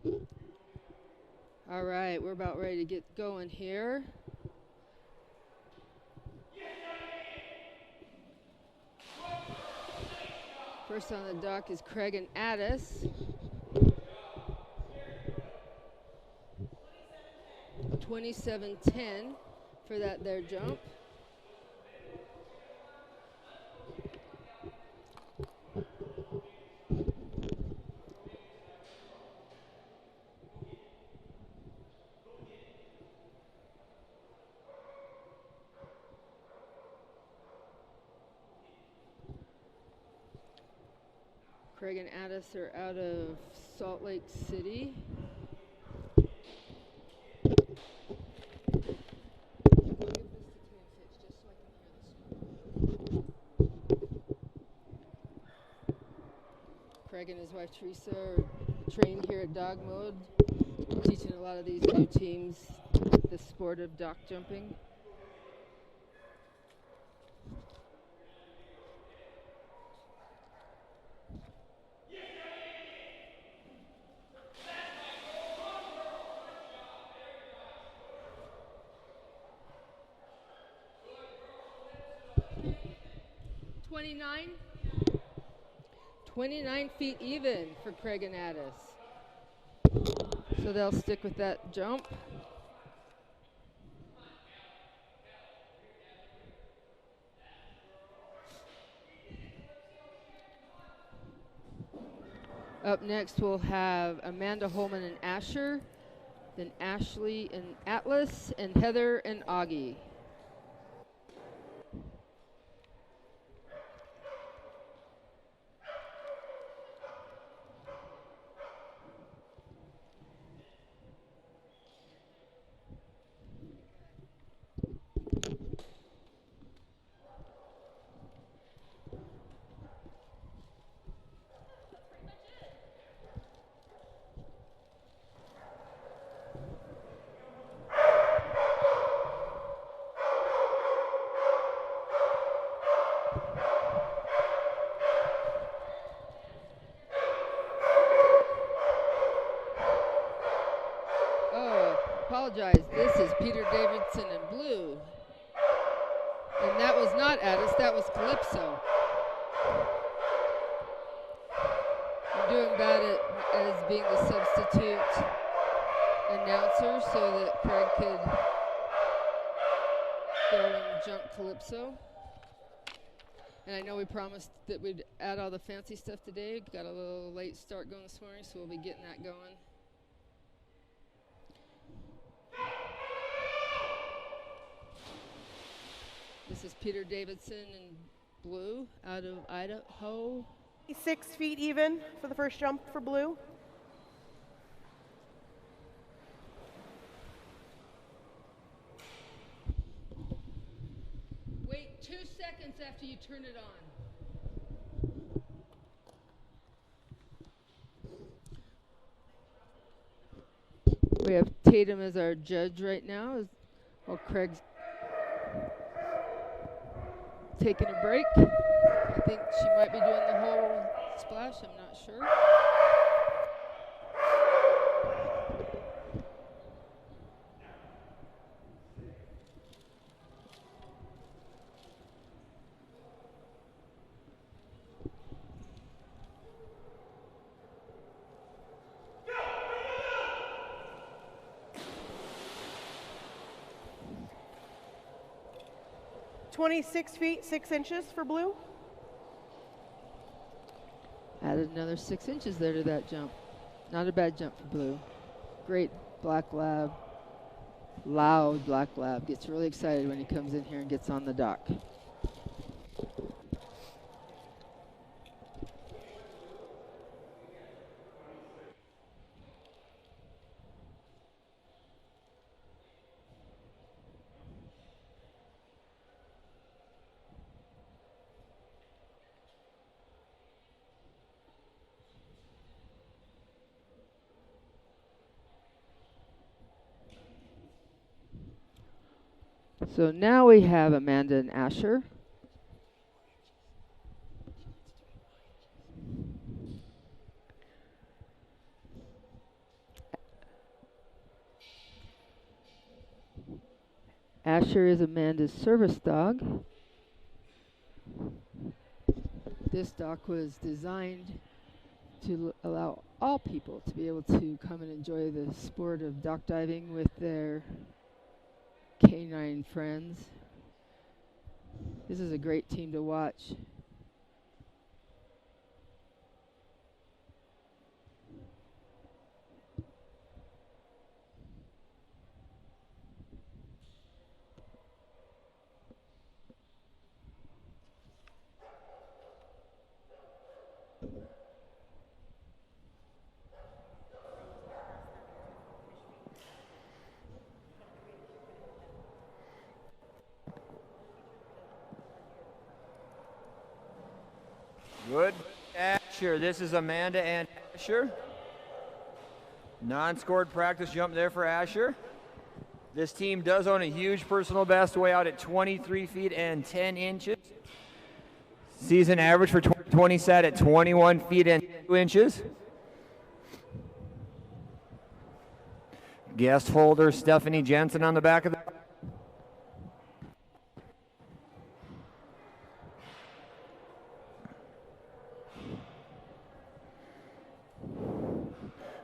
All right, we're about ready to get going here. First on the dock is Craig and Addis. 27-10 for that there jump. Craig and Addis are out of Salt Lake City. Craig and his wife Teresa are trained here at Dogmode, teaching a lot of these new teams the sport of dock jumping. Twenty-nine. 29 feet even for Craig and Addis. So they'll stick with that jump. Up next we'll have Amanda Holman and Asher, then Ashley and Atlas, and Heather and Augie. Apologize. This is Peter Davidson in blue. And that was not Addis, that was Calypso. I'm doing bad as being the substitute announcer so that Craig could go and jump Calypso. And I know we promised that we'd add all the fancy stuff today. Got a little late start going this morning, so we'll be getting that going. This is Peter Davidson in blue out of Idaho. 6 feet even for the first jump for blue. Wait 2 seconds after you turn it on. We have Tatum as our judge right now, while Craig's taking a break. I think she might be doing the whole splash, I'm not sure. "26 feet 6 inches for blue. Added another 6 inches there to that jump. Not a bad jump for blue. Great black lab. Loud black lab. Gets really excited when he comes in here and gets on the dock. So now we have Amanda and Asher. Asher is Amanda's service dog. This dock was designed to allow all people to be able to come and enjoy the sport of dock diving with their canine friends. This is a great team to watch. Good. Asher, this is Amanda and Asher. Non-scored practice jump there for Asher. This team does own a huge personal best way out at 23 feet and 10 inches. Season average for 2020 sat at 21 feet and 2 inches. Guest holder Stephanie Jensen on the back of the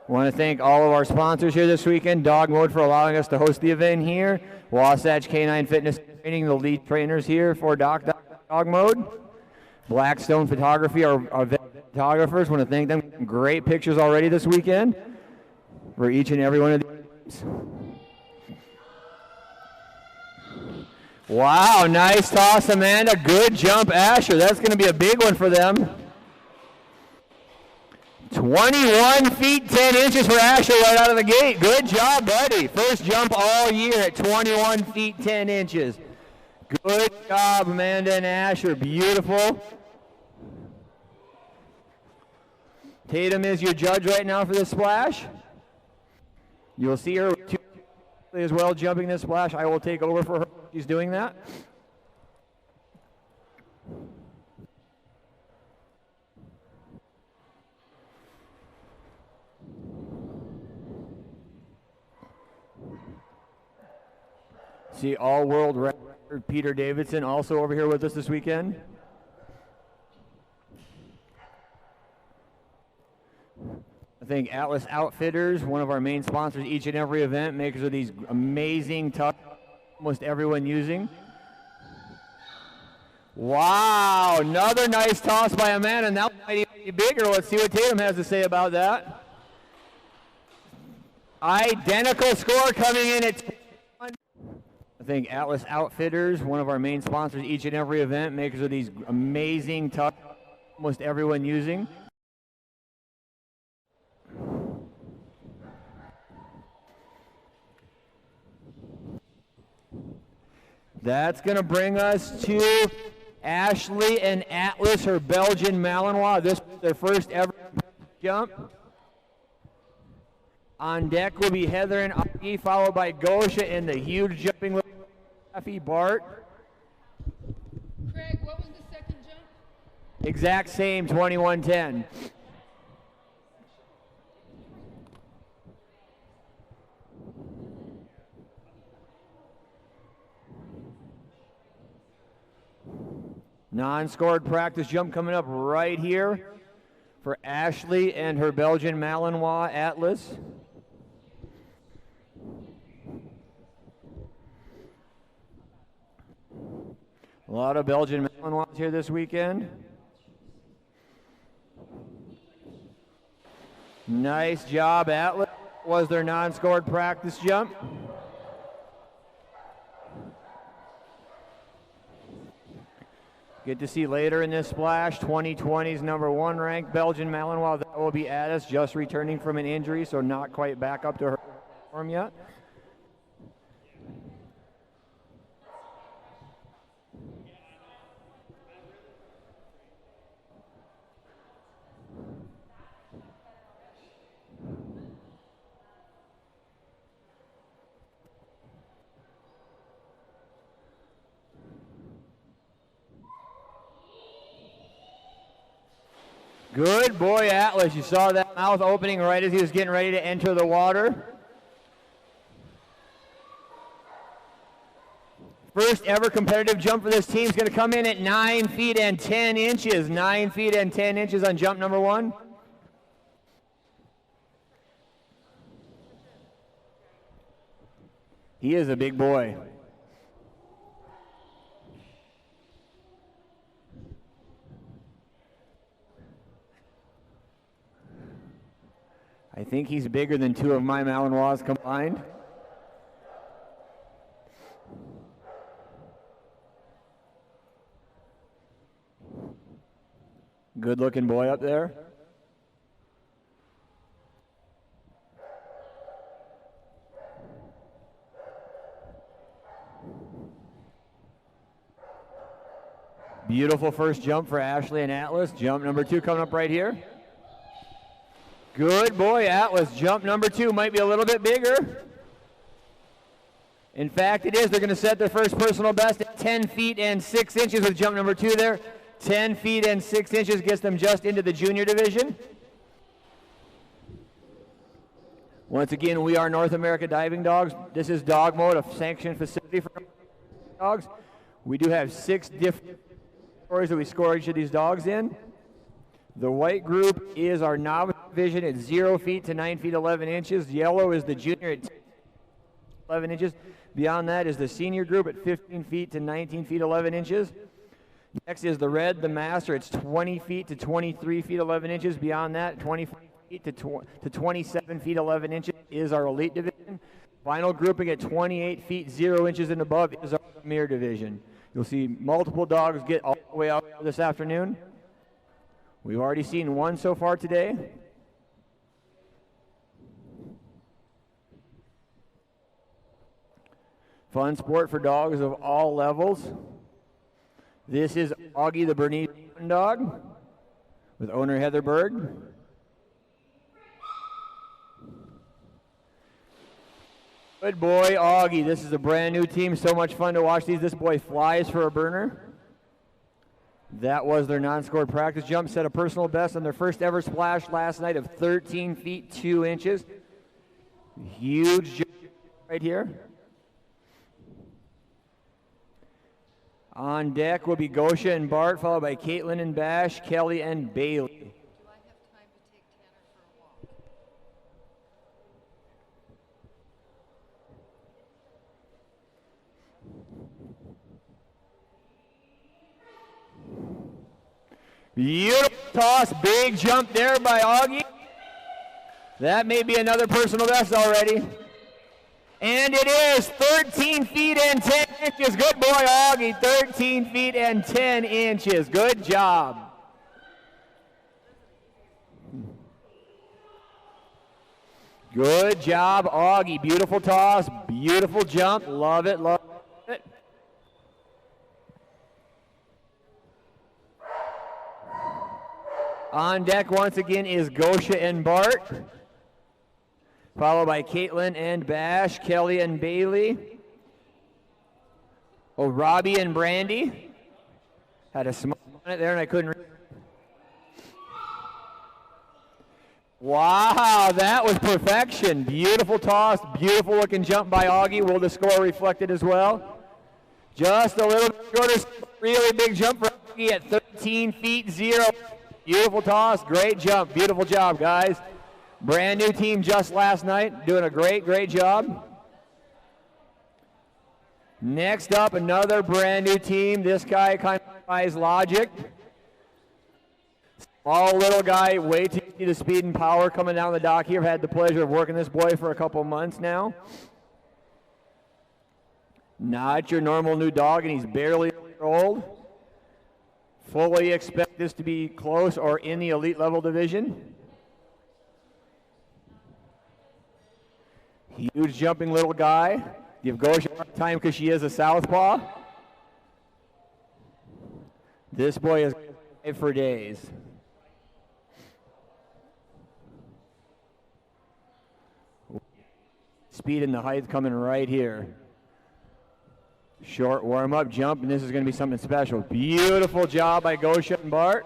want to thank all of our sponsors here this weekend. Dogmode for allowing us to host the event here. Wasatch Canine Fitness Training, the lead trainers here for Dogmode. Blackstone Photography, our photographers. Want to thank them. Great pictures already this weekend for each and every one of these. Wow, nice toss, Amanda. Good jump, Asher. That's going to be a big one for them. 21 feet 10 inches for Asher right out of the gate. Good job, buddy. First jump all year at 21 feet 10 inches. Good job, Amanda and Asher. Beautiful. Tatum is your judge right now for this splash. You'll see her as well jumping this splash. I will take over for her. She's doing that. See all-world record Peter Davidson also over here with us this weekend. I think Atlas Outfitters, one of our main sponsors each and every event, makers of these amazing tough, almost everyone using. Wow, another nice toss by Amanda, and that might even be bigger. Let's see what Tatum has to say about that. Identical score coming in at I think Atlas Outfitters, one of our main sponsors each and every event, makers of these amazing tough, almost everyone using. That's going to bring us to Ashley and Atlas, her Belgian Malinois. This is their first ever jump. On deck will be Heather and Augie, followed by Gosha and the huge jumping Effie Bart. Craig, what was the second jump? Exact same, 21:10. Non-scored practice jump coming up right here for Ashley and her Belgian Malinois Atlas. A lot of Belgian Malinois here this weekend. Nice job, Atlas. Was their non-scored practice jump. Good to see later in this splash, 2020's #1 ranked Belgian Malinois. That will be Addis, just returning from an injury, so not quite back up to her form yet. Good boy, Atlas. You saw that mouth opening right as he was getting ready to enter the water. First ever competitive jump for this team is going to come in at 9 feet and 10 inches. 9 feet and 10 inches on jump number 1. He is a big boy. I think he's bigger than 2 of my Malinois combined. Good looking boy up there. Beautiful first jump for Ashley and Atlas. Jump number 2 coming up right here. Good boy, Atlas. Jump number 2 might be a little bit bigger. In fact, it is. They're going to set their first personal best at 10 feet and 6 inches with jump number 2 there. 10 feet and 6 inches gets them just into the junior division. Once again, we are North America Diving Dogs. This is Dogmode, a sanctioned facility for dogs. We do have 6 different categories that we score each of these dogs in. The white group is our novice division at 0 feet to 9 feet 11 inches. Yellow is the junior at 11 inches. Beyond that is the senior group at 15 feet to 19 feet 11 inches. Next is the red, the master. It's 20 feet to 23 feet 11 inches. Beyond that, 20 feet to 27 feet 11 inches is our elite division. Final grouping at 28 feet 0 inches and above is our premier division. You'll see multiple dogs get all the way out this afternoon. We've already seen one so far today. Fun sport for dogs of all levels. This is Augie the Bernese dog with owner Heather Berg. Good boy, Augie. This is a brand new team. So much fun to watch these. This boy flies for a burner. That was their non-scored practice jump. Set a personal best on their first ever splash last night of 13 feet 2 inches. Huge jump right here. On deck will be Gosha and Bart, followed by Caitlin and Bash, Kelly and Bailey. Do I have time to take Tanner for a walk? Beautiful toss, big jump there by Augie. That may be another personal best already. And it is 13 feet and 10 inches. Good boy, Augie. 13 feet and 10 inches. Good job. Good job, Augie. Beautiful toss, beautiful jump. Love it, love it. On deck once again is Gosha and Bart, followed by Caitlin and Bash, Kelly and Bailey. Oh, Robbie and Brandy. Had a smile on it there and I couldn't read. Wow, that was perfection. Beautiful toss, beautiful looking jump by Augie. Will the score reflect it as well? Just a little bit shorter, really big jump for Augie at 13 feet 0. Beautiful toss, great jump, beautiful job, guys. Brand new team just last night, doing a great job. Next up, another brand new team. This guy kind of defies logic. Small little guy, way too easy to speed and power coming down the dock here. I've had the pleasure of working this boy for a couple months now. Not your normal new dog, and he's barely a year old. Fully expect this to be close or in the elite level division. Huge jumping little guy. Give Gosha a hard time because she is a southpaw. This boy is for days. Speed and the height coming right here. Short warm-up jump, and this is going to be something special. Beautiful job by Gosha and Bart.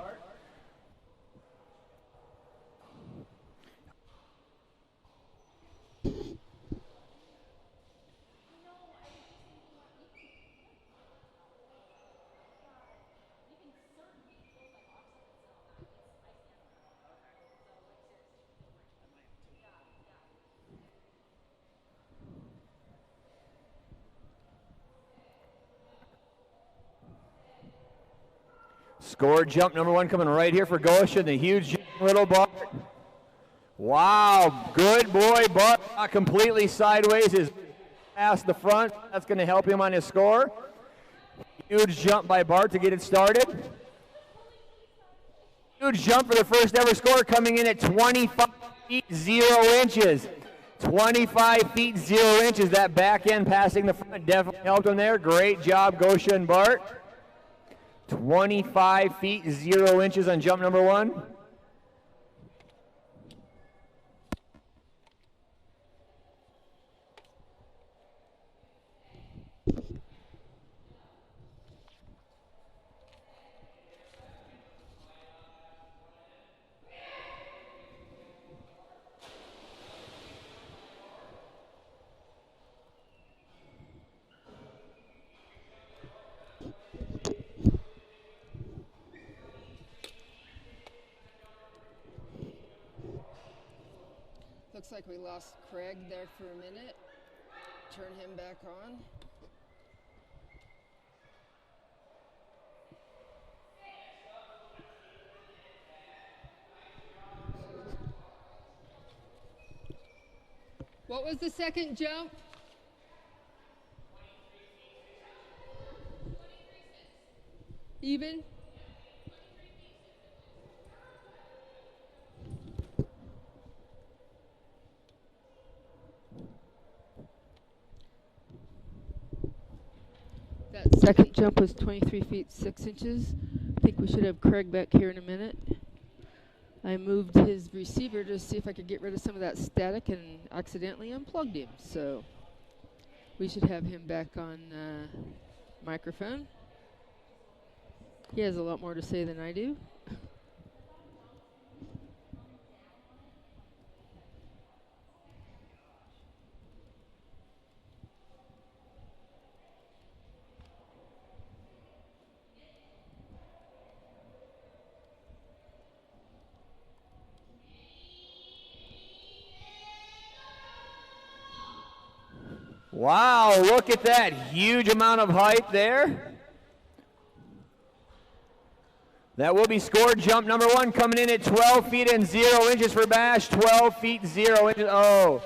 Score jump number 1 coming right here for Goshen, the huge little Bart. Wow, good boy, Bart. Not completely sideways, is past the front. That's going to help him on his score. Huge jump by Bart to get it started. Huge jump for the first ever score, coming in at 25 feet 0 inches. 25 feet 0 inches. That back end passing the front definitely helped him there. Great job, Goshen Bart. 25 feet 0 inches on jump number 1. Looks like we lost Craig there for a minute. Turn him back on. What was the second jump? Even? That second jump was 23 feet 6 inches. I think we should have Craig back here in a minute. I moved his receiver to see if I could get rid of some of that static and accidentally unplugged him. So we should have him back on microphone. He has a lot more to say than I do. Wow, look at that huge amount of height there. That will be scored jump number 1 coming in at 12 feet and 0 inches for Bash. 12 feet 0 inches. Oh.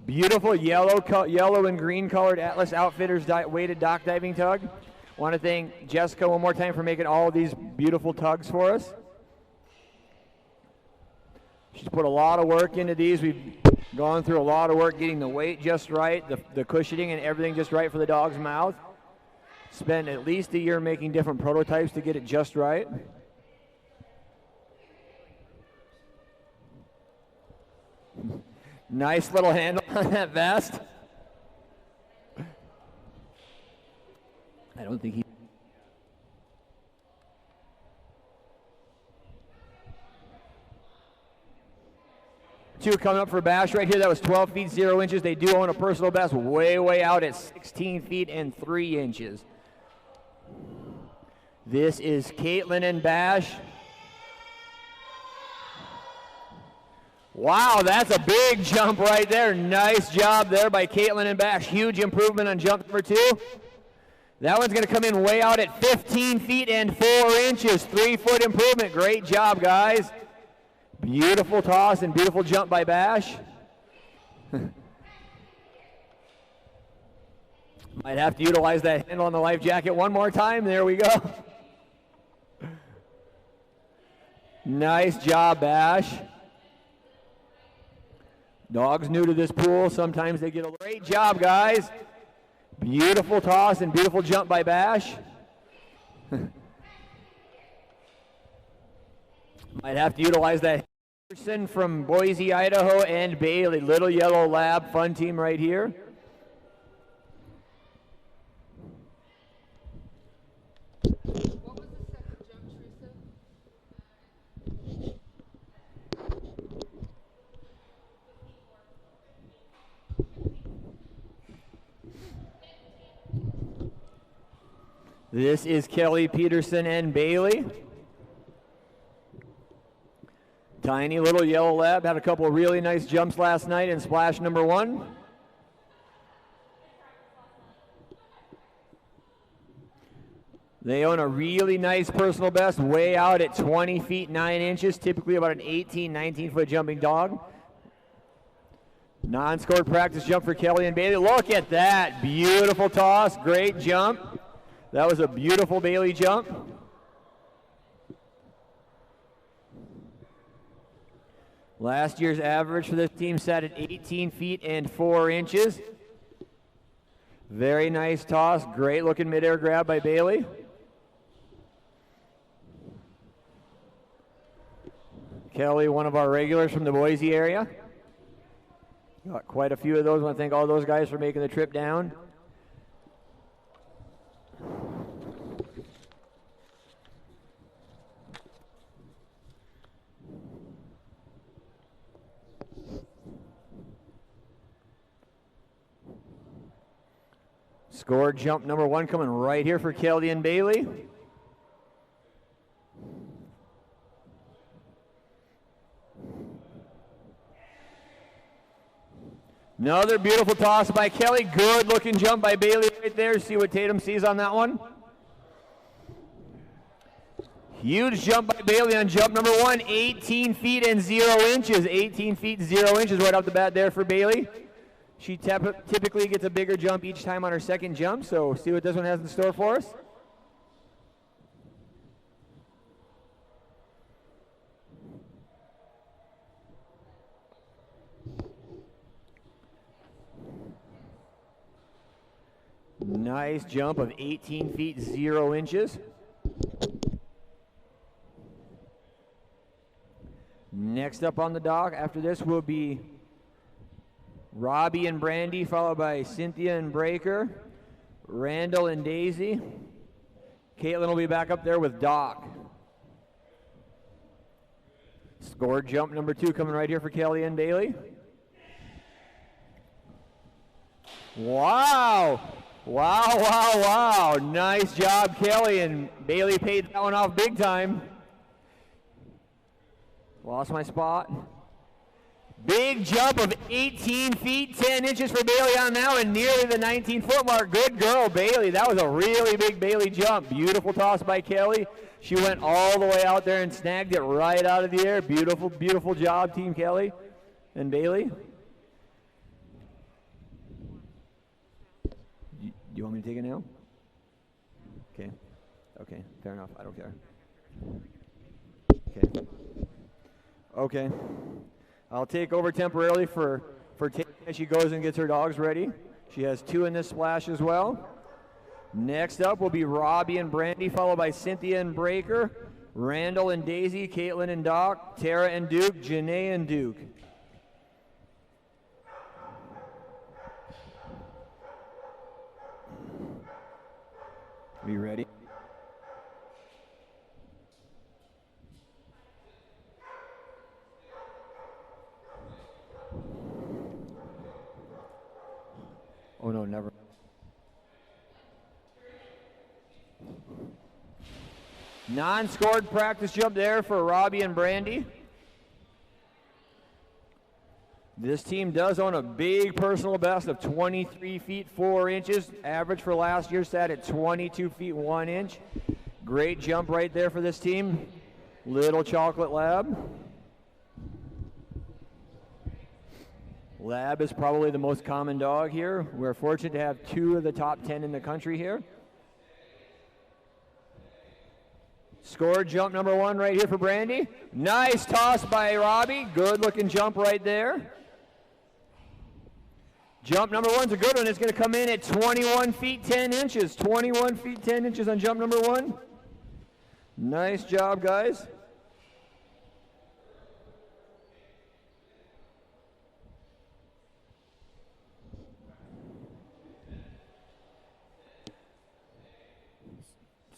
Beautiful yellow and green colored Atlas Outfitters weighted dock diving tug. Want to thank Jessica one more time for making all of these beautiful tugs for us. She's put a lot of work into these. We've gone through a lot of work getting the weight just right, the cushioning and everything just right for the dog's mouth. Spent at least a year making different prototypes to get it just right. Nice little handle on that vest. I don't think he... Two coming up for Bash right here. That was 12 feet 0 inches. They do own a personal best way out at 16 feet and 3 inches. This is Caitlin and Bash. Wow, that's a big jump right there. Nice job there by Caitlin and Bash. Huge improvement on jump number 2. That one's going to come in way out at 15 feet and 4 inches. 3-foot improvement. Great job, guys. Beautiful toss and beautiful jump by Bash. Might have to utilize that handle on the life jacket one more time. There we go. Nice job, Bash. Dogs new to this pool. Sometimes they get a great job, guys. Beautiful toss and beautiful jump by Bash. Might have to utilize that. Anderson from Boise, Idaho, and Bailey. Little Yellow Lab, fun team right here. What was the second jump, Teresa? This is Kelly Peterson and Bailey. Tiny little Yellow Lab had a couple of really nice jumps last night in splash number 1. They own a really nice personal best, way out at 20 feet 9 inches, typically about an 18, 19-foot jumping dog. Non-scored practice jump for Kelly and Bailey. Look at that. Beautiful toss. Great jump. That was a beautiful Bailey jump. Last year's average for this team sat at 18 feet and 4 inches. Very nice toss. Great looking midair grab by Bailey. Kelly, one of our regulars from the Boise area. Got quite a few of those. I want to thank all those guys for making the trip down. Scored jump number 1 coming right here for Kelly and Bailey. Another beautiful toss by Kelly. Good looking jump by Bailey right there. See what Tatum sees on that one. Huge jump by Bailey on jump number 1. 18 feet and 0 inches. 18 feet 0 inches right off the bat there for Bailey. She typically gets a bigger jump each time on her second jump, so see what this one has in store for us. Nice jump of 18 feet 0 inches. Next up on the dock after this will be Robbie and Brandy, followed by Cynthia and Breaker, Randall and Daisy. Caitlin will be back up there with Doc. Scored jump number 2 coming right here for Kelly and Bailey. Wow! Wow, wow, wow. Nice job, Kelly, and Bailey paid that one off big time. Lost my spot. Big jump of 18 feet, 10 inches for Bailey on that one, nearly the 19-foot mark. Good girl, Bailey. That was a really big Bailey jump. Beautiful toss by Kelly. She went all the way out there and snagged it right out of the air. Beautiful, beautiful job, Team Kelly and Bailey. Do you want me to take it now? Okay. Okay, fair enough. I don't care. Okay. Okay. I'll take over temporarily for Tate as she goes and gets her dogs ready. She has 2 in this splash as well. Next up will be Robbie and Brandy, followed by Cynthia and Breaker, Randall and Daisy, Caitlin and Doc, Tara and Duke, Janae and Duke. Are you ready? Oh no, never. Non-scored practice jump there for Robbie and Brandy. This team does own a big personal best of 23 feet 4 inches. Average for last year sat at 22 feet 1 inch. Great jump right there for this team. Little Chocolate Lab. Lab is probably the most common dog here. We're fortunate to have 2 of the top 10 in the country here. Scored jump number 1 right here for Brandy. Nice toss by Robbie. Good looking jump right there. Jump number 1's a good one. It's going to come in at 21 feet 10 inches. 21 feet 10 inches on jump number 1. Nice job, guys.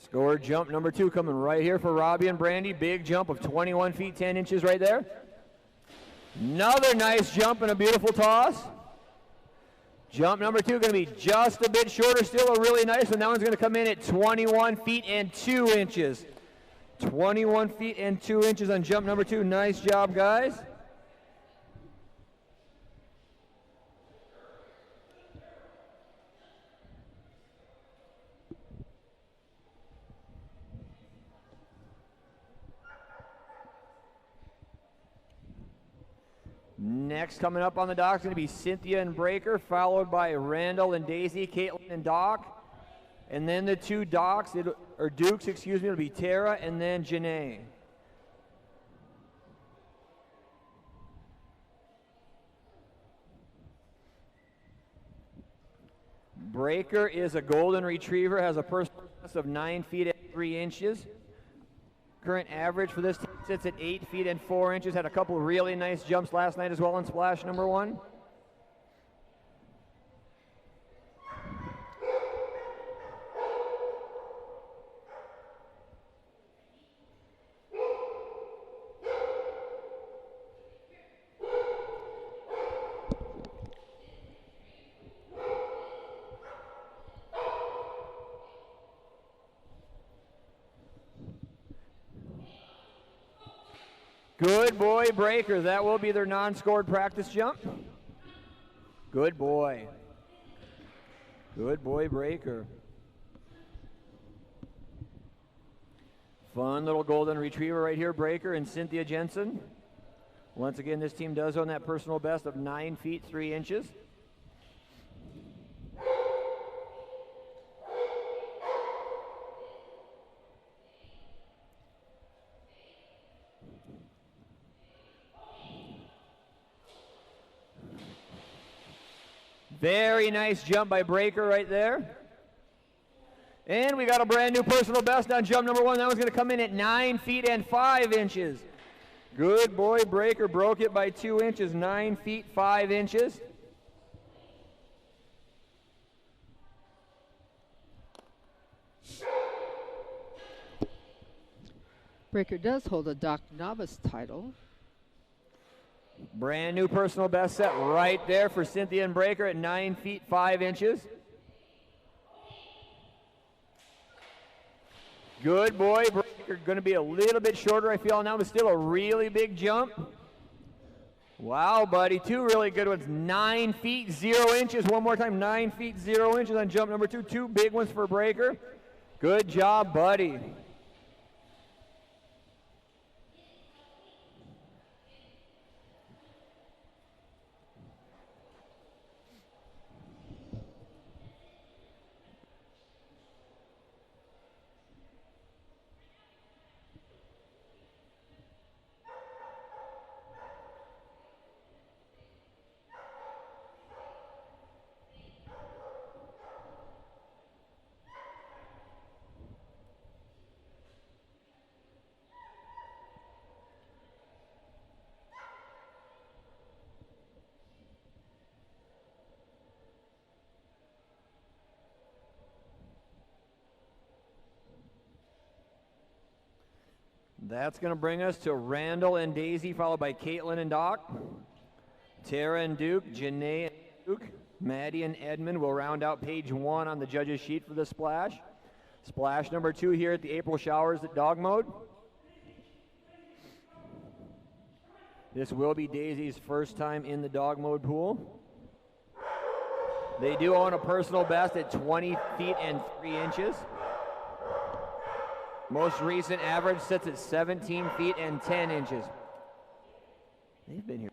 Scored jump number 2 coming right here for Robbie and Brandy. Big jump of 21 feet 10 inches right there. Another nice jump and a beautiful toss. Jump number 2 going to be just a bit shorter, still a really nice one. That one's going to come in at 21 feet and 2 inches. 21 feet and 2 inches on jump number 2. Nice job, guys. Next coming up on the dock is going to be Cynthia and Breaker, followed by Randall and Daisy, Caitlin and Doc. And then the two Dukes, it'll be Tara and then Janae. Breaker is a golden retriever, has a personal best of 9 feet and 3 inches. Current average for this team sits at 8 feet and 4 inches. Had a couple of really nice jumps last night as well in splash number 1. Good boy, Breaker. That will be their non-scored practice jump. Good boy. Good boy, Breaker. Fun little golden retriever right here, Breaker and Cynthia Jensen. Once again, this team does own that personal best of 9 feet 3 inches. Very nice jump by Breaker right there. And we got a brand new personal best on jump number 1. That one's going to come in at 9 feet and 5 inches. Good boy, Breaker. Broke it by 2 inches, 9 feet 5 inches. Breaker does hold a Doc Novice title. Brand new personal best set right there for Cynthia and Breaker at 9 feet 5 inches. Good boy, Breaker. Going to be a little bit shorter, I feel now, but still a really big jump. Wow, buddy. 2 really good ones. 9 feet 0 inches. One more time. 9 feet 0 inches on jump number 2. 2 big ones for Breaker. Good job, buddy. That's going to bring us to Randall and Daisy, followed by Caitlin and Doc. Tara and Duke, Janae and Duke, Maddie and Edmund will round out page 1 on the judges' sheet for the splash. Splash number 2 here at the April Showers at Dogmode. This will be Daisy's first time in the Dogmode pool. They do own a personal best at 20 feet and 3 inches. Most recent average sits at 17 feet and 10 inches. They've been here.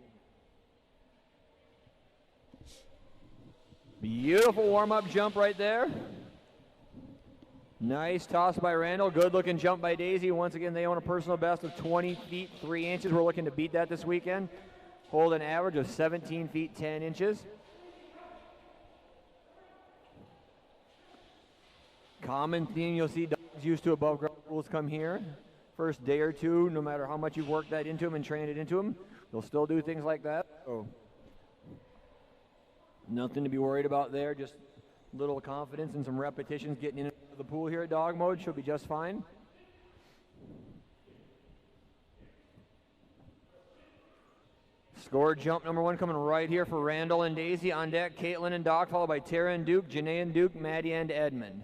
Beautiful warm-up jump right there. Nice toss by Randall. Good looking jump by Daisy. Once again, they own a personal best of 20 feet 3 inches. We're looking to beat that this weekend. Hold an average of 17 feet 10 inches. Common theme you'll see dogs used to above ground pools come here. First day or two, no matter how much you've worked that into them and trained it into them, they'll still do things like that. So nothing to be worried about there. Just little confidence and some repetitions getting into the pool here at Dogmode. She'll be just fine. Score jump number 1 coming right here for Randall and Daisy. On deck, Caitlin and Doc, followed by Tara and Duke, Janae and Duke, Maddie and Edmund.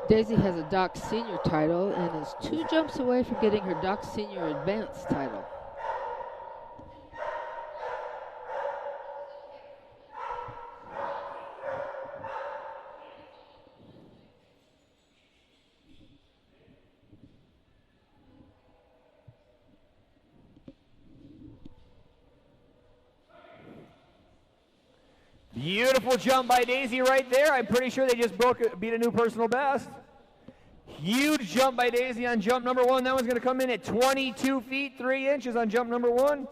Daisy has a Doc Senior title and is 2 jumps away from getting her Doc Senior Advanced title. Beautiful jump by Daisy right there. I'm pretty sure they just beat a new personal best. Huge jump by Daisy on jump number 1. That one's going to come in at 22 feet 3 inches on jump number 1.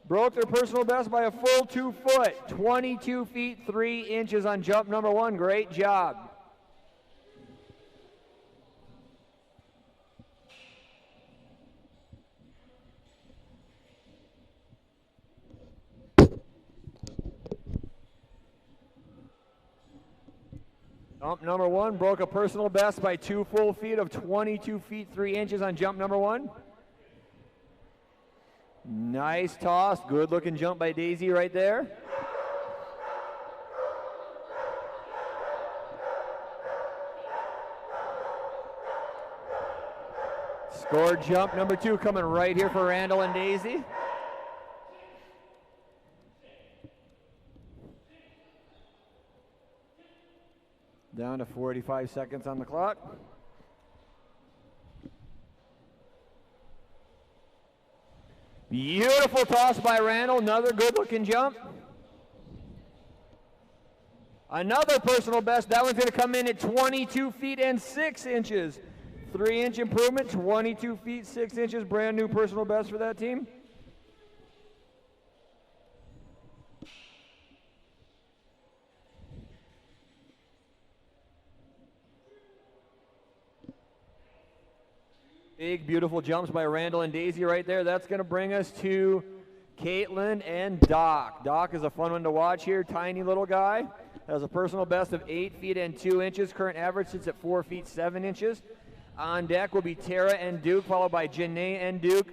Broke their personal best by a full 2 foot. 22 feet 3 inches on jump number 1. Great job. Jump number 1 broke a personal best by 2 full feet of 22 feet 3 inches on jump number 1. Nice toss, good looking jump by Daisy right there. Scored jump number 2 coming right here for Randall and Daisy. Down to 45 seconds on the clock. Beautiful toss by Randall, another good looking jump. Another personal best, that one's gonna come in at 22 feet and 6 inches. 3-inch improvement, 22 feet 6 inches, brand new personal best for that team. Big, beautiful jumps by Randall and Daisy right there. That's going to bring us to Caitlin and Doc. Doc is a fun one to watch here. Tiny little guy. Has a personal best of 8 feet and 2 inches. Current average sits at 4 feet 7 inches. On deck will be Tara and Duke, followed by Janae and Duke.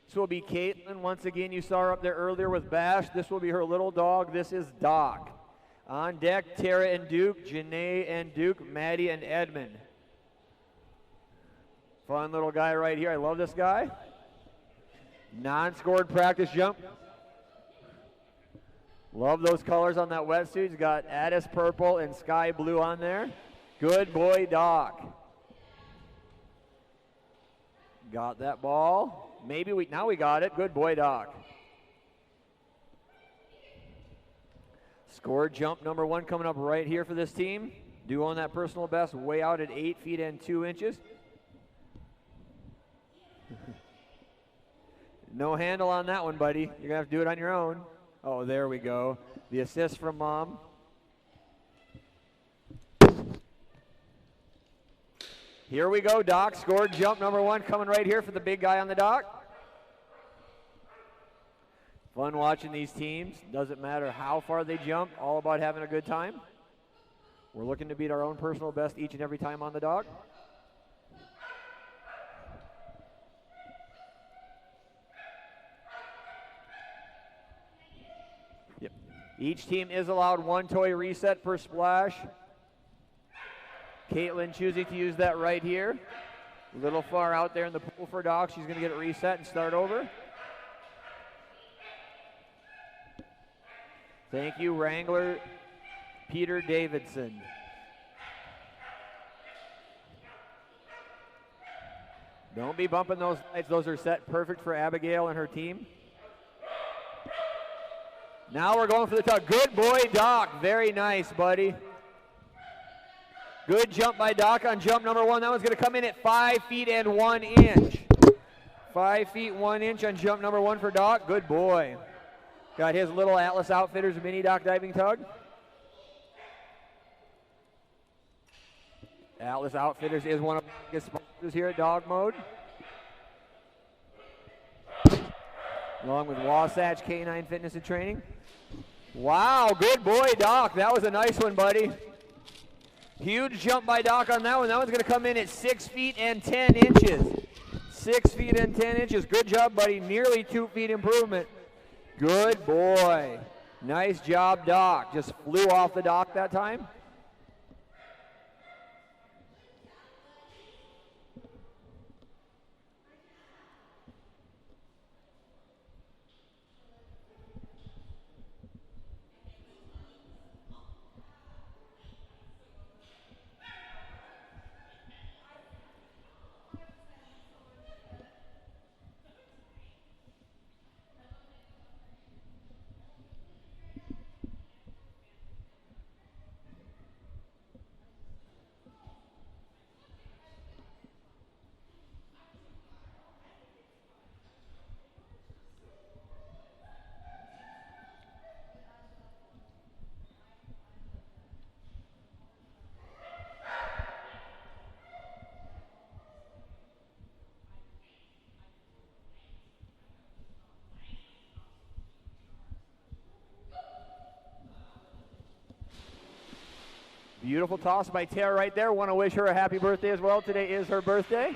This will be Caitlin. Once again, you saw her up there earlier with Bash. This will be her little dog. This is Doc. On deck, Tara and Duke, Janae and Duke, Maddie and Edmund. Fun little guy right here. I love this guy. Non-scored practice jump. Love those colors on that wetsuit. He's got Addis purple and sky blue on there. Good boy, Doc. Got that ball. Now we got it. Good boy, Doc. Scored jump number 1 coming up right here for this team. Duo on that personal best, way out at 8 feet and 2 inches. No handle on that one, buddy. You're going to have to do it on your own. Oh, there we go. The assist from Mom. Here we go, Doc. Scored jump number 1 coming right here for the big guy on the dock. Fun watching these teams. Doesn't matter how far they jump, all about having a good time. We're looking to beat our own personal best each and every time on the dock. Yep. Each team is allowed 1 toy reset per splash. Caitlin choosing to use that right here. A little far out there in the pool for Doc. She's going to get it reset and start over. Thank you, Wrangler Peter Davidson. Don't be bumping those lights. Those are set perfect for Abigail and her team. Now we're going for the tuck. Good boy, Doc. Very nice, buddy. Good jump by Doc on jump number 1. That one's going to come in at 5 feet and 1 inch. 5 feet 1 inch on jump number 1 for Doc. Good boy. Got his little Atlas Outfitters mini dock diving tug. Atlas Outfitters is one of the biggest sponsors here at Dogmode. Along with Wasatch K9 Fitness and Training. Wow, good boy, Doc. That was a nice one, buddy. Huge jump by Doc on that one. That one's going to come in at 6 feet and 10 inches. 6 feet and 10 inches. Good job, buddy. Nearly 2 feet improvement. Good boy. Nice job, Doc. Just flew off the dock that time. Beautiful toss by Tara right there. Want to wish her a happy birthday as well. Today is her birthday.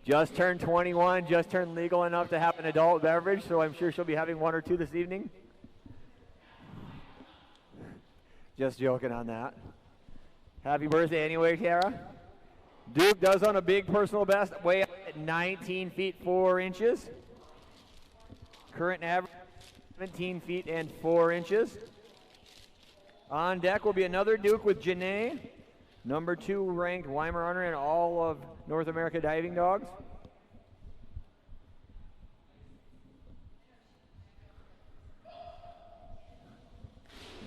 Just turned 21, just turned legal enough to have an adult beverage, so I'm sure she'll be having 1 or 2 this evening. Just joking on that. Happy birthday anyway, Tara. Duke does on a big personal best, way up at 19 feet 4 inches. Current average 17 feet and 4 inches. On deck will be another Duke with Janae, number 2 ranked Weimaraner in all of North America diving dogs.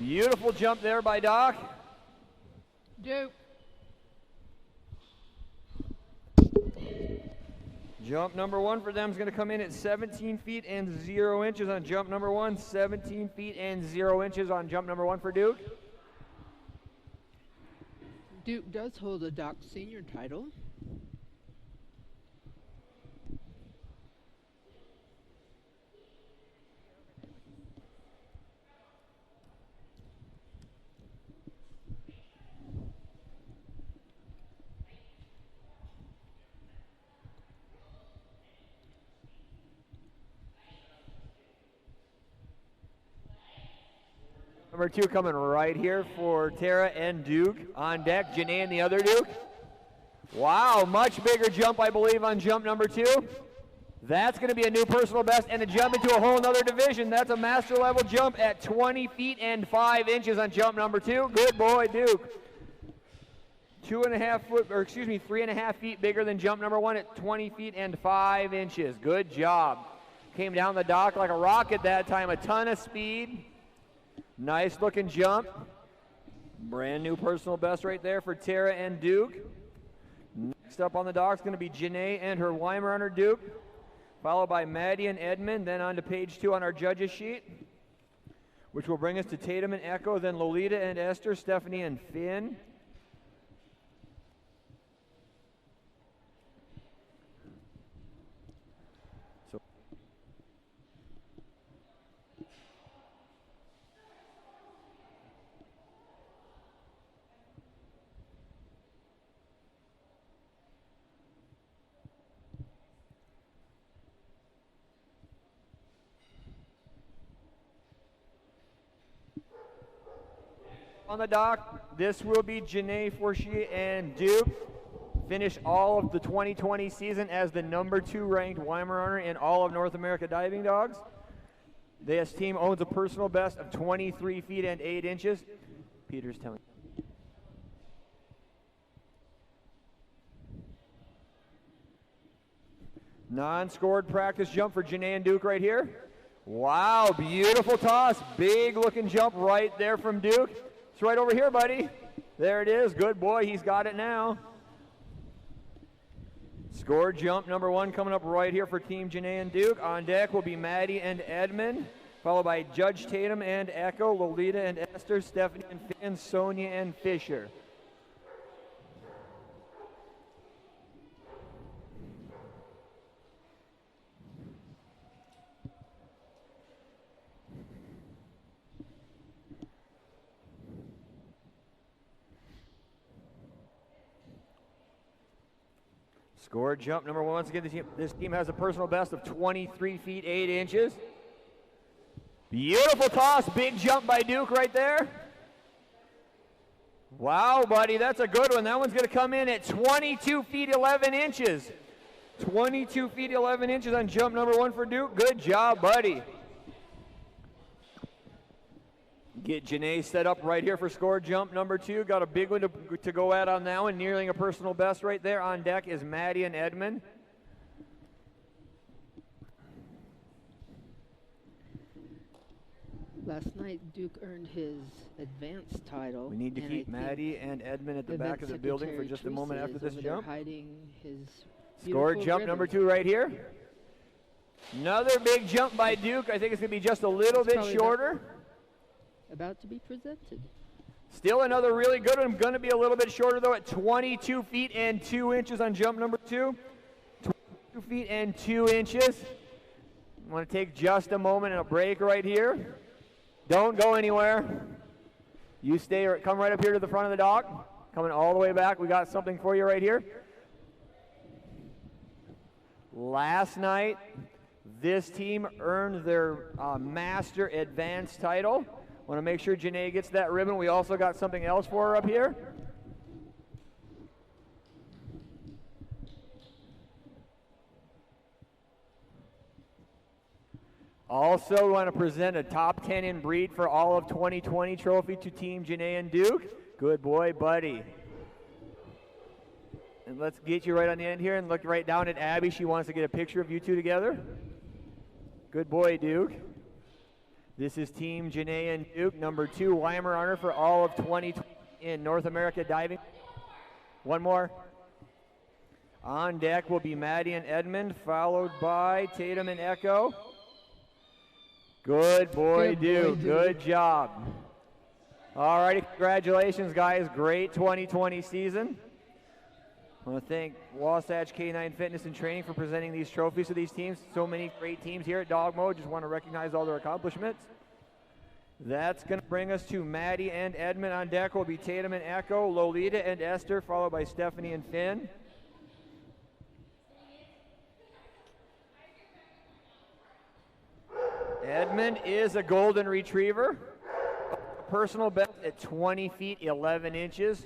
Beautiful jump there by Doc. Duke. Jump number 1 for them is going to come in at 17 feet and 0 inches on jump number 1. 17 feet and 0 inches on jump number 1 for Duke. Duke does hold a Doc Senior title. Number 2 coming right here for Tara and Duke. On deck, Janae and the other Duke. Wow, much bigger jump, I believe, on jump number 2. That's going to be a new personal best and a jump into a whole nother division. That's a master level jump at 20 feet and 5 inches on jump number 2. Good boy, Duke. 3.5 feet bigger than jump number 1 at 20 feet and 5 inches. Good job. Came down the dock like a rocket that time. A ton of speed. Nice looking jump. Brand new personal best right there for Tara and Duke. Next up on the dock is going to be Janae and her Weimaraner Duke, followed by Maddie and Edmund, then on to page 2 on our judges sheet, which will bring us to Tatum and Echo, then Lolita and Esther, Stephanie and Finn. On the dock, this will be Janae Forshie and Duke. Finish all of the 2020 season as the number 2 ranked Weimaraner in all of North America diving dogs. This team owns a personal best of 23 feet and 8 inches. Peter's telling. Non-scored practice jump for Janae and Duke right here. Wow, beautiful toss. Big looking jump right there from Duke. It's right over here, buddy. There it is. Good boy. He's got it now. Score jump number 1 coming up right here for Team Janae and Duke. On deck will be Maddie and Edmund, followed by Judge Tatum and Echo, Lolita and Esther, Stephanie and Finn, Sonia and Fisher. Score jump number one. Once again, this team has a personal best of 23 feet 8 inches. Beautiful toss, big jump by Duke right there. Wow, buddy, that's a good one. That one's going to come in at 22 feet 11 inches. 22 feet 11 inches on jump number one for Duke. Good job, buddy. Get Janae set up right here for score jump number two. Got a big one to go at on that one. Nearing a personal best right there. On deck is Maddie and Edmund. Last night, Duke earned his advanced title. We need to keep Maddie and Edmund at the back of the building for just a moment after this jump. Hiding his score jump number two right here. Another big jump by Duke. I think it's going to be just a little bit shorter. About to be presented. Still another really good one. Going to be a little bit shorter though at 22 feet and 2 inches on jump number two. 22 feet and 2 inches. I want to take just a moment and a break right here. Don't go anywhere. You stay or come right up here to the front of the dock. Coming all the way back. We got something for you right here. Last night, this team earned their Master Advanced title. Want to make sure Janae gets that ribbon. We also got something else for her up here. Also, we want to present a top 10 in breed for all of 2020 trophy to Team Janae and Duke. Good boy, buddy. And let's get you right on the end here and look right down at Abby. She wants to get a picture of you two together. Good boy, Duke. This is Team Janae and Duke, number 2 Weimaraner for all of 2020 in North America diving. One more. On deck will be Maddie and Edmund, followed by Tatum and Echo. Good boy, Duke. Good job. All righty, congratulations, guys. Great 2020 season. I want to thank Wasatch K9 Fitness and Training for presenting these trophies to these teams. So many great teams here at Dogmode. Just want to recognize all their accomplishments. That's going to bring us to Maddie and Edmund. On deck will be Tatum and Echo, Lolita and Esther, followed by Stephanie and Finn. Edmund is a golden retriever. Personal best at 20 feet 11 inches.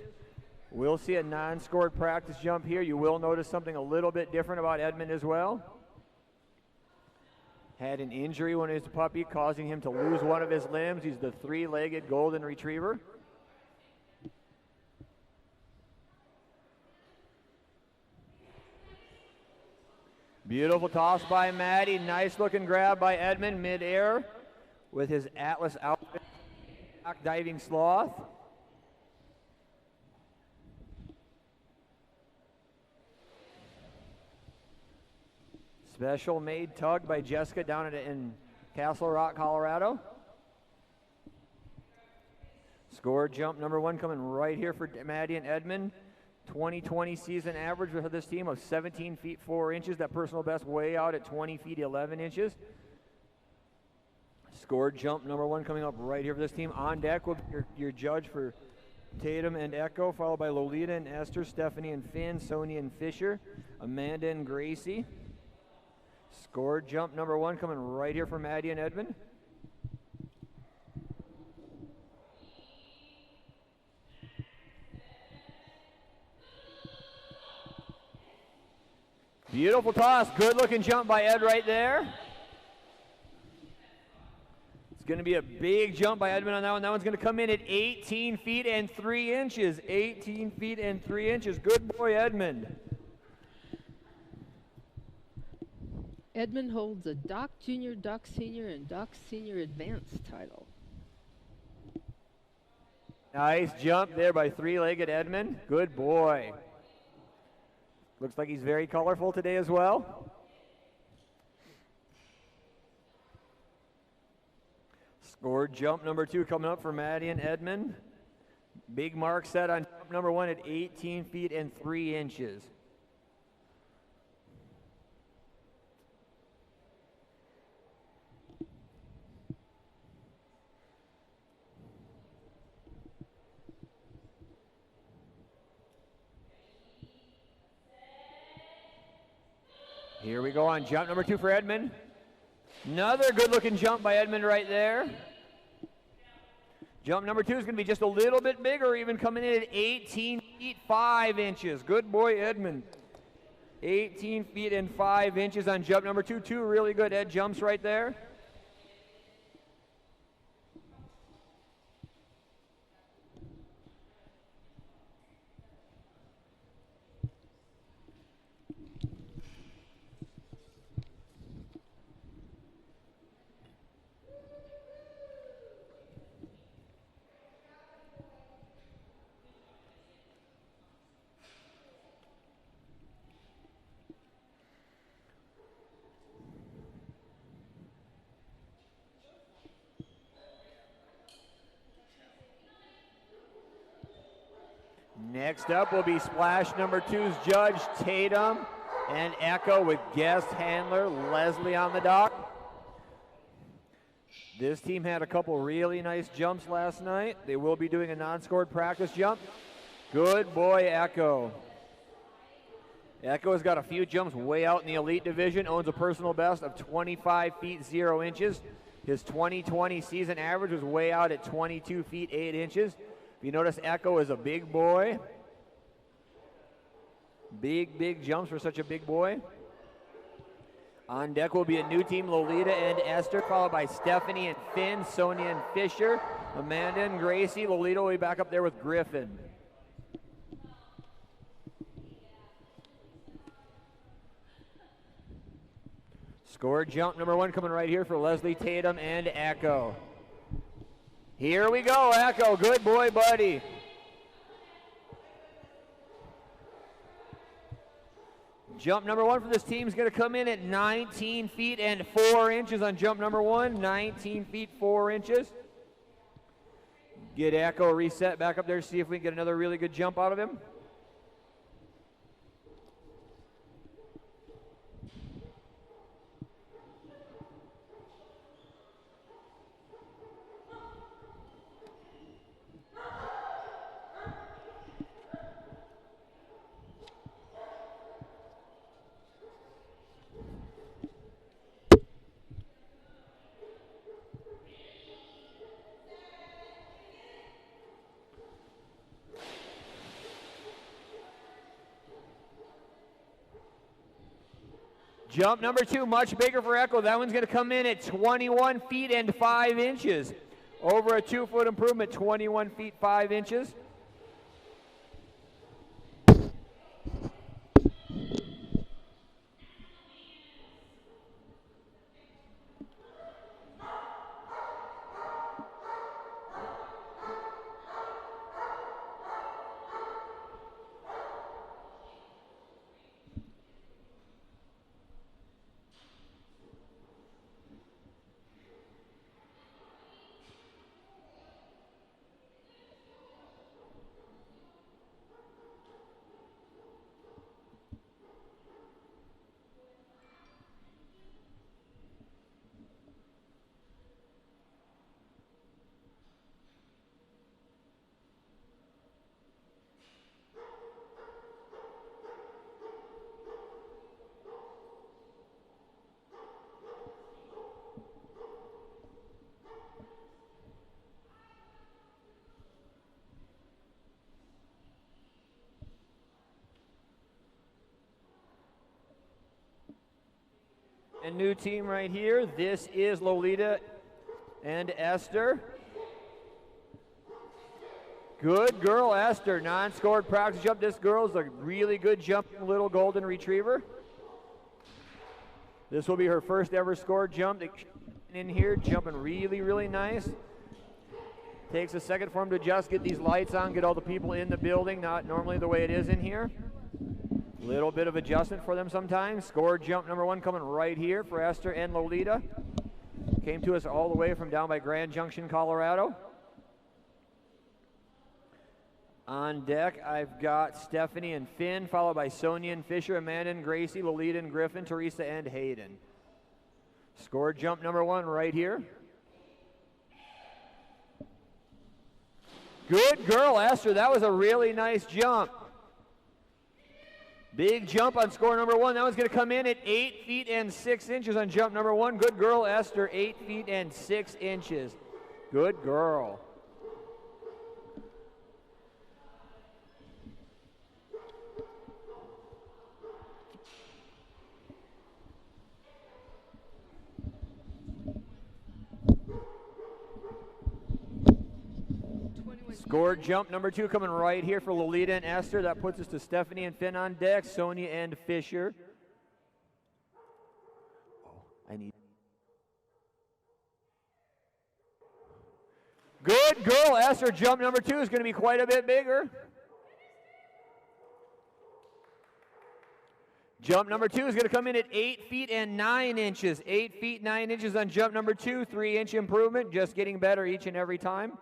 We'll see a non-scored practice jump here. You will notice something a little bit different about Edmund as well. Had an injury when he was a puppy, causing him to lose one of his limbs. He's the 3-legged golden retriever. Beautiful toss by Maddie. Nice looking grab by Edmund mid-air with his Atlas outfit. Diving sloth. Special made tug by Jessica down in Castle Rock, Colorado. Score jump number 1 coming right here for Maddie and Edmund. 2020 season average for this team of 17 feet 4 inches. That personal best way out at 20 feet 11 inches. Score jump number 1 coming up right here for this team. On deck will be your judge for Tatum and Echo, followed by Lolita and Esther, Stephanie and Finn, Sonia and Fisher, Amanda and Gracie. Score jump number 1 coming right here for Maddie and Edmund. Beautiful toss. Good looking jump by Ed right there. It's going to be a big jump by Edmund on that one. That one's going to come in at 18 feet and 3 inches. 18 feet and 3 inches. Good boy, Edmund. Edmund holds a Doc Junior, Doc Senior, and Doc Senior Advanced title. Nice jump there by 3-legged Edmund. Good boy. Looks like he's very colorful today as well. Score jump number 2 coming up for Maddie and Edmund. Big mark set on jump number 1 at 18 feet and 3 inches. Here we go on jump number 2 for Edmund. Another good-looking jump by Edmund right there. Jump number 2 is going to be just a little bit bigger, even coming in at 18 feet 5 inches. Good boy, Edmund. 18 feet and 5 inches on jump number 2. 2 really good Ed jumps right there. Next up will be splash number 2's Judge Tatum and Echo with guest handler Leslie on the dock. This team had a couple really nice jumps last night. They will be doing a non-scored practice jump. Good boy, Echo. Echo has got a few jumps way out in the elite division, owns a personal best of 25 feet 0 inches. His 2020 season average was way out at 22 feet 8 inches. If you notice, Echo is a big boy. Big jumps for such a big boy. On deck will be a new team, Lolita and Esther, followed by Stephanie and Finn, Sonia and Fisher, Amanda and Gracie. Lolita will be back up there with Griffin. Score jump number 1 coming right here for Leslie Tatum and Echo. Here we go, Echo. Good boy, buddy. Jump number 1 for this team is going to come in at 19 feet and 4 inches on jump number 1. 19 feet 4 inches. Get Echo reset back up there to see if we can get another really good jump out of him. Jump number 2, much bigger for Echo. That one's going to come in at 21 feet and 5 inches. Over a 2-foot improvement, 21 feet 5 inches. A new team right here. This is Lolita and Esther. Good girl, Esther. Non-scored practice jump. This girl's a really good jumping little golden retriever. This will be her first ever scored jump in here, jumping really nice. Takes a second for him to adjust, get these lights on, get all the people in the building, not normally the way it is in here. Little bit of adjustment for them sometimes. Scored jump number 1 coming right here for Esther and Lolita. Came to us all the way from down by Grand Junction, Colorado. On deck, I've got Stephanie and Finn, followed by Sonia and Fisher, Amanda and Gracie, Lolita and Griffin, Teresa and Hayden. Scored jump number 1 right here. Good girl, Esther. That was a really nice jump. Big jump on score number 1. That one's going to come in at 8 feet and 6 inches on jump number 1. Good girl, Esther, 8 feet and 6 inches. Good girl. Scored jump number 2 coming right here for Lolita and Esther. That puts us to Stephanie and Finn on deck, Sonia and Fisher. Good girl, Esther. Jump number 2 is going to be quite a bit bigger. Jump number 2 is going to come in at 8 feet and 9 inches. 8 feet 9 inches on jump number 2. 3-inch improvement, just getting better each and every time.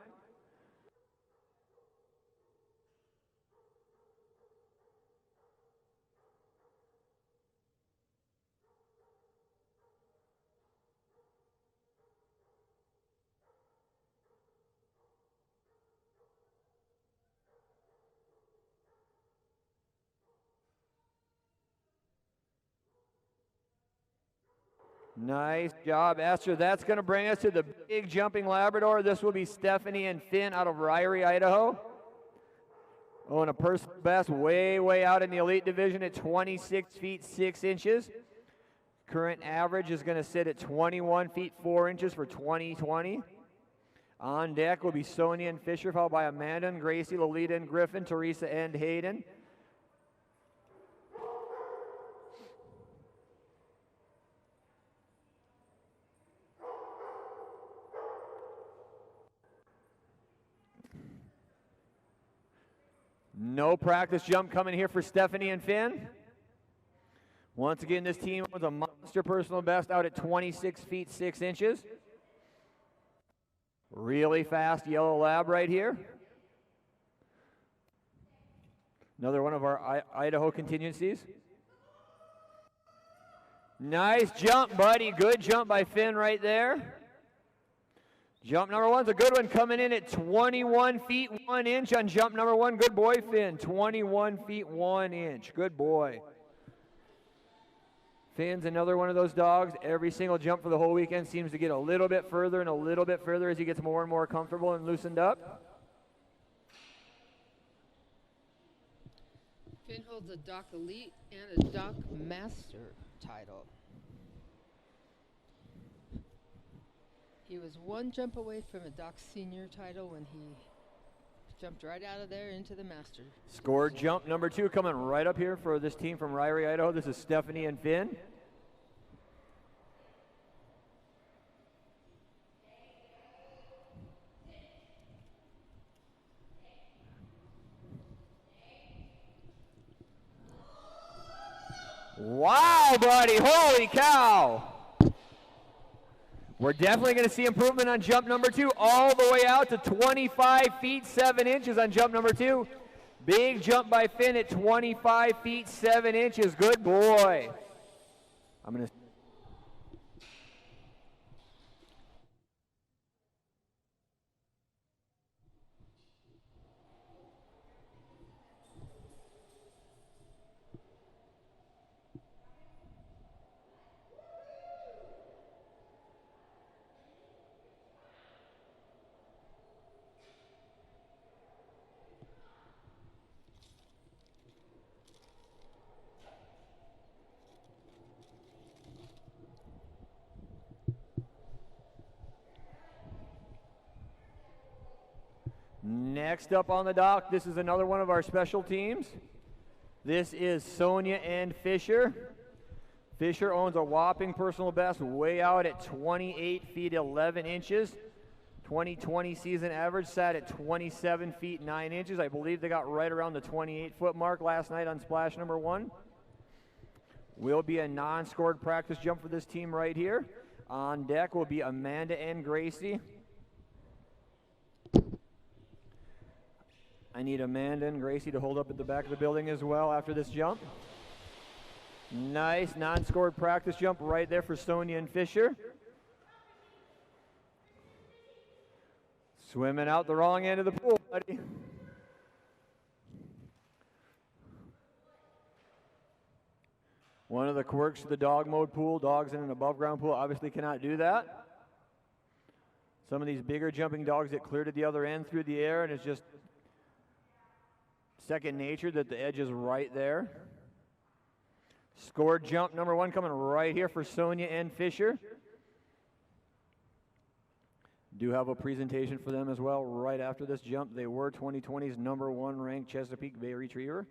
Nice job, Esther. That's going to bring us to the big jumping Labrador. This will be Stephanie and Finn out of Ryrie, Idaho. Oh, and a personal best way out in the elite division at 26 feet 6 inches. Current average is going to sit at 21 feet 4 inches for 2020. On deck will be Sonia and Fisher, followed by Amanda and Gracie, Lolita and Griffin, Teresa and Hayden. No practice jump coming here for Stephanie and Finn. Once again, this team was a monster personal best out at 26 feet 6 inches. Really fast yellow lab right here. Another one of our Idaho contingencies. Nice jump, buddy. Good jump by Finn right there. Jump number 1's a good one, coming in at 21 feet 1 inch on jump number 1. Good boy, Finn. 21 feet 1 inch. Good boy. Finn's another one of those dogs. Every single jump for the whole weekend seems to get a little bit further and a little bit further as he gets more and more comfortable and loosened up. Finn holds a Doc Elite and a Doc Master title. He was one jump away from a Doc Senior title when he jumped right out of there into the Master. Scored jump number 2 coming right up here for this team from Ryrie, Idaho. This is Stephanie and Finn. Wow, buddy, holy cow. We're definitely going to see improvement on jump number 2, all the way out to 25 feet 7 inches on jump number 2. Big jump by Finn at 25 feet 7 inches. Good boy. I'm going to... Next up on the dock, this is another one of our special teams. This is Sonia and Fisher. Fisher owns a whopping personal best way out at 28 feet 11 inches. 2020 season average sat at 27 feet 9 inches. I believe they got right around the 28-foot mark last night on splash number 1. Will be a non-scored practice jump for this team right here. On deck will be Amanda and Gracie. I need Amanda and Gracie to hold up at the back of the building as well after this jump. Nice non-scored practice jump right there for Sonia and Fisher. Swimming out the wrong end of the pool, buddy. One of the quirks of the dog mode pool, dogs in an above ground pool obviously cannot do that. Some of these bigger jumping dogs get clear to the other end through the air, and it's just second nature that the edge is right there. Scored jump number 1 coming right here for Sonia and Fisher. Do have a presentation for them as well right after this jump. They were 2020's #1 ranked Chesapeake Bay Retriever.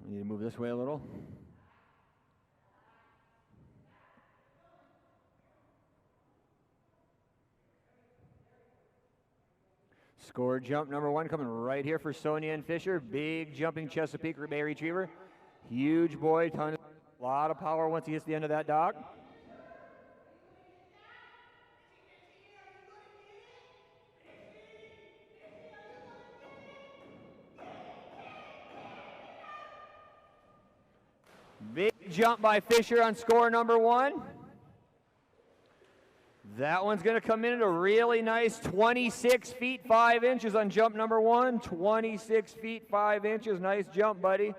We need to move this way a little. Score jump number 1 coming right here for Sonia and Fisher. Big jumping Chesapeake Bay Retriever. Huge boy, a lot of power once he hits the end of that dock. Big jump by Fisher on score number 1. That one's going to come in at a really nice 26 feet 5 inches on jump number 1. 26 feet 5 inches. Nice jump, buddy.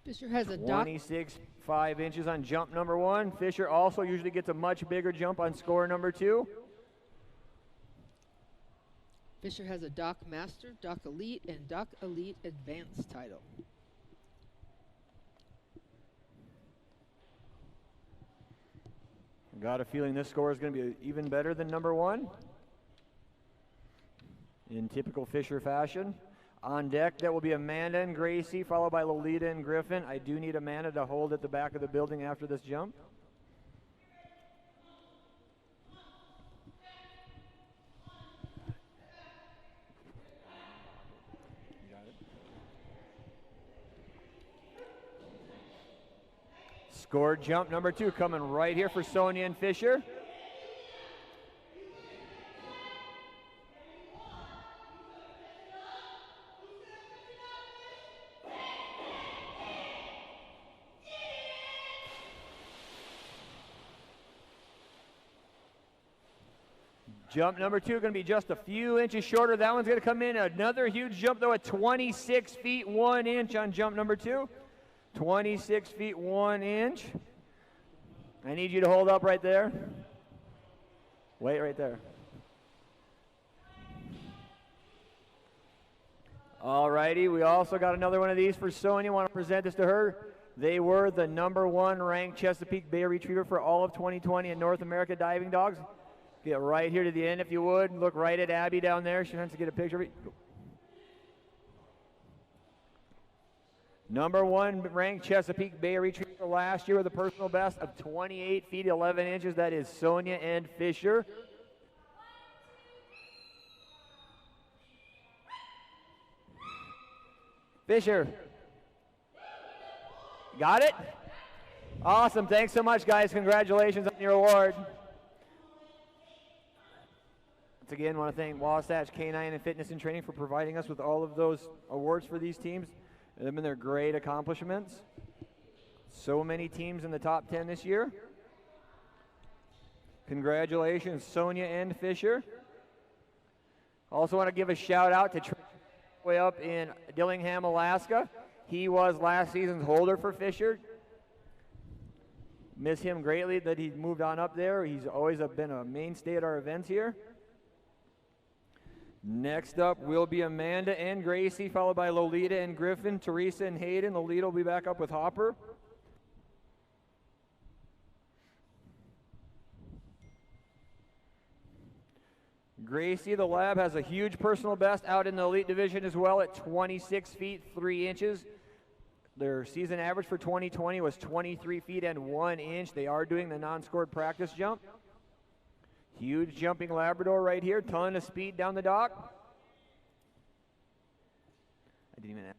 Fisher has a dock. 26 5 inches on jump number 1. Fisher also usually gets a much bigger jump on score number 2. Fisher has a Dock Master, Dock Elite, and Dock Elite Advanced title. Got a feeling this score is going to be even better than number 1. In typical Fisher fashion. On deck, that will be Amanda and Gracie, followed by Lolita and Griffin. I do need Amanda to hold at the back of the building after this jump. Scored jump number 2 coming right here for Sonia and Fisher. Jump number 2 going to be just a few inches shorter. That one's going to come in. Another huge jump though at 26 feet 1 inch on jump number 2. 26 feet 1 inch. I need you to hold up right there. Wait right there. Alrighty, we also got another one of these for Sonia. Want to present this to her. They were the #1 ranked Chesapeake Bay Retriever for all of 2020 in North America diving dogs. Get right here to the end if you would. Look right at Abby down there. She wants to get a picture of it. #1 ranked Chesapeake Bay Retriever last year with a personal best of 28 feet 11 inches. That is Sonia and Fisher. Fisher. Got it? Awesome. Thanks so much, guys. Congratulations on your award. Once again, I want to thank Wasatch Canine and Fitness and Training for providing us with all of those awards for these teams. They've been their great accomplishments. So many teams in the top 10 this year. Congratulations, Sonia and Fisher. Also want to give a shout out to Trey way up in Dillingham, Alaska. He was last season's holder for Fisher. Miss him greatly that he moved on up there. He's always been a mainstay at our events here. Next up will be Amanda and Gracie, followed by Lolita and Griffin, Teresa and Hayden. Lolita will be back up with Hopper. Gracie, the lab, has a huge personal best out in the elite division as well at 26 feet 3 inches. Their season average for 2020 was 23 feet and 1 inch. They are doing the non-scored practice jump. Huge jumping Labrador right here. Ton of speed down the dock. I didn't even have.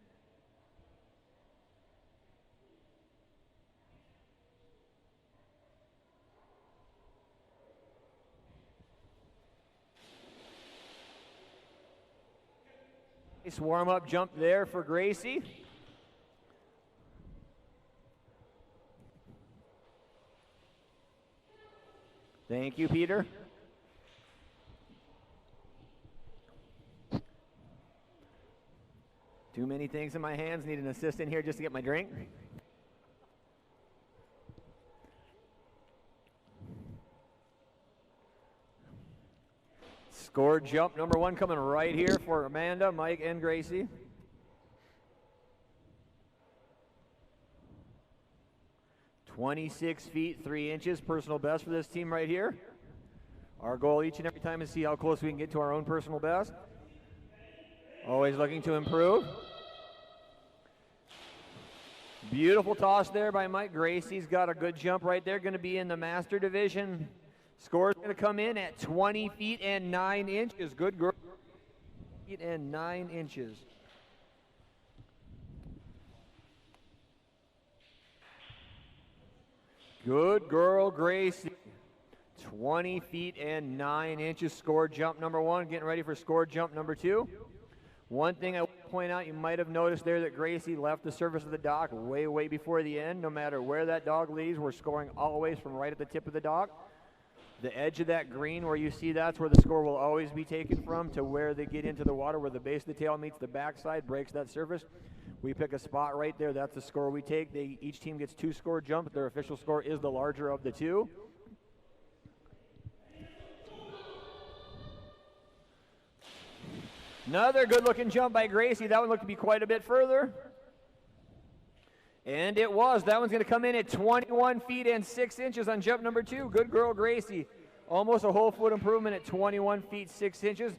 Nice warm-up jump there for Gracie. Thank you, Peter. Too many things in my hands. Need an assistant here just to get my drink. Score jump number 1 coming right here for Amanda, Mike, and Gracie. "26 feet 3 inches, personal best for this team right here. Our goal each and every time is to see how close we can get to our own personal best. Always looking to improve. Beautiful toss there by Mike. Gracie's got a good jump right there. Going to be in the master division. Score's going to come in at 20 feet and 9 inches. Good girl. Feet and 9 inches. Good girl, Gracie. 20 feet and 9 inches. Score jump number 1. Getting ready for score jump number 2. One thing I will point out, you might have noticed there that Gracie left the surface of the dock way before the end. No matter where that dog leaves, we're scoring always from right at the tip of the dock. The edge of that green where you see, that's where the score will always be taken from, to where they get into the water, where the base of the tail meets the backside, breaks that surface. We pick a spot right there. That's the score we take. Each team gets 2 score jumps. Their official score is the larger of the 2. Another good-looking jump by Gracie. That one looked to be quite a bit further. And it was. That one's going to come in at 21 feet and 6 inches on jump number 2. Good girl, Gracie. Almost a whole foot improvement at 21 feet 6 inches.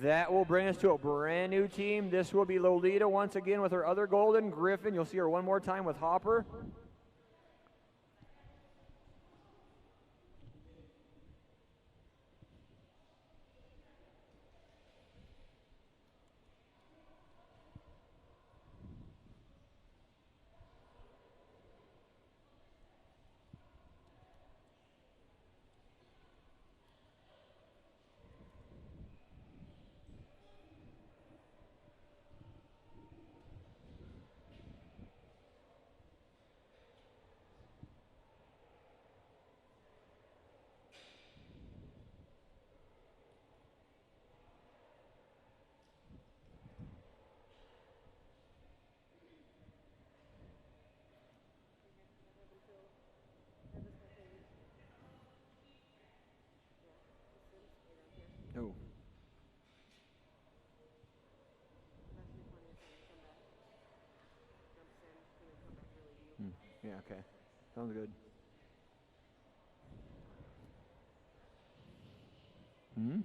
That will bring us to a brand new team. This will be Lolita once again with her other golden. Griffin, you'll see her one more time with Hopper. Oh. Yeah, okay. Sounds good. Hmm?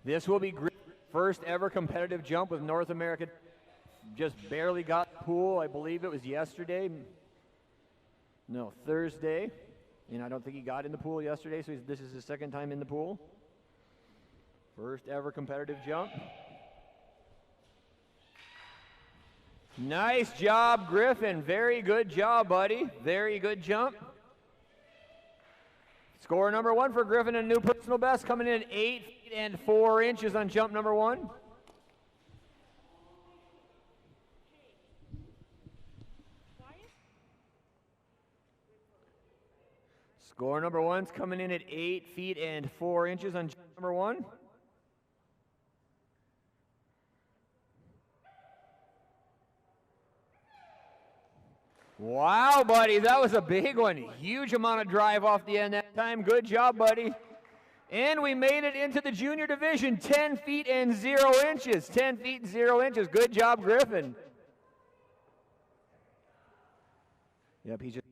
This will be first ever competitive jump with North America. Just barely got the pool. I believe it was yesterday. No, Thursday. And I don't think he got in the pool yesterday, so this is his second time in the pool. First ever competitive jump. Nice job, Griffin. Very good job, buddy. Very good jump. Score number 1 for Griffin, a new personal best, coming in at 8 feet and 4 inches on jump number 1. Score number 1's coming in at 8 feet and 4 inches on jump number 1. Wow, buddy, that was a big one. Huge amount of drive off the end that time. Good job, buddy. And we made it into the junior division, 10 feet and 0 inches. 10 feet and 0 inches. Good job, Griffin. Yep, he just...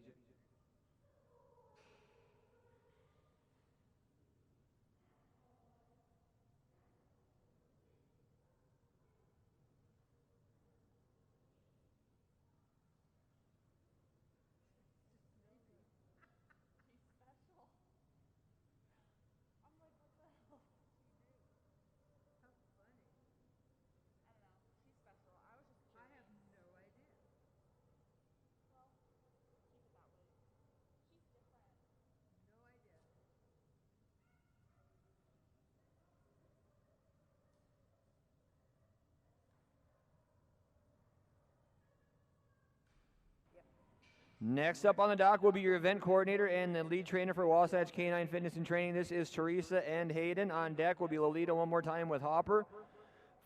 Next up on the dock will be your event coordinator and the lead trainer for Wasatch Canine Fitness and Training. This is Teresa and Hayden. On deck will be Lolita one more time with Hopper,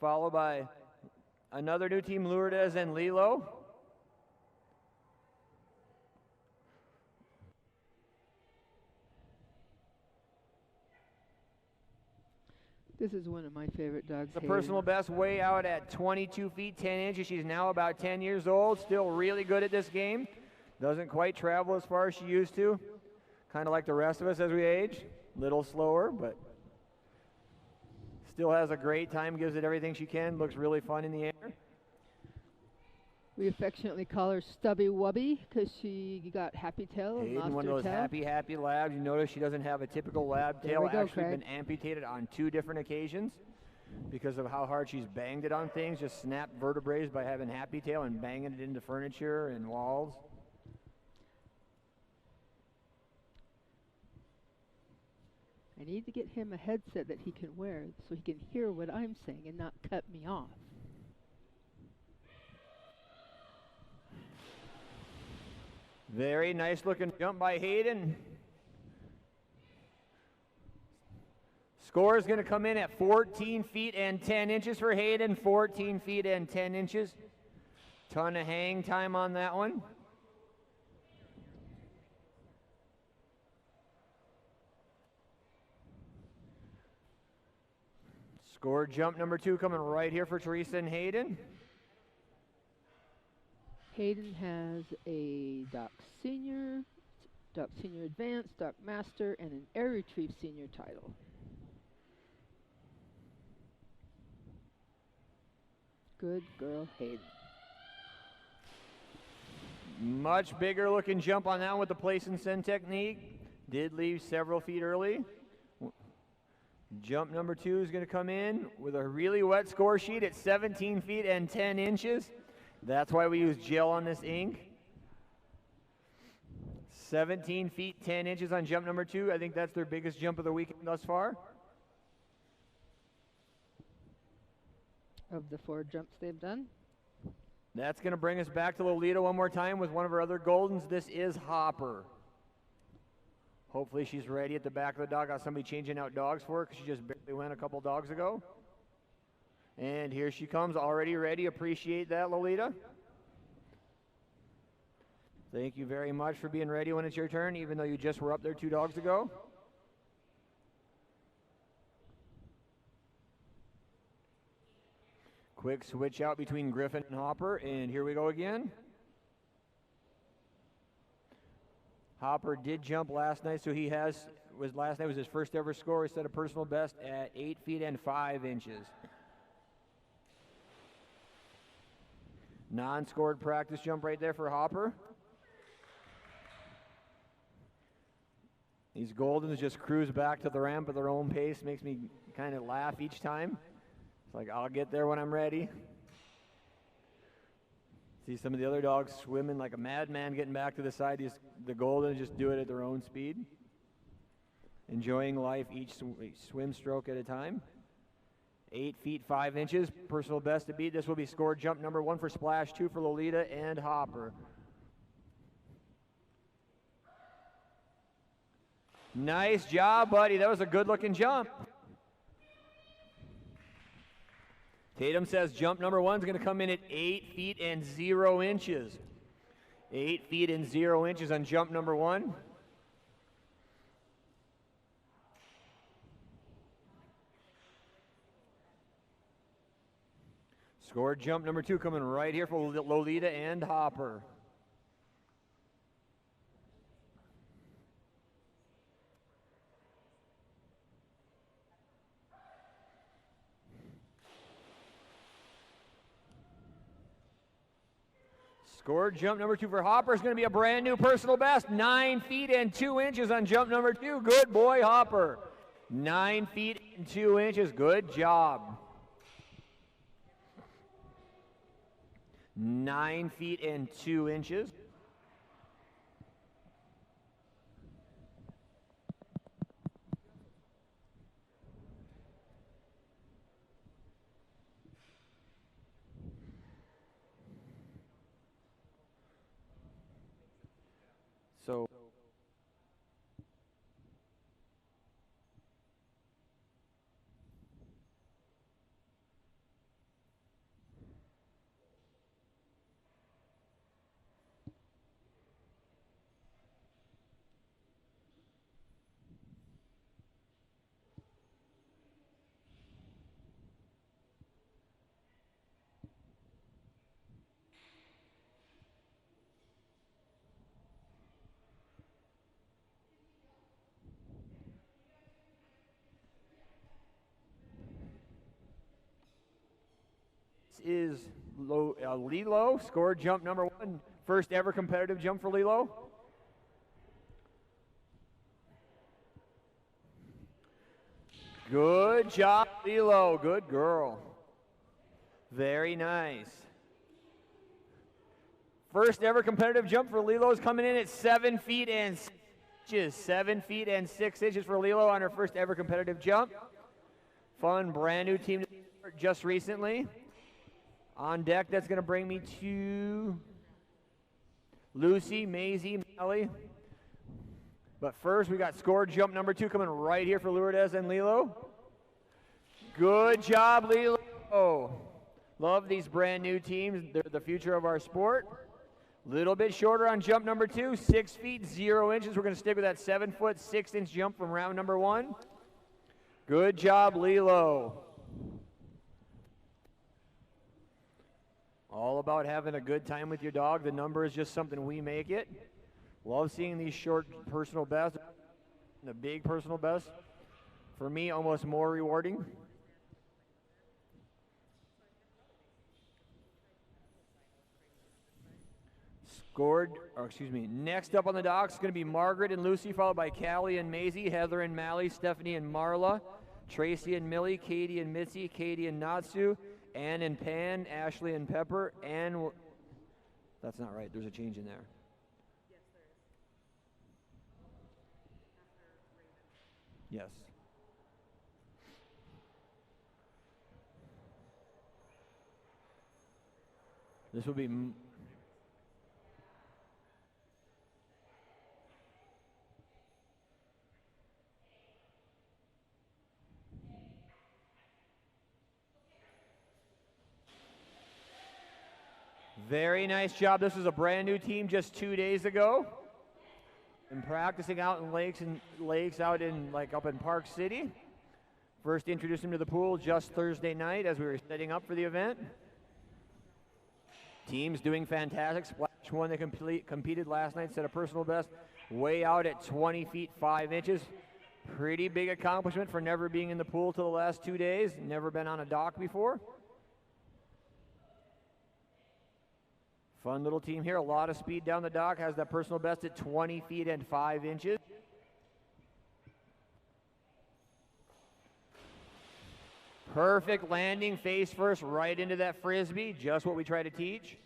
followed by another new team, Lourdes and Lilo. This is one of my favorite dogs. The Hayden. personal best way out at 22 feet 10 inches. She's now about 10 years old, still really good at this game. Doesn't quite travel as far as she used to. Kind of like the rest of us as we age. Little slower, but still has a great time, gives it everything she can, looks really fun in the air. We affectionately call her Stubby Wubby because she got happy tail and Hayden, lost one of her those tail. happy labs. You notice she doesn't have a typical lab There tail. we go, Actually Craig. been amputated on 2 different occasions because of how hard she's banged it on things. Just snapped vertebrae by having happy tail and banging it into furniture and walls. I need to get him a headset that he can wear so he can hear what I'm saying and not cut me off. Very nice looking jump by Hayden. Score is going to come in at 14 feet and 10 inches for Hayden. 14 feet and 10 inches. Ton of hang time on that one. Score jump number 2 coming right here for Teresa and Hayden. Hayden has a Doc Senior Advanced, Doc Master, and an Air Retrieve Senior title. Good girl, Hayden. Much bigger looking jump on that one with the place and send technique. Did leave several feet early. Jump number 2 is going to come in with a really wet score sheet at 17 feet and 10 inches. That's why we use gel on this ink. 17 feet 10 inches on jump number 2. I think that's their biggest jump of the weekend thus far. Of the 4 jumps they've done. That's going to bring us back to Lolita one more time with one of her other Goldens. This is Hopper. Hopefully she's ready at the back of the dog. Got somebody changing out dogs for her because she just barely went a couple dogs ago. And here she comes, already ready. Appreciate that, Lolita. Thank you very much for being ready when it's your turn, even though you just were up there 2 dogs ago. Quick switch out between Griffin and Hopper, and here we go again. Hopper did jump last night, so last night was his first ever score. He set a personal best at 8 feet and 5 inches. Non-scored practice jump right there for Hopper. These Goldens just cruise back to the ramp at their own pace. Makes me kind of laugh each time. It's like, I'll get there when I'm ready. See some of the other dogs swimming like a madman getting back to the side. The Goldens just do it at their own speed. Enjoying life each swim stroke at a time. 8 feet 5 inches, personal best to beat. This will be scored jump number 1 for splash, 2 for Lolita and Hopper. Nice job, buddy. That was a good looking jump. Tatum says jump number 1 is going to come in at 8 feet and 0 inches. 8 feet and 0 inches on jump number 1. Scored jump number 2 coming right here for Lolita and Hopper. Scored jump number 2 for Hopper is going to be a brand new personal best. 9 feet and 2 inches on jump number 2. Good boy, Hopper. 9 feet and 2 inches. Good job. 9 feet and 2 inches. So is Lilo, scored jump number 1, first ever competitive jump for Lilo. Good job, Lilo, good girl. Very nice. First ever competitive jump for Lilo is coming in at 7 feet and 6 inches. 7 feet and 6 inches for Lilo on her first ever competitive jump. Fun, brand new team just recently. On deck, that's going to bring me to Lucy, Maisie, Melly. But first, we got scored jump number 2 coming right here for Lourdes and Lilo. Good job, Lilo. Love these brand new teams. They're the future of our sport. Little bit shorter on jump number 2, 6 feet, 0 inches. We're going to stick with that 7 foot, 6 inch jump from round number 1. Good job, Lilo. All about having a good time with your dog. The number is just something we make it. Love seeing these short personal bests. The big personal bests, for me, almost more rewarding. Next up on the dock is going to be Margaret and Lucy, followed by Callie and Maisie, Heather and Mally, Stephanie and Marla, Tracy and Millie, Katie and Mitzi, Katie and Natsu, Ann and Pan, Ashley and Pepper, and that's not right. There's a change in there. Yes. This will be very nice job. This is a brand new team just 2 days ago. Been practicing out in lakes out in up in Park City. First introduced them to the pool just Thursday night as we were setting up for the event. Team's doing fantastic. Splash one that competed last night, set a personal best way out at 20 feet 5 inches. Pretty big accomplishment for never being in the pool till the last 2 days. Never been on a dock before. Fun little team here. A lot of speed down the dock. Has that personal best at 20 feet and 5 inches. Perfect landing face first right into that frisbee. Just what we try to teach.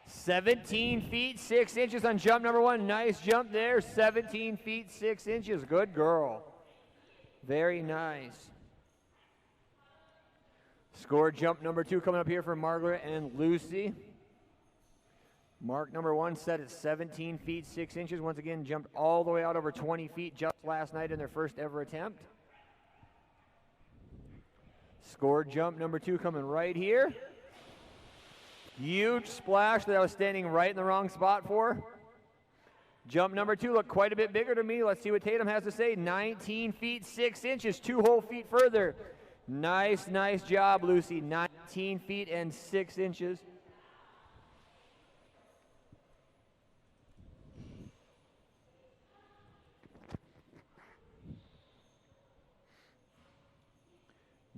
17 feet 6 inches on jump number 1. Nice jump there. 17 feet 6 inches. Good girl. Very nice. Scored jump number 2 coming up here for Margaret and Lucy. Mark number 1 set at 17 feet 6 inches. Once again, jumped all the way out over 20 feet just last night in their first ever attempt. Scored jump number 2 coming right here. Huge splash that I was standing right in the wrong spot for. Jump number 2 looked quite a bit bigger to me. Let's see what Tatum has to say. 19 feet 6 inches, 2 whole feet further. Nice job, Lucy. 19 feet and 6 inches.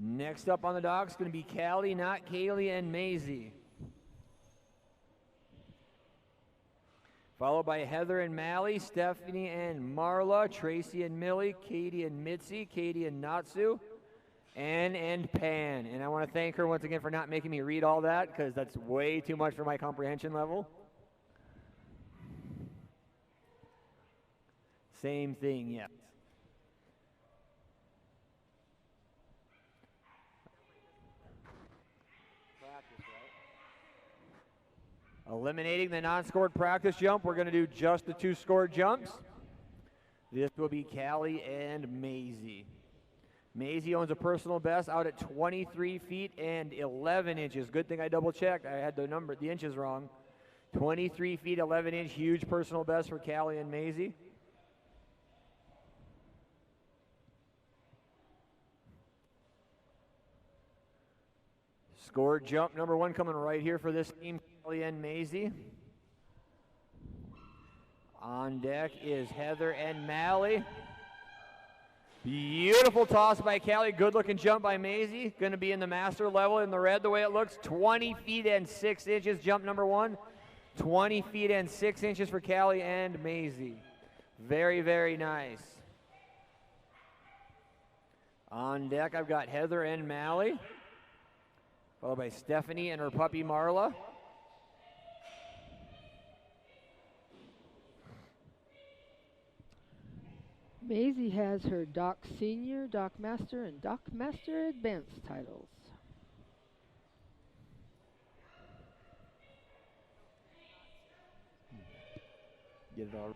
Next up on the dock is going to be Callie, not Kaylee, and Maisie. Followed by Heather and Mally, Stephanie and Marla, Tracy and Millie, Katie and Mitzi, Katie and Natsu, Ann and Pan. And I want to thank her once again for not making me read all that because that's way too much for my comprehension level. Same thing, yes. Eliminating the non-scored practice jump, we're going to do just the 2 scored jumps. This will be Callie and Maisie. Maisie owns a personal best out at 23 feet and 11 inches. Good thing I double checked. I had the inches wrong. 23 feet, 11 inch, huge personal best for Callie and Maisie. Scored jump number 1 coming right here for this team, Callie and Maisie. On deck is Heather and Mally. Beautiful toss by Callie. Good looking jump by Maisie. Going to be in the master level in the red the way it looks. 20 feet and 6 inches jump number 1. 20 feet and 6 inches for Callie and Maisie. Very, very nice. On deck I've got Heather and Mally. Followed by Stephanie and her puppy Marla. Maisie has her Doc Senior, Doc Master, and Doc Master Advanced titles. Get it all.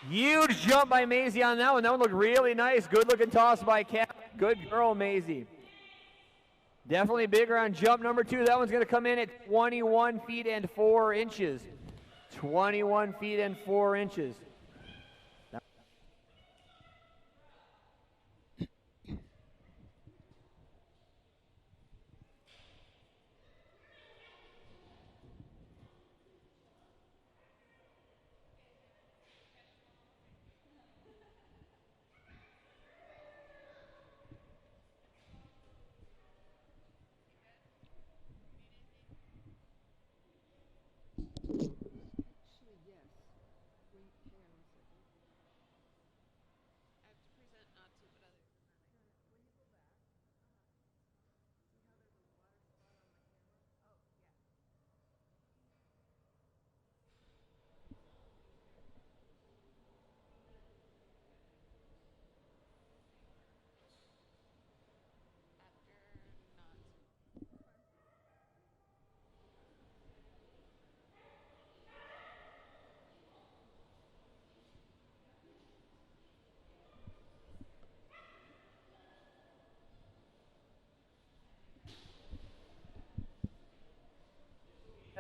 Huge jump by Maisie on that one. That one looked really nice. Good looking toss by Kat. Good girl, Maisie. Definitely bigger on jump number 2. That one's going to come in at 21 feet and 4 inches. 21 feet and 4 inches.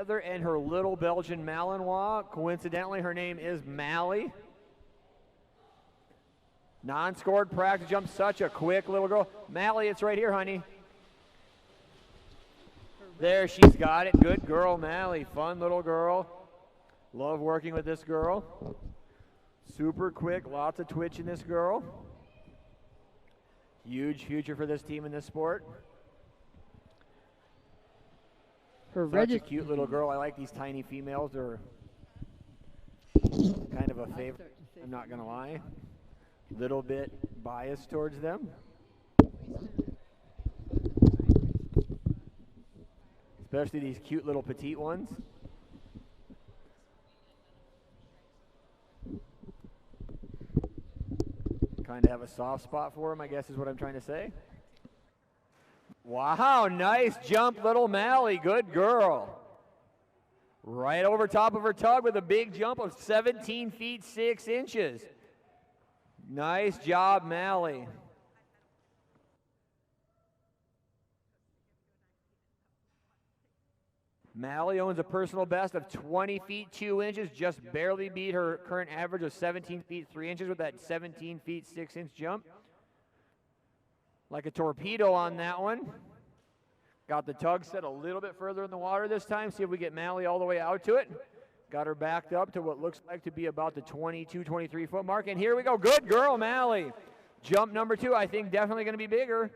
Heather and her little Belgian Malinois. Coincidentally, her name is Mally. Non-scored practice jump, such a quick little girl. Mally, it's right here, honey. There, she's got it. Good girl, Mally. Fun little girl. Love working with this girl. Super quick, lots of twitch in this girl. Huge future for this team in this sport. Such a cute little girl. I like these tiny females. They're kind of a favorite. I'm not going to lie. Little bit biased towards them. Especially these cute little petite ones. Kind of have a soft spot for them, I guess is what I'm trying to say. Wow, nice jump, little Mally. Good girl. Right over top of her tug with a big jump of 17 feet 6 inches. Nice job, Mally. Mally owns a personal best of 20 feet 2 inches, just barely beat her current average of 17 feet 3 inches with that 17 feet 6 inch jump. Like a torpedo on that one. Got the tug set a little bit further in the water this time. See if we get Mally all the way out to it. Got her backed up to what looks like to be about the 22, 23 foot mark. And here we go. Good girl, Mally. Jump number 2, I think definitely going to be bigger.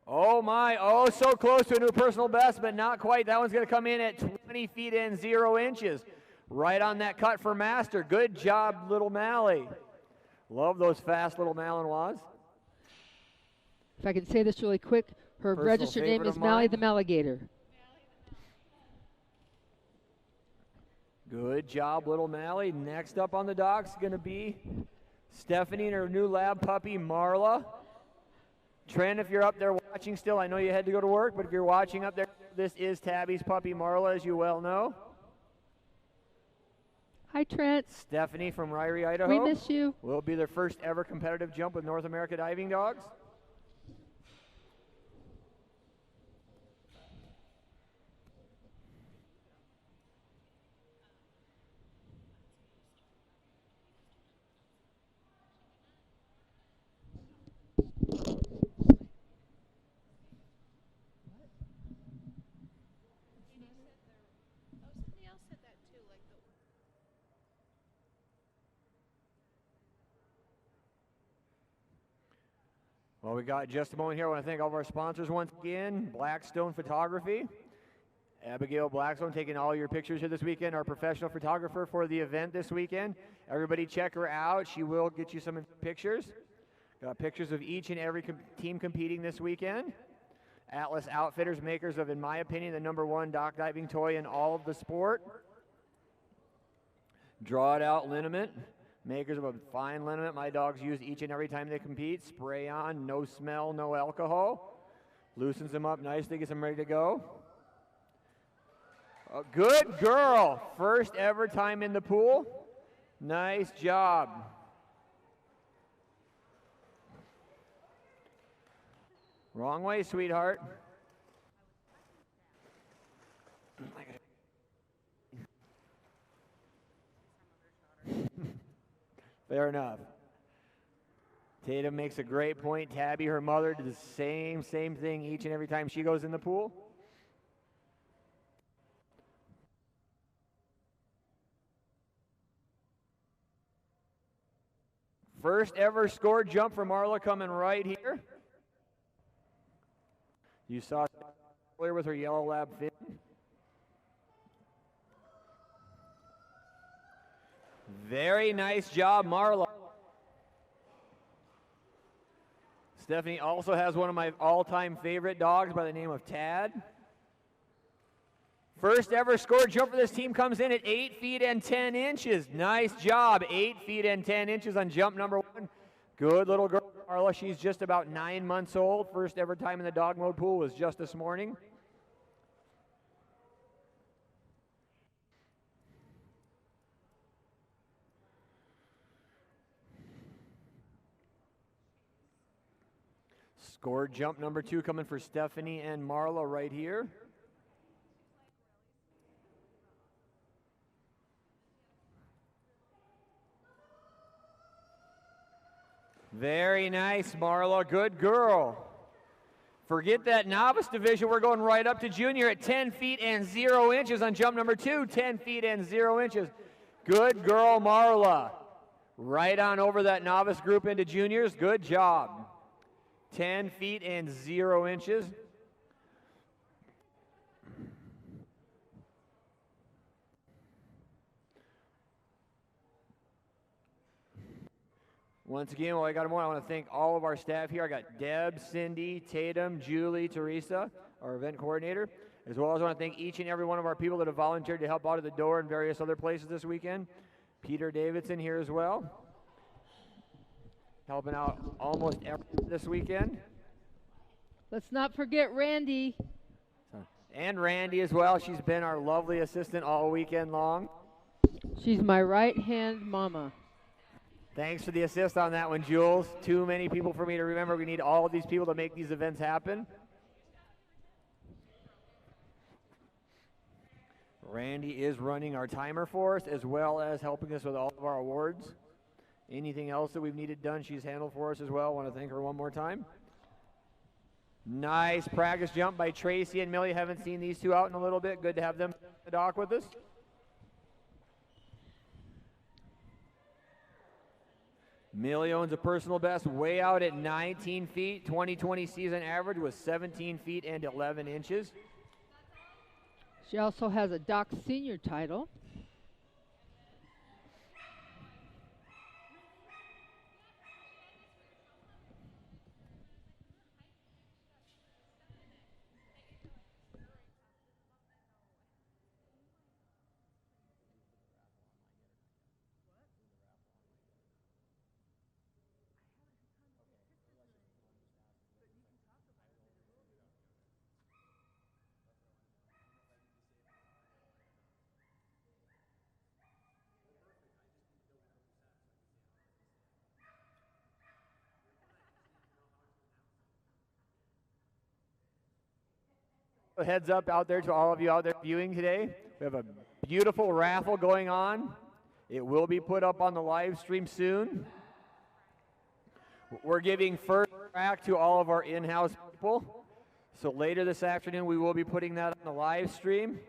Oh my, oh so close to a new personal best, but not quite. That one's going to come in at 20 feet and 0 inches. Right on that cut for master. Good job, little Mally. Love those fast little Malinois. If I can say this really quick, Her Personal registered name favorite is of Mally mine. the Malligator. Good job, little Mally. Next up on the docks is going to be Stephanie and her new lab puppy, Marla. Trent, if you're up there watching still, I know you had to go to work, but if you're watching up there, this is Tabby's puppy, Marla, as you well know. Hi, Trent. Stephanie from Ryrie, Idaho. We miss you. Will be their first ever competitive jump with North America Diving Dogs. Somebody else said that too, like the Well, we got just a moment here. I want to thank all of our sponsors once again. Blackstone Photography. Abigail Blackstone taking all your pictures here this weekend, our professional photographer for the event this weekend. Everybody check her out. She will get you some pictures. Got pictures of each and every team competing this weekend. Atlas Outfitters, makers of, in my opinion, the #1 dock diving toy in all of the sport. Draw It Out Liniment, makers of a fine liniment my dogs use each and every time they compete. Spray on, no smell, no alcohol. Loosens them up nicely, gets them ready to go. A good girl. First ever time in the pool. Nice job. Wrong way, sweetheart. Fair enough. Tatum makes a great point. Tabby, her mother, did the same thing each and every time she goes in the pool. First ever scored jump from Marla coming right here. You saw earlier with her yellow lab fin. Very nice job, Marla. Stephanie also has one of my all-time favorite dogs by the name of Tad. First ever scored jump for this team comes in at 8 feet and 10 inches. Nice job, 8 feet and 10 inches on jump #1. Good little girl, Marla. She's just about 9 months old. First ever time in the Dogmode pool was just this morning. Scored jump #2 coming for Stephanie and Marla right here. Very nice, Marla. Good girl. Forget that novice division. We're going right up to junior at 10 feet and 0 inches on jump #2. 10 feet and 0 inches. Good girl, Marla. Right on over that novice group into juniors. Good job. 10 feet and 0 inches. Once again, while I got them on, I want to thank all of our staff here. I got Deb, Cindy, Tatum, Julie, Teresa, our event coordinator, as well as I want to thank each and every one of our people that have volunteered to help out at the door and various other places this weekend. Peter Davidson here as well, helping out almost this weekend. Let's not forget Randy. And Randy as well. She's been our lovely assistant all weekend long. She's my right-hand mama. Thanks for the assist on that one, Jules. Too many people for me to remember. We need all of these people to make these events happen. Randy is running our timer for us as well as helping us with all of our awards. Anything else that we've needed done, she's handled for us as well. I want to thank her one more time. Nice practice jump by Tracy and Millie. Haven't seen these two out in a little bit. Good to have them on the dock with us. Millie owns a personal best way out at 19 feet. 2020 season average was 17 feet and 11 inches. She also has a dock senior title. Heads up out there to all of you out there viewing today. We have a beautiful raffle going on. It will be put up on the live stream soon. We're giving first track to all of our in-house people. So later this afternoon, we will be putting that on the live stream.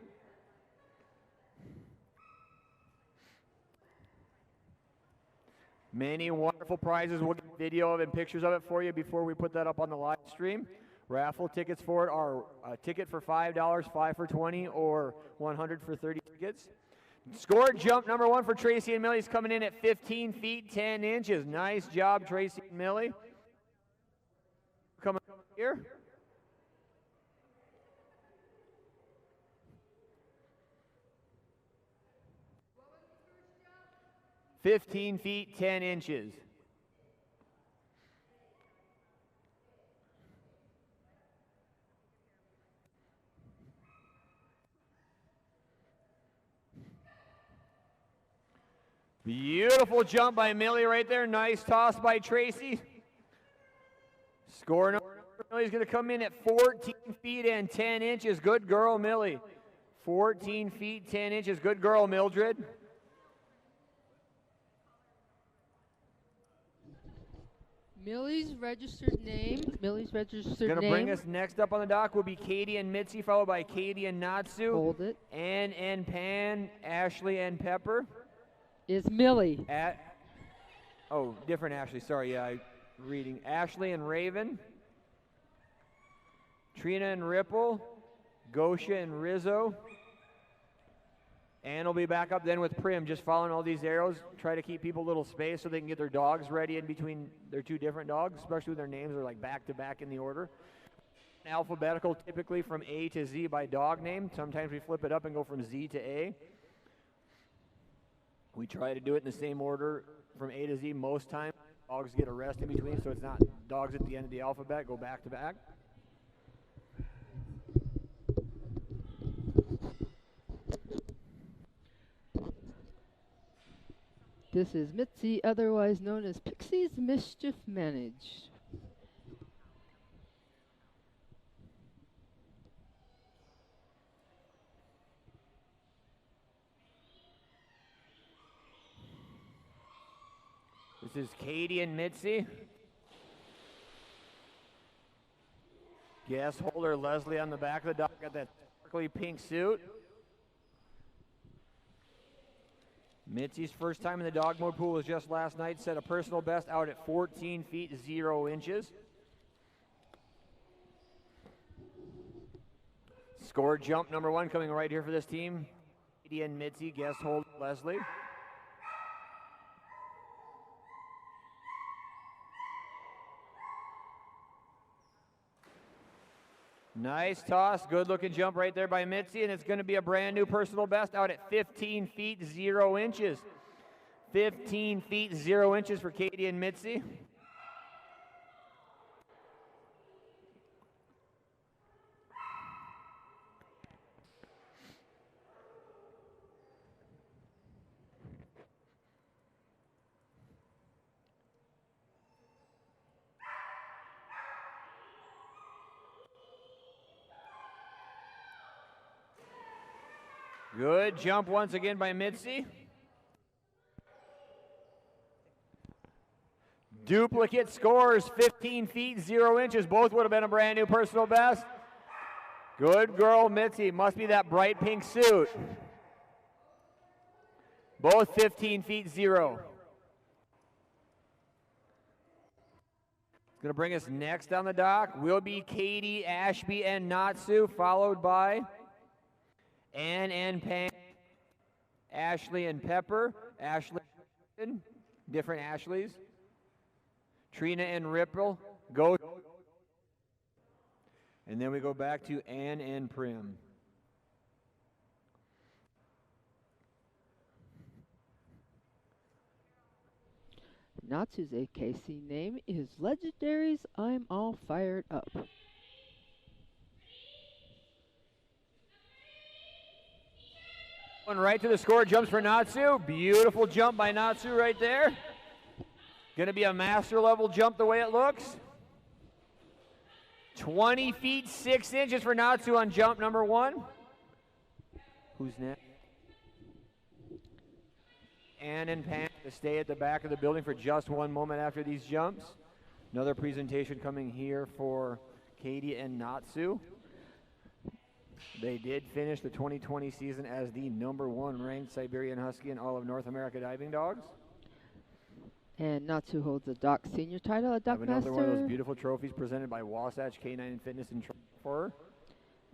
Many wonderful prizes. We'll get video of and pictures of it for you before we put that up on the live stream. Raffle tickets for it are a ticket for $5, 5 for 20, or 100 for 30 tickets. Score jump number 1 for Tracy and Millie is coming in at 15 feet 10 inches. Nice job, Tracy and Millie. Coming here. What was the first jump? 15 feet 10 inches. Beautiful jump by Millie right there. Nice toss by Tracy. Score number Millie's going to come in at 14 feet and 10 inches. Good girl, Millie. 14 feet 10 inches. Good girl, Mildred. Millie's registered name. Millie's registered Going to name. bring us next up on the dock will be Katie and Mitzi, followed by Katie and Natsu. Hold it. Ann and Pan, Ashley and Pepper. Is Millie. Different Ashley. Sorry, yeah, reading. Ashley and Raven. Trina and Ripple. Gosha and Rizzo. Ann will be back up then with Prim, just following all these arrows. Try to keep people a little space so they can get their dogs ready in between their two different dogs, especially when their names are like back to back in the order. Alphabetical, typically from A to Z by dog name. Sometimes we flip it up and go from Z to A. We try to do it in the same order from A to Z most times. Dogs get a rest in between, so it's not dogs at the end of the alphabet go back to back. This is Mitzi, otherwise known as Pixie's Mischief Managed. This is Katie and Mitzi. Guest holder Leslie on the back of the dog, got that sparkly pink suit. Mitzi's first time in the dog mode pool was just last night, set a personal best out at 14 feet 0 inches. Score jump number 1 coming right here for this team. Katie and Mitzi, guest holder Leslie. Nice toss, good looking jump right there by Mitzi, and it's going to be a brand new personal best out at 15 feet 0 inches. 15 feet 0 inches for Katie and Mitzi. Good jump once again by Mitzi. Duplicate scores, 15 feet 0 inches. Both would have been a brand new personal best. Good girl, Mitzi. Must be that bright pink suit. Both 15 feet 0. Going to bring us next on the dock will be Katie, Ashby, and Natsu, followed by Ann and Pan, Ashley and Pepper, Ashley, different Ashleys, Trina and Ripple, go, and then we go back to Ann and Prim. Natsu's AKC name is Legendaries I'm All Fired Up. One right to the score, jumps for Natsu. Beautiful jump by Natsu right there. Going to be a master level jump the way it looks. 20 feet 6 inches for Natsu on jump number 1. Who's next? Ann and Pan to stay at the back of the building for just one moment after these jumps. Another presentation coming here for Katie and Natsu. They did finish the 2020 season as the #1 ranked Siberian Husky in all of North America diving dogs. And Natsu holds the Doc Senior title at Doc Have another one of those Master. beautiful trophies presented by Wasatch K9 Fitness and Training for her.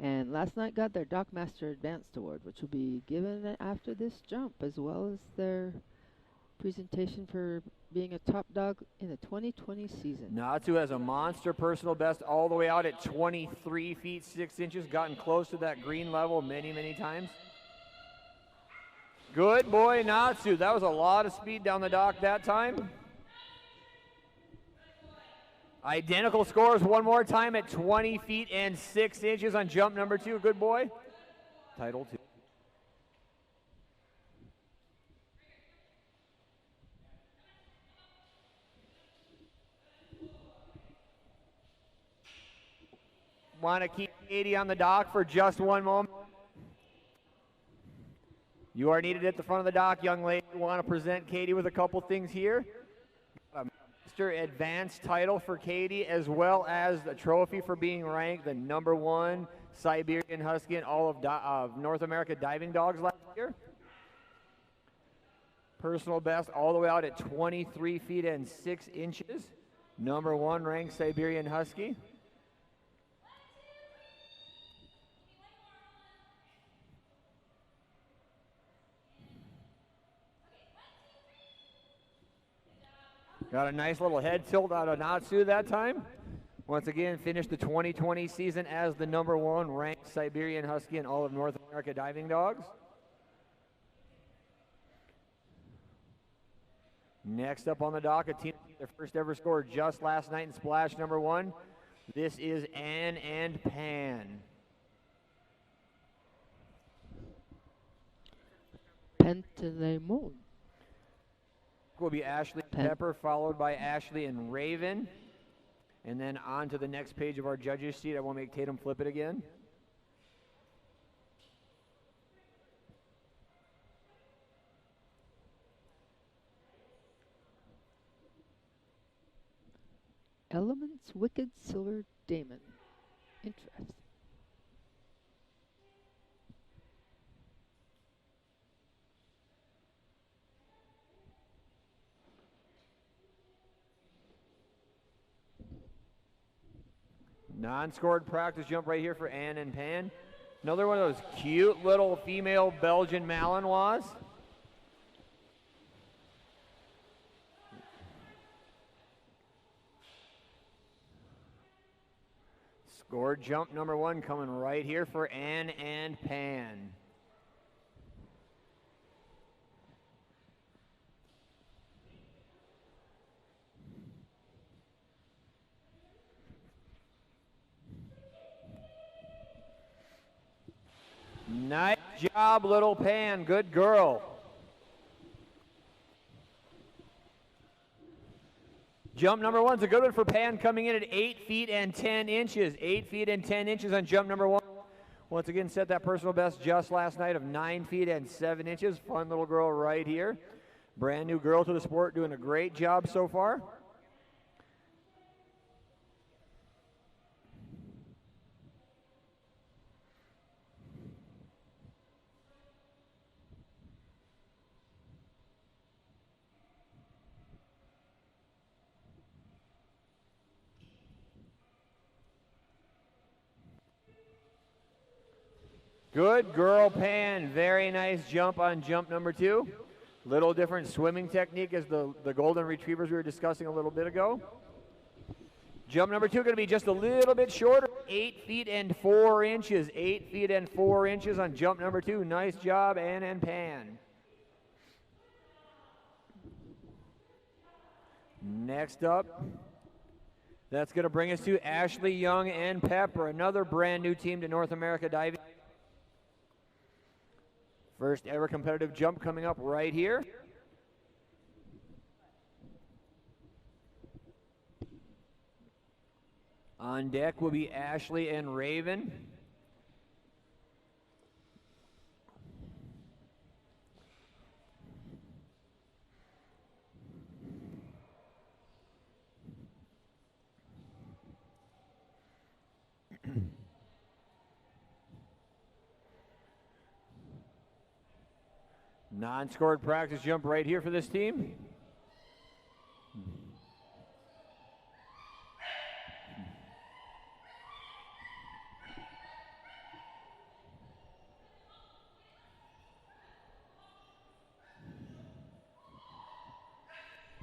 And last night got their Doc Master Advanced Award, which will be given after this jump, as well as their presentation for being a top dog in the 2020 season. Natsu has a monster personal best all the way out at 23 feet 6 inches, gotten close to that green level many, many times. Good boy, Natsu. That was a lot of speed down the dock that time. Identical scores one more time at 20 feet and 6 inches on jump number 2. Good boy. Title 2. Want to keep Katie on the dock for just one moment. You are needed at the front of the dock, young lady. Want to present Katie with a couple things here. A Master Advanced title for Katie, as well as a trophy for being ranked the #1 Siberian Husky in all of North America diving dogs last year. Personal best all the way out at 23 feet and 6 inches. #1 ranked Siberian Husky. Got a nice little head tilt out of Natsu that time. Once again, finished the 2020 season as the #1 ranked Siberian Husky in all of North America diving dogs. Next up on the dock, a team their first ever score just last night in splash #1. This is Ann and Pan. Pantelimon. Will be Ashley Pepper, followed by Ashley and Raven. And then on to the next page of our judges sheet. I won't make Tatum flip it again. Elements Wicked Silver Damon. Interesting. Non-scored practice jump right here for Ann and Pan. Another one of those cute little female Belgian Malinois. Scored jump #1 coming right here for Ann and Pan. Nice job, little Pan. Good girl. Jump #1's a good one for Pan, coming in at 8 feet and 10 inches. 8 feet and 10 inches on jump #1. Once again, set that personal best just last night of 9 feet and 7 inches. Fun little girl right here. Brand new girl to the sport, doing a great job so far. Good girl, Pan. Very nice jump on jump #2. Little different swimming technique as the golden retrievers we were discussing a little bit ago. Jump #2 going to be just a little bit shorter, 8 feet and 4 inches. 8 feet and 4 inches on jump #2. Nice job, Ann and Pan. Next up, that's going to bring us to Ashley Young and Pepper, another brand new team to North America diving. First ever competitive jump coming up right here. On deck will be Ashley and Raven. Non-scored practice jump right here for this team.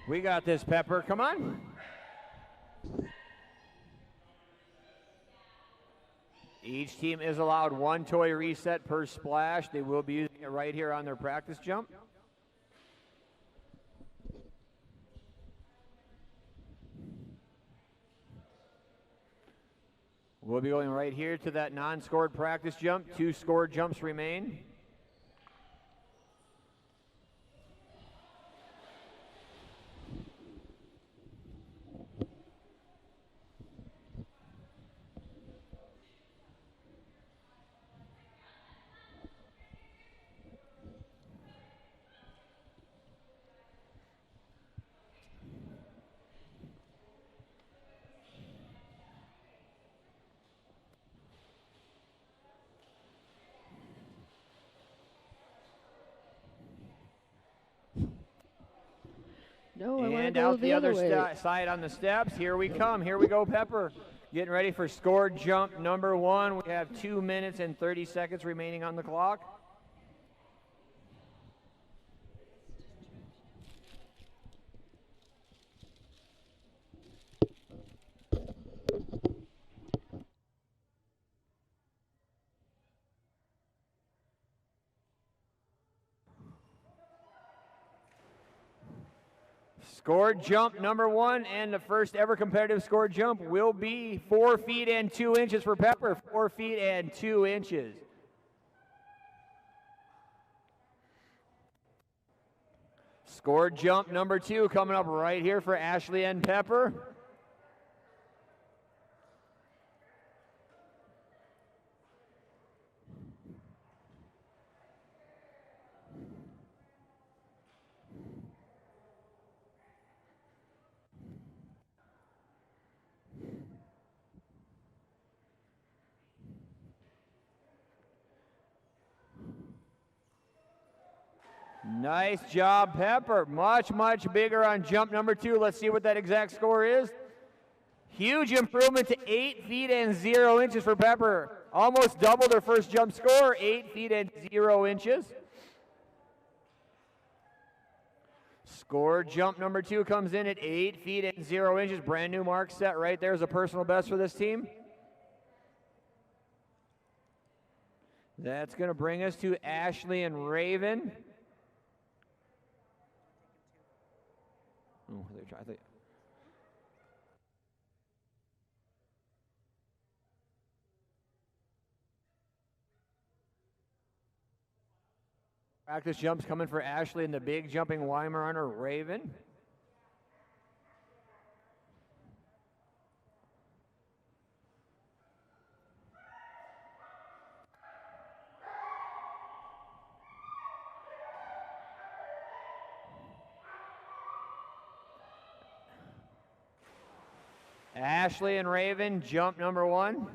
We got this, Pepper. Come on. Each team is allowed one toy reset per splash. They will be using it right here on their practice jump. We'll be going right here to that non-scored practice jump. 2 scored jumps remain. No, I want to And go out the other way. side on the steps. Here we come. Here we go, Pepper. Getting ready for scored jump number 1. We have 2 minutes and 30 seconds remaining on the clock. Scored jump number 1, and the first ever competitive scored jump will be 4 feet and 2 inches for Pepper. 4 feet and 2 inches. Scored jump number 2 coming up right here for Ashley and Pepper. Nice job, Pepper. Much, much bigger on jump number 2. Let's see what that exact score is. Huge improvement to 8 feet and 0 inches for Pepper. Almost doubled her first jump score, 8 feet and 0 inches. Score jump number 2 comes in at 8 feet and 0 inches. Brand new mark set right there as a personal best for this team. That's going to bring us to Ashley and Raven. Oh, I think. Practice jumps coming for Ashley and the big jumping Weimaraner Raven. Ashley and Raven, jump number 1.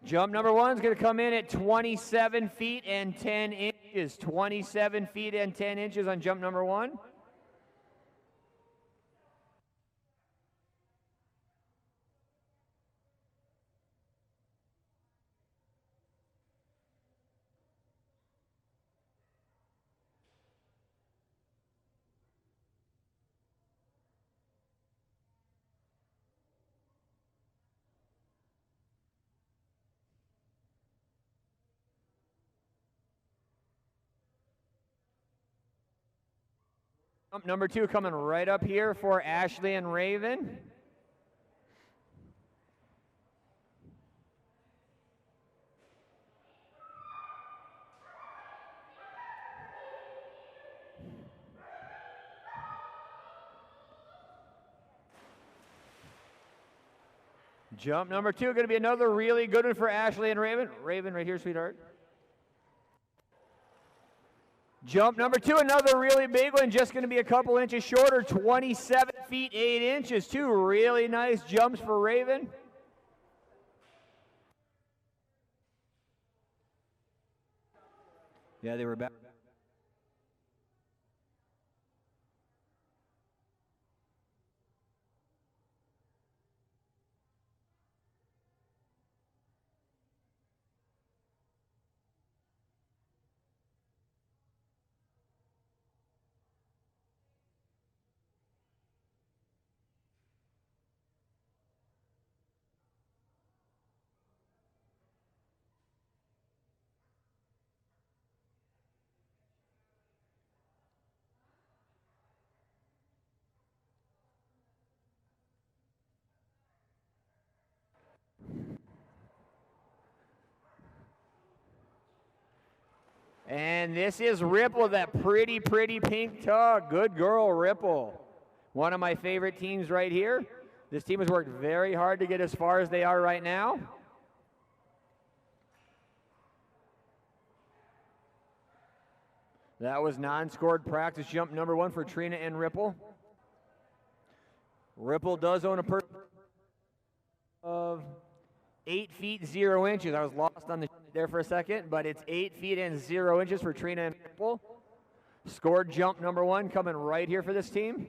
Jump number 1 is going to come in at 27 feet and 10 inches. 27 feet and 10 inches on jump number 1. Jump number 2 coming right up here for Ashley and Raven. Jump number 2, going to be another really good one for Ashley and Raven. Raven, right here, sweetheart. Jump number 2, another really big one, just going to be a couple inches shorter, 27 feet 8 inches. 2 really nice jumps for Raven. Yeah, they were back. And this is Ripple, that pretty pink tug. Good girl, Ripple. One of my favorite teams right here. This team has worked very hard to get as far as they are right now. That was non-scored practice jump number 1 for Trina and Ripple. Ripple does own a per of 8 feet 0 inches. I was lost on the there for a second, but it's 8 feet and 0 inches for Trina and Ripple. Scored jump number 1 coming right here for this team.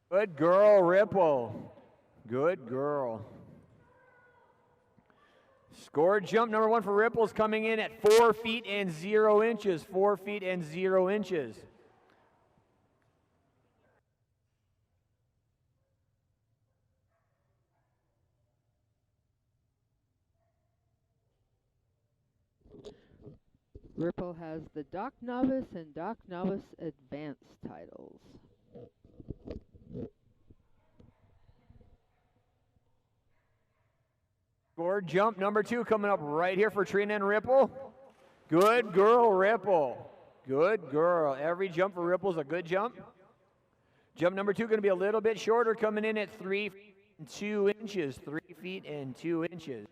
Good girl, Ripple. Good girl. Scored jump number 1 for Ripple's coming in at 4 feet and 0 inches. 4 feet and 0 inches. Ripple has the Doc Novice and Doc Novice Advanced titles. Scored jump number 2 coming up right here for Trina and Ripple. Good girl, Ripple. Good girl. Every jump for Ripple is a good jump. Jump number 2 going to be a little bit shorter, coming in at 3 feet and 2 inches. 3 feet and 2 inches.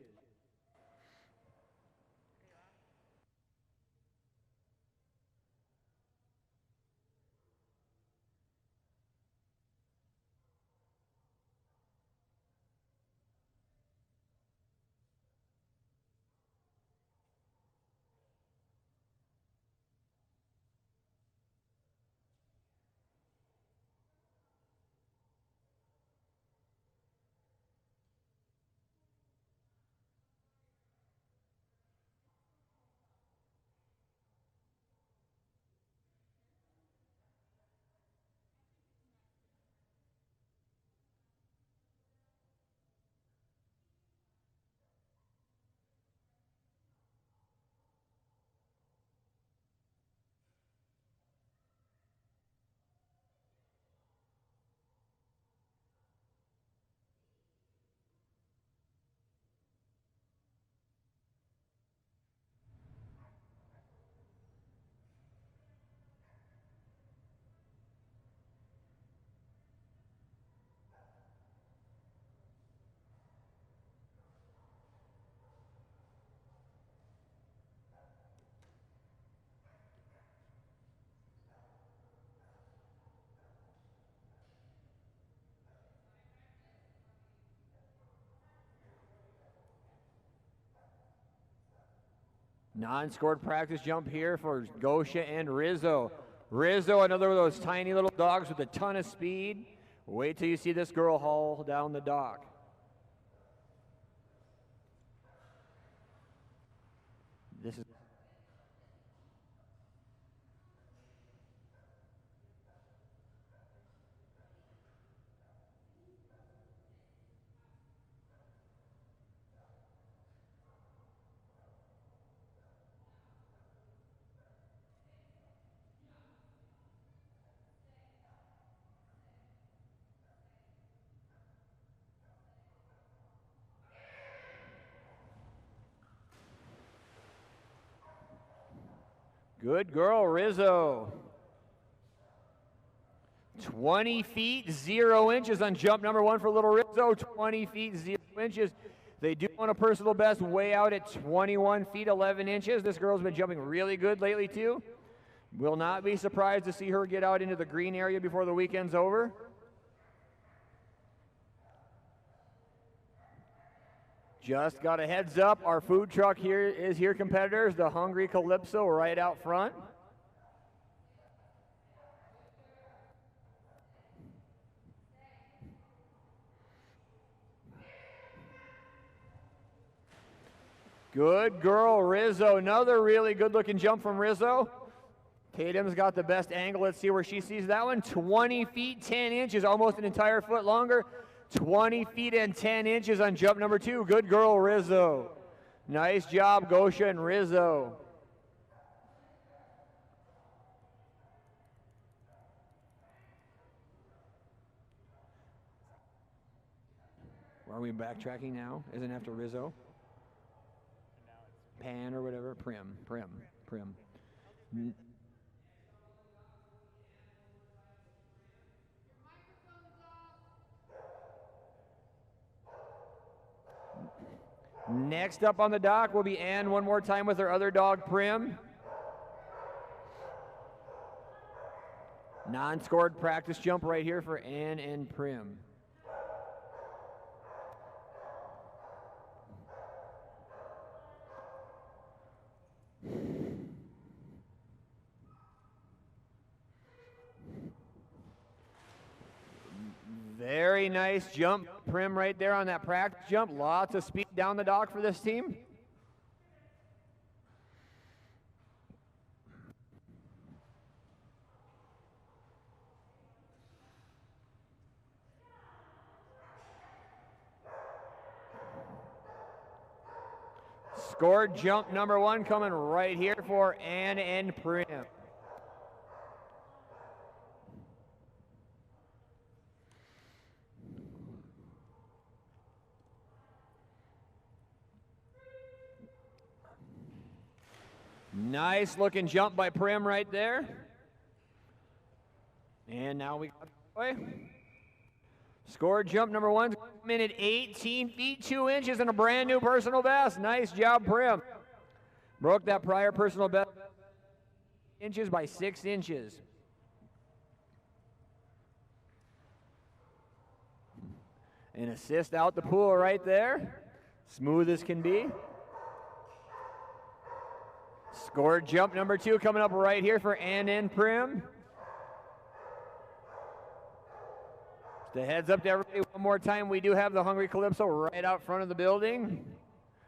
Non-scored practice jump here for Gosha and Rizzo. Rizzo, another of those tiny little dogs with a ton of speed. Wait till you see this girl haul down the dock. This is Good girl, Rizzo. 20 feet, 0 inches on jump number 1 for little Rizzo. 20 feet, 0 inches. They do want a personal best way out at 21 feet, 11 inches. This girl's been jumping really good lately, too. Will not be surprised to see her get out into the green area before the weekend's over. Just got a heads up. Our food truck here is here, competitors. The Hungry Calypso right out front. Good girl, Rizzo. Another really good-looking jump from Rizzo. Tatum's got the best angle. Let's see where she sees that one. 20 feet, 10 inches, almost an entire foot longer. 20 feet and 10 inches on jump number 2. Good girl, Rizzo. Nice job, Gosha and Rizzo. Are we backtracking now? Isn't it after Rizzo? Pan or whatever? Prim. Next up on the dock will be Ann one more time with her other dog, Prim. Non-scored practice jump right here for Ann and Prim. Very nice jump, Prim, right there on that practice jump. Lots of speed down the dock for this team. Scored jump number 1 coming right here for Ann and Prim. Nice looking jump by Prim right there. And now we got the way. Scored jump number 1, minute 18 feet 2 inches and a brand new personal best. Nice job, Prim. Broke that prior personal best inches by 6 inches. An assist out the pool right there. Smooth as can be. Scored jump number 2 coming up right here for Ann and Prim. The heads up to everybody one more time. We do have the Hungry Calypso right out front of the building.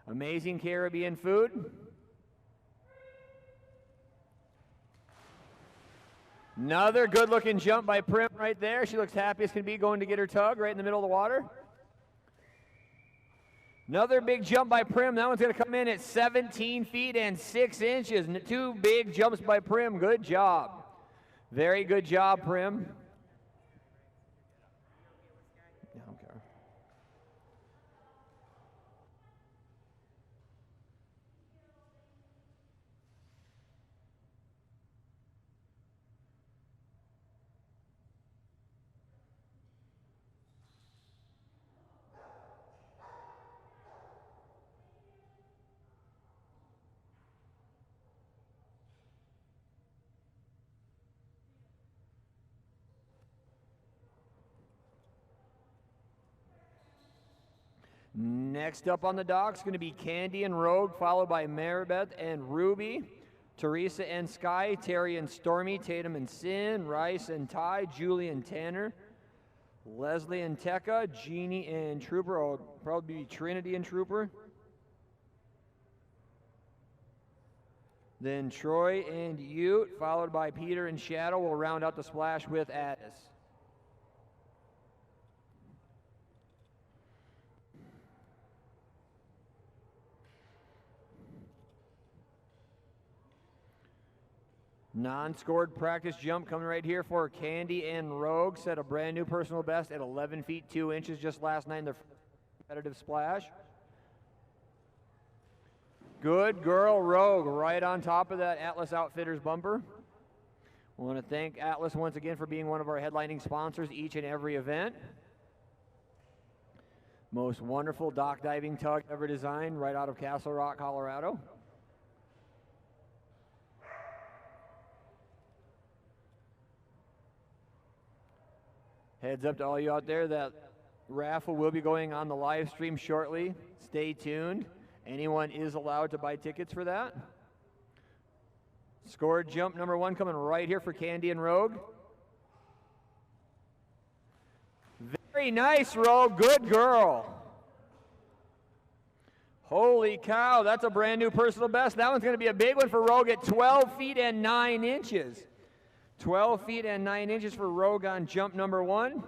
Amazing Caribbean food. Another good looking jump by Prim right there. She looks happy as can be going to get her tug right in the middle of the water. Another big jump by Prim. That one's going to come in at 17 feet and 6 inches. 2 big jumps by Prim. Good job. Very good job, Prim. Yeah, I don't care. Next up on the dock is going to be Candy and Rogue, followed by Maribeth and Ruby, Teresa and Sky, Terry and Stormy, Tatum and Sin, Rice and Ty, Julie and Tanner, Leslie and Tekka, Jeannie and Trooper, or probably be Trinity and Trooper. Then Troy and Ute, followed by Peter and Shadow, will round out the splash with Addis. Non-scored practice jump coming right here for Candy and Rogue. Set a brand new personal best at 11 feet 2 inches just last night in their competitive splash. Good girl, Rogue, right on top of that Atlas Outfitters bumper. I want to thank Atlas once again for being one of our headlining sponsors each and every event. Most wonderful dock diving tug ever designed, right out of Castle Rock, Colorado. Heads up to all you out there, that raffle will be going on the live stream shortly. Stay tuned. Anyone is allowed to buy tickets for that. Scored jump number 1 coming right here for Candy and Rogue. Very nice, Rogue. Good girl. Holy cow, that's a brand new personal best. That one's going to be a big one for Rogue at 12 feet and 9 inches. 12 feet and 9 inches for Rogue on jump number 1.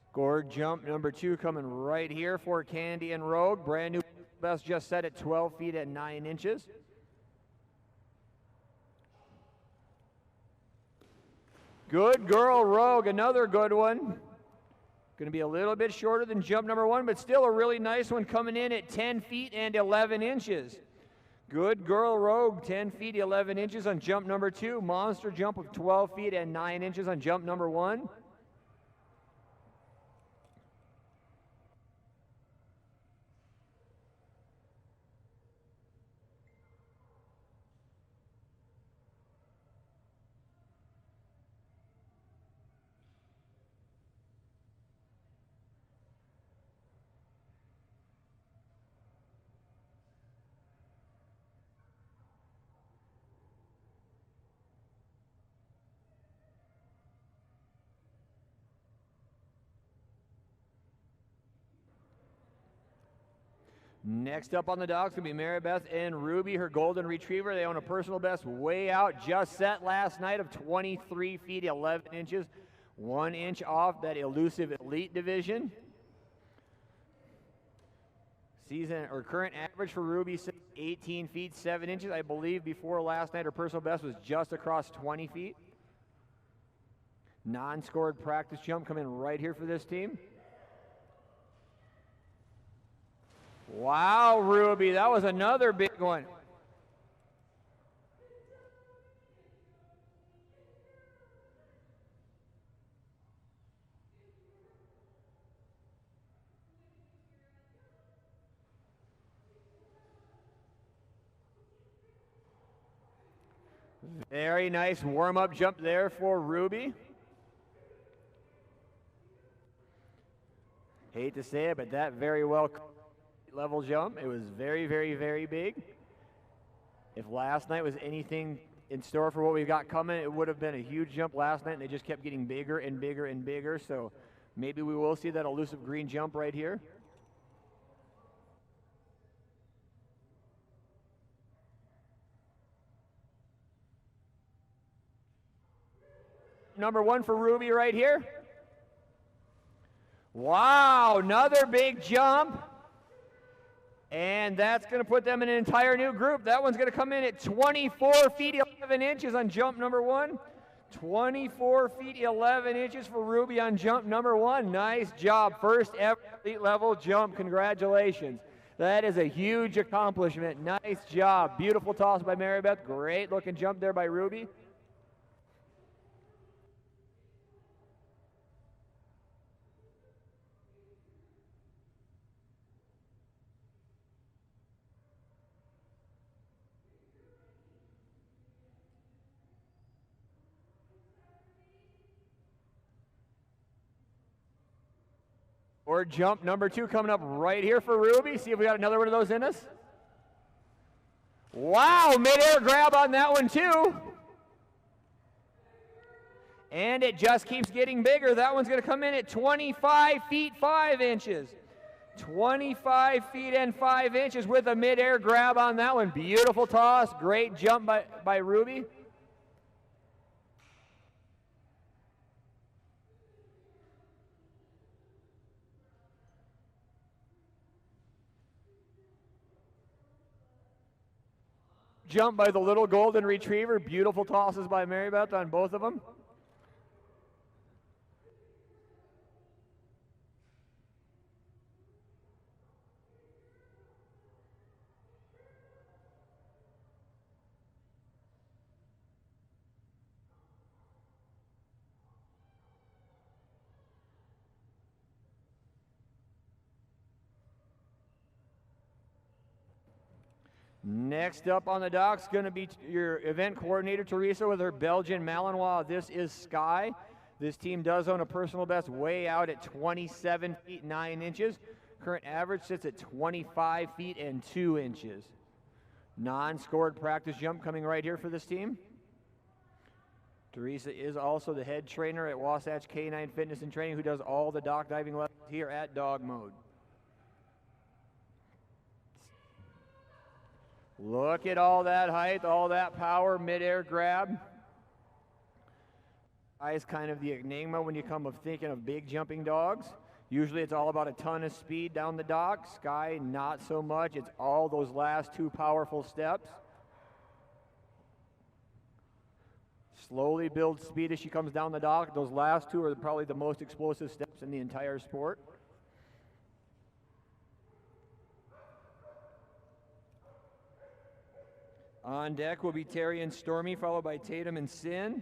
Scored jump number 2 coming right here for Candy and Rogue. Brand new best just set at 12 feet and 9 inches. Good girl, Rogue, another good one. Going to be a little bit shorter than jump number 1, but still a really nice one coming in at 10 feet and 11 inches. Good girl, Rogue, 10 feet, 11 inches on jump number 2. Monster jump of 12 feet and 9 inches on jump number 1. Next up on the docks going to be Maribeth and Ruby, her golden retriever. They own a personal best way out, just set last night of 23 feet 11 inches, 1 inch off that elusive elite division. Season or current average for Ruby 18 feet 7 inches. I believe before last night her personal best was just across 20 feet. Non-scored practice jump coming right here for this team. Wow, Ruby, that was another big one. Very nice warm-up jump there for Ruby. Hate to say it, but that very well level jump. It was very, very, very big. If last night was anything in store for what we've got coming, it would have been a huge jump last night, and they just kept getting bigger and bigger and bigger. So maybe we will see that elusive green jump right here. Number 1 for Ruby right here. Wow, another big jump. And that's going to put them in an entire new group. That one's going to come in at 24 feet 11 inches on jump number 1. 24 feet 11 inches for Ruby on jump number 1. Nice job. First ever elite level jump. Congratulations. That is a huge accomplishment. Nice job. Beautiful toss by Maribeth. Great looking jump there by Ruby. Or jump number 2 coming up right here for Ruby. See if we got another one of those in us. Wow, mid-air grab on that one too. And it just keeps getting bigger. That one's going to come in at 25 feet 5 inches. 25 feet and 5 inches with a mid-air grab on that one. Beautiful toss. Great jump by Ruby. Jump by the little golden retriever. Beautiful tosses by Marybeth on both of them. Next up on the dock is going to be your event coordinator, Teresa, with her Belgian Malinois. This is Sky. This team does own a personal best way out at 27 feet 9 inches. Current average sits at 25 feet and 2 inches. Non-scored practice jump coming right here for this team. Teresa is also the head trainer at Wasatch K9 Fitness and Training, who does all the dock diving lessons here at Dogmode. Look at all that height, all that power, midair grab. Sky is kind of the enigma when you come of thinking of big jumping dogs. Usually it's all about a ton of speed down the dock. Sky, not so much. It's all those last 2 powerful steps. Slowly builds speed as she comes down the dock. Those last 2 are probably the most explosive steps in the entire sport. On deck will be Terry and Stormy, followed by Tatum and Sin.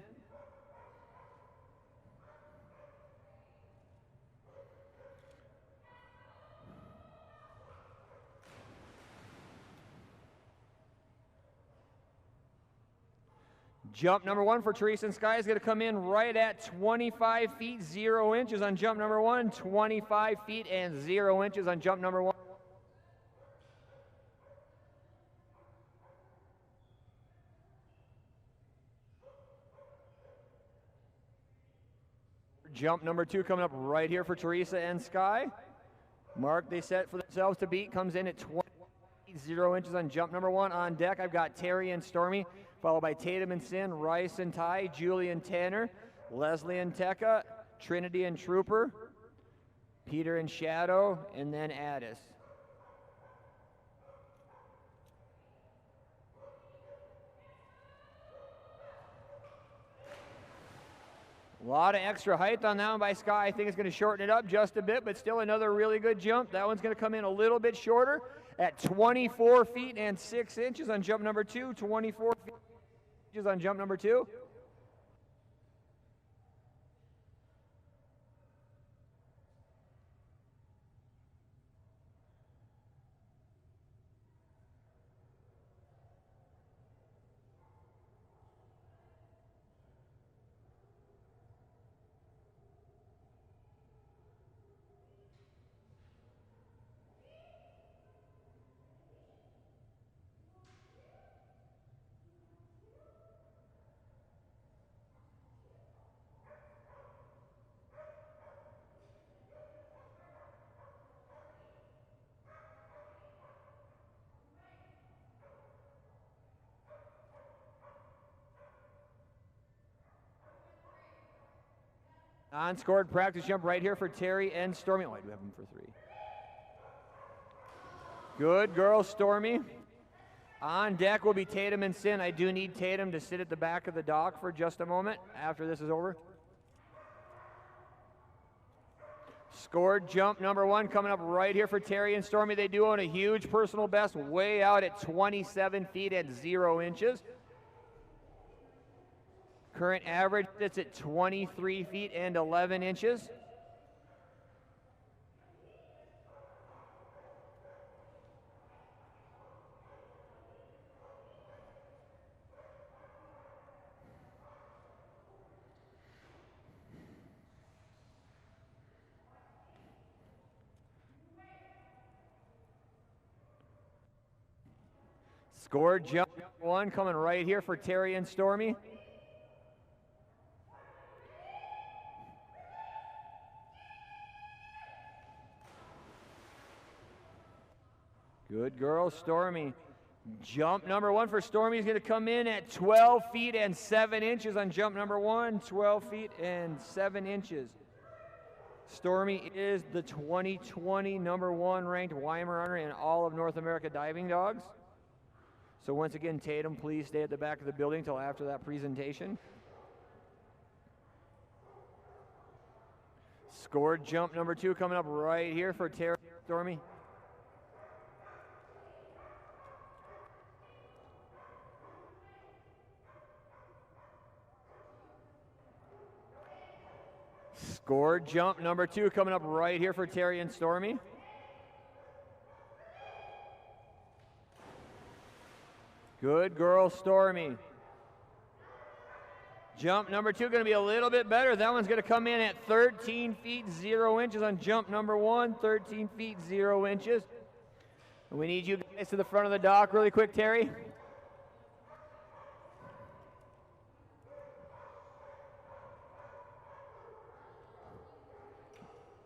Jump number 1 for Teresa and Sky is going to come in right at 25 feet 0 inches on jump number 1, 25 feet and 0 inches on jump number 1. Jump number 2 coming up right here for Teresa and Sky. Mark they set for themselves to beat comes in at 0 inches on jump number 1. On deck, I've got Terry and Stormy, followed by Tatum and Sin, Rice and Ty, Julie and Tanner, Leslie and Tekka, Trinity and Trooper, Peter and Shadow, and then Addis. A lot of extra height on that one by Sky. I think it's going to shorten it up just a bit, but still another really good jump. That one's going to come in a little bit shorter at 24 feet and 6 inches on jump number 2, 24 feet inches on jump number 2. On-scored practice jump right here for Terry and Stormy. Oh, I do have them for 3. Good girl, Stormy. On deck will be Tatum and Sin. I do need Tatum to sit at the back of the dock for just a moment after this is over. Scored jump number 1 coming up right here for Terry and Stormy. They do own a huge personal best way out at 27 feet and 0 inches. Current average sits at 23 feet and 11 inches. Scored jump 1 coming right here for Terry and Stormy. Good girl, Stormy. Jump number 1 for Stormy is going to come in at 12 feet and 7 inches on jump number 1, 12 feet and 7 inches. Stormy is the 2020 #1 ranked Weimaraner in all of North America diving dogs. So once again, Tatum, please stay at the back of the building until after that presentation. Scored jump number 2 coming up right here for Terry Stormy. Scored jump number 2 coming up right here for Terry and Stormy. Good girl, Stormy. Jump number 2 going to be a little bit better. That one's going to come in at 13 feet 0 inches on jump number 1. 13 feet 0 inches. We need you guys to the front of the dock really quick, Terry.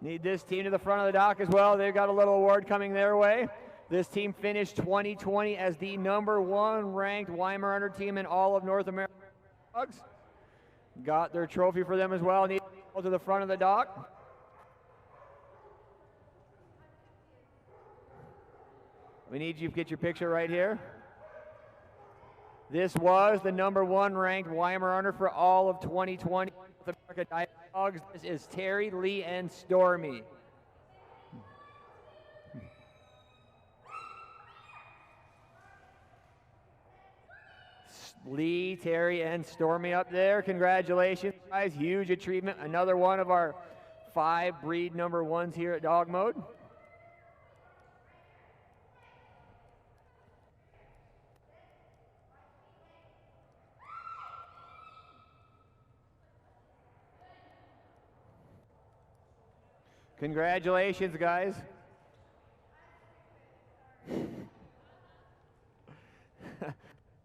Need this team to the front of the dock as well. They've got a little award coming their way. This team finished 2020 as the #1 ranked Weimar Under team in all of North America. Got their trophy for them as well. Need to go to the front of the dock. We need you to get your picture right here. This was the #1 ranked Weimar Under for all of 2020 North America Dogs. This is Terry, Lee, and Stormy. Lee, Terry, and Stormy up there. Congratulations, guys. Huge achievement. Another one of our 5 breed #1s here at Dogmode. Congratulations, guys.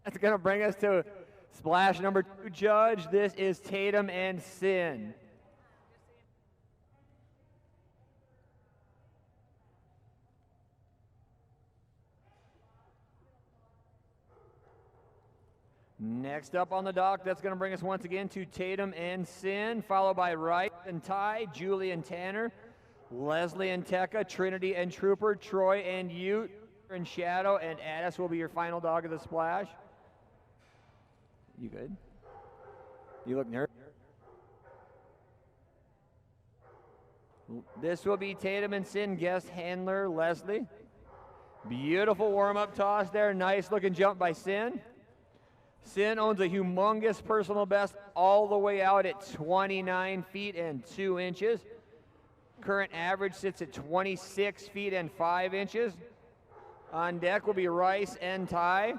That's going to bring us to splash number 2 judge. This is Tatum and Sin. Next up on the dock, that's going to bring us once again to Tatum and Sin, followed by Rice and Ty, Julie and Tanner, Leslie and Tekka, Trinity and Trooper, Troy and Ute, and Shadow, and Addis will be your final dog of the splash. You good? You look nervous. This will be Tatum and Sin guest handler, Leslie. Beautiful warm-up toss there. Nice looking jump by Sin. Sin owns a humongous personal best all the way out at 29 feet and 2 inches. Current average sits at 26 feet and 5 inches. On deck will be Rice and Ty.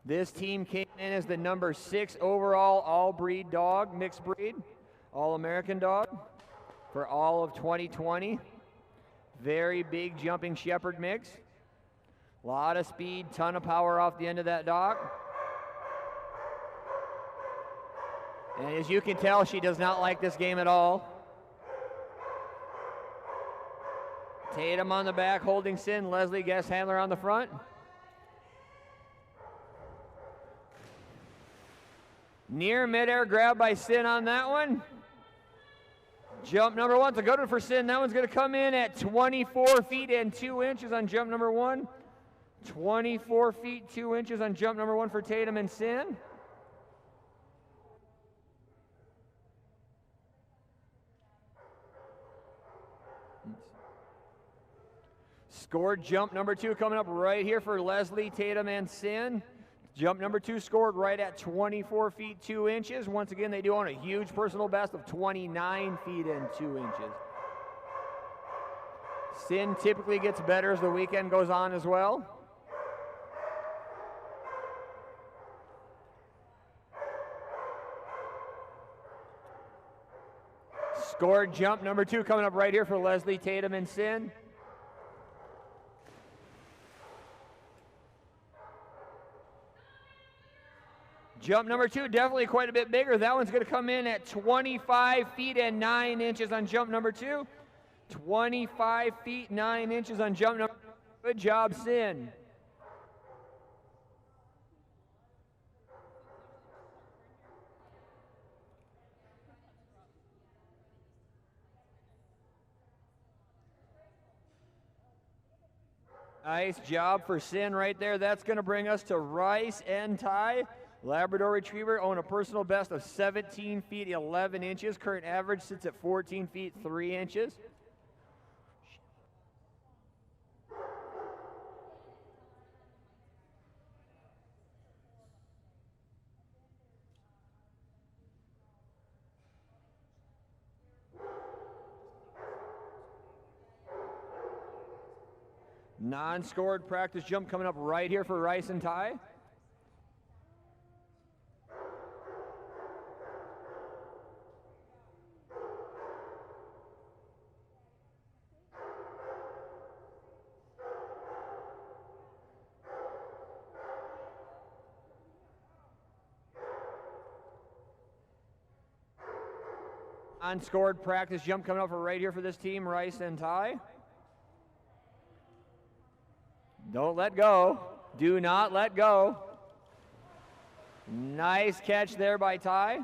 This team came in as the #6 overall all-breed dog, mixed breed, all-American dog for all of 2020. Very big jumping shepherd mix. A lot of speed, ton of power off the end of that dog. And as you can tell, she does not like this game at all. Tatum on the back holding Sin, Leslie guest handler on the front. Near midair grab by Sin on that one. Jump number 1's a good one for Sin. That one's going to come in at 24 feet and 2 inches on jump number 1. 24 feet 2 inches on jump number 1 for Tatum and Sin. Scored jump number 2 coming up right here for Leslie, Tatum, and Sin. Jump number 2 scored right at 24 feet 2 inches. Once again, they do own a huge personal best of 29 feet and 2 inches. Sin typically gets better as the weekend goes on as well. Scored jump number 2 coming up right here for Leslie, Tatum, and Sin. Jump number 2, definitely quite a bit bigger. That one's going to come in at 25 feet and 9 inches on jump number 2. 25 feet 9 inches on jump number 2. Good job, Sin. Nice job for Sin right there. That's going to bring us to Rice and Ty. Labrador Retriever own a personal best of 17 feet 11 inches. Current average sits at 14 feet 3 inches. Non-scored practice jump coming up right here for Rice and Ty. Non-scored practice jump coming up right here for this team, Rice and Ty. Don't let go. Do not let go. Nice catch there by Ty.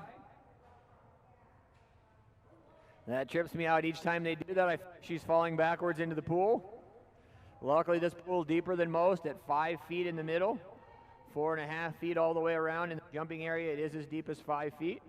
That trips me out each time they do that. She's falling backwards into the pool. Luckily, this pool deeper than most at 5 feet in the middle, 4.5 feet all the way around in the jumping area. It is as deep as 5 feet.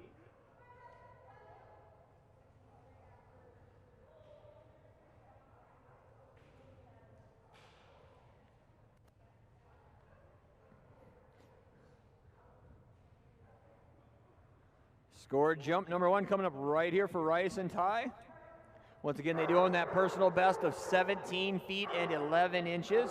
Scored jump number 1 coming up right here for Rice and Ty. Once again, they do own that personal best of 17 feet and 11 inches.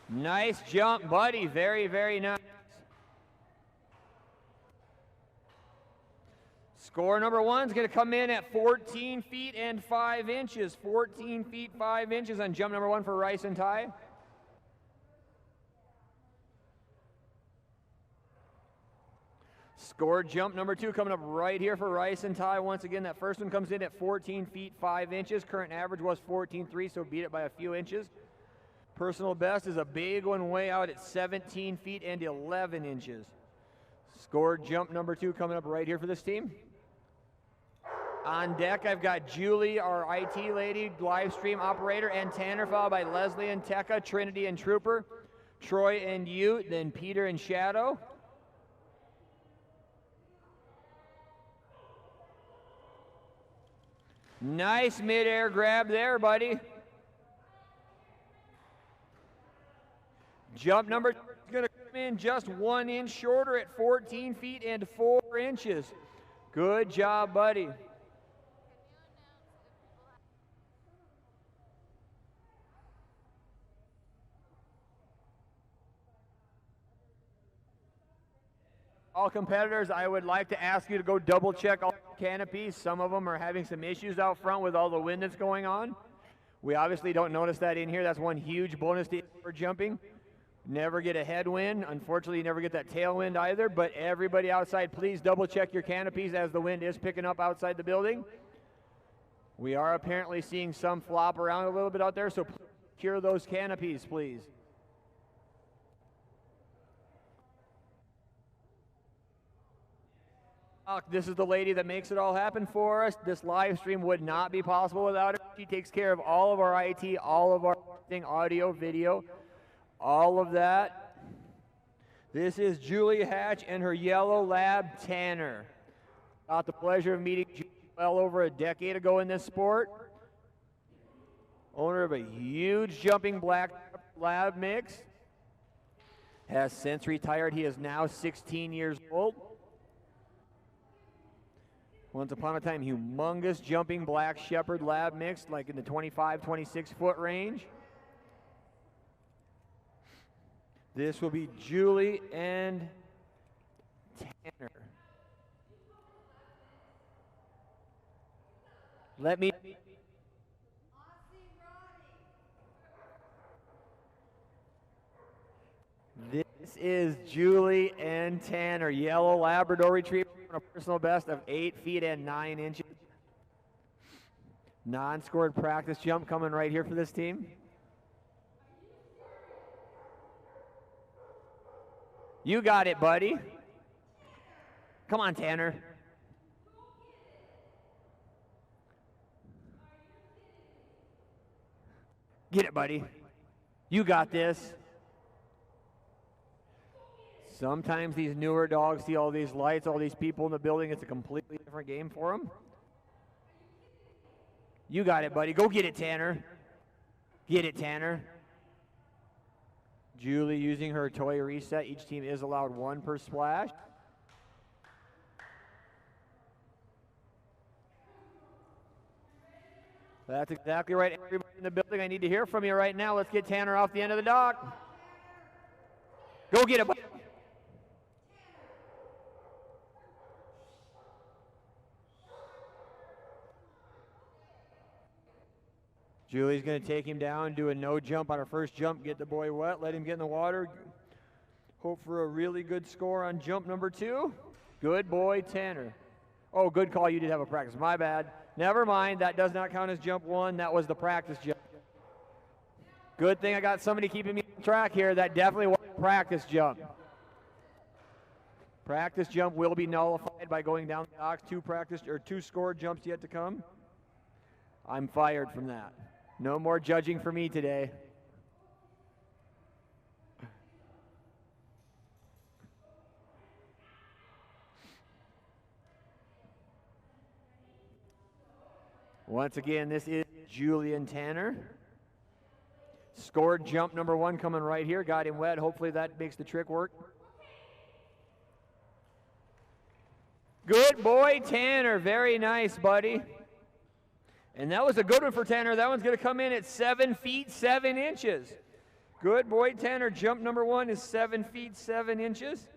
Nice jump, buddy. Very, very nice. Score number 1 is going to come in at 14 feet and 5 inches. 14 feet 5 inches on jump number 1 for Rice and Ty. Score jump number 2 coming up right here for Rice and Ty. Once again, that first one comes in at 14 feet 5 inches. Current average was 14.3, so beat it by a few inches. Personal best is a big one way out at 17 feet and 11 inches. Score jump number 2 coming up right here for this team. On deck, I've got Julie, our IT lady, live stream operator, and Tanner, followed by Leslie and Tekka, Trinity and Trooper, Troy and Ute, then Peter and Shadow. Nice mid-air grab there, buddy. Jump number 2 is going to come in just 1 inch shorter at 14 feet and 4 inches. Good job, buddy. All competitors, I would like to ask you to go double check all canopies. Some of them are having some issues out front with all the wind that's going on. We obviously don't notice that in here. That's one huge bonus for jumping. Never get a headwind. Unfortunately, you never get that tailwind either, but everybody outside, please double check your canopies as the wind is picking up outside the building. We are apparently seeing some flop around a little bit out there, so secure those canopies, please. This is the lady that makes it all happen for us. This live stream would not be possible without her. She takes care of all of our IT, all of our audio, video, all of that. This is Julie Hatch and her yellow lab, Tanner. Got the pleasure of meeting Julie well over a decade ago in this sport. Owner of a huge jumping black lab mix. Has since retired. He is now 16 years old. Once upon a time, humongous jumping black shepherd lab mix, like in the 25, 26 foot range. This will be Julie and Tanner. Let me. This is Julie and Tanner, yellow Labrador Retriever, a personal best of 8 feet and 9 inches. Non-scored practice jump coming right here for this team. You got it, buddy. Come on, Tanner. Get it, buddy. You got this. Sometimes these newer dogs see all these lights, all these people in the building. It's a completely different game for them. You got it, buddy. Go get it, Tanner. Get it, Tanner. Julie using her toy reset. Each team is allowed one per splash. That's exactly right. Everybody in the building, I need to hear from you right now. Let's get Tanner off the end of the dock. Go get it, buddy. Julie's going to take him down, do a no jump on her first jump, get the boy wet, let him get in the water. Hope for a really good score on jump number 2. Good boy, Tanner. Oh, good call. You did have a practice. My bad. Never mind. That does not count as jump 1. That was the practice jump. Good thing I got somebody keeping me on track here. That definitely was a practice jump. Practice jump will be nullified by going down the docks. 2 scored jumps yet to come. I'm fired from that. No more judging for me today. Once again, this is Julian Tanner. Scored jump number 1 coming right here. Got him wet. Hopefully that makes the trick work. Good boy, Tanner. Very nice, buddy. And that was a good one for Tanner. That one's going to come in at 7 feet 7 inches. Good boy, Tanner. Jump number 1 is 7 feet 7 inches.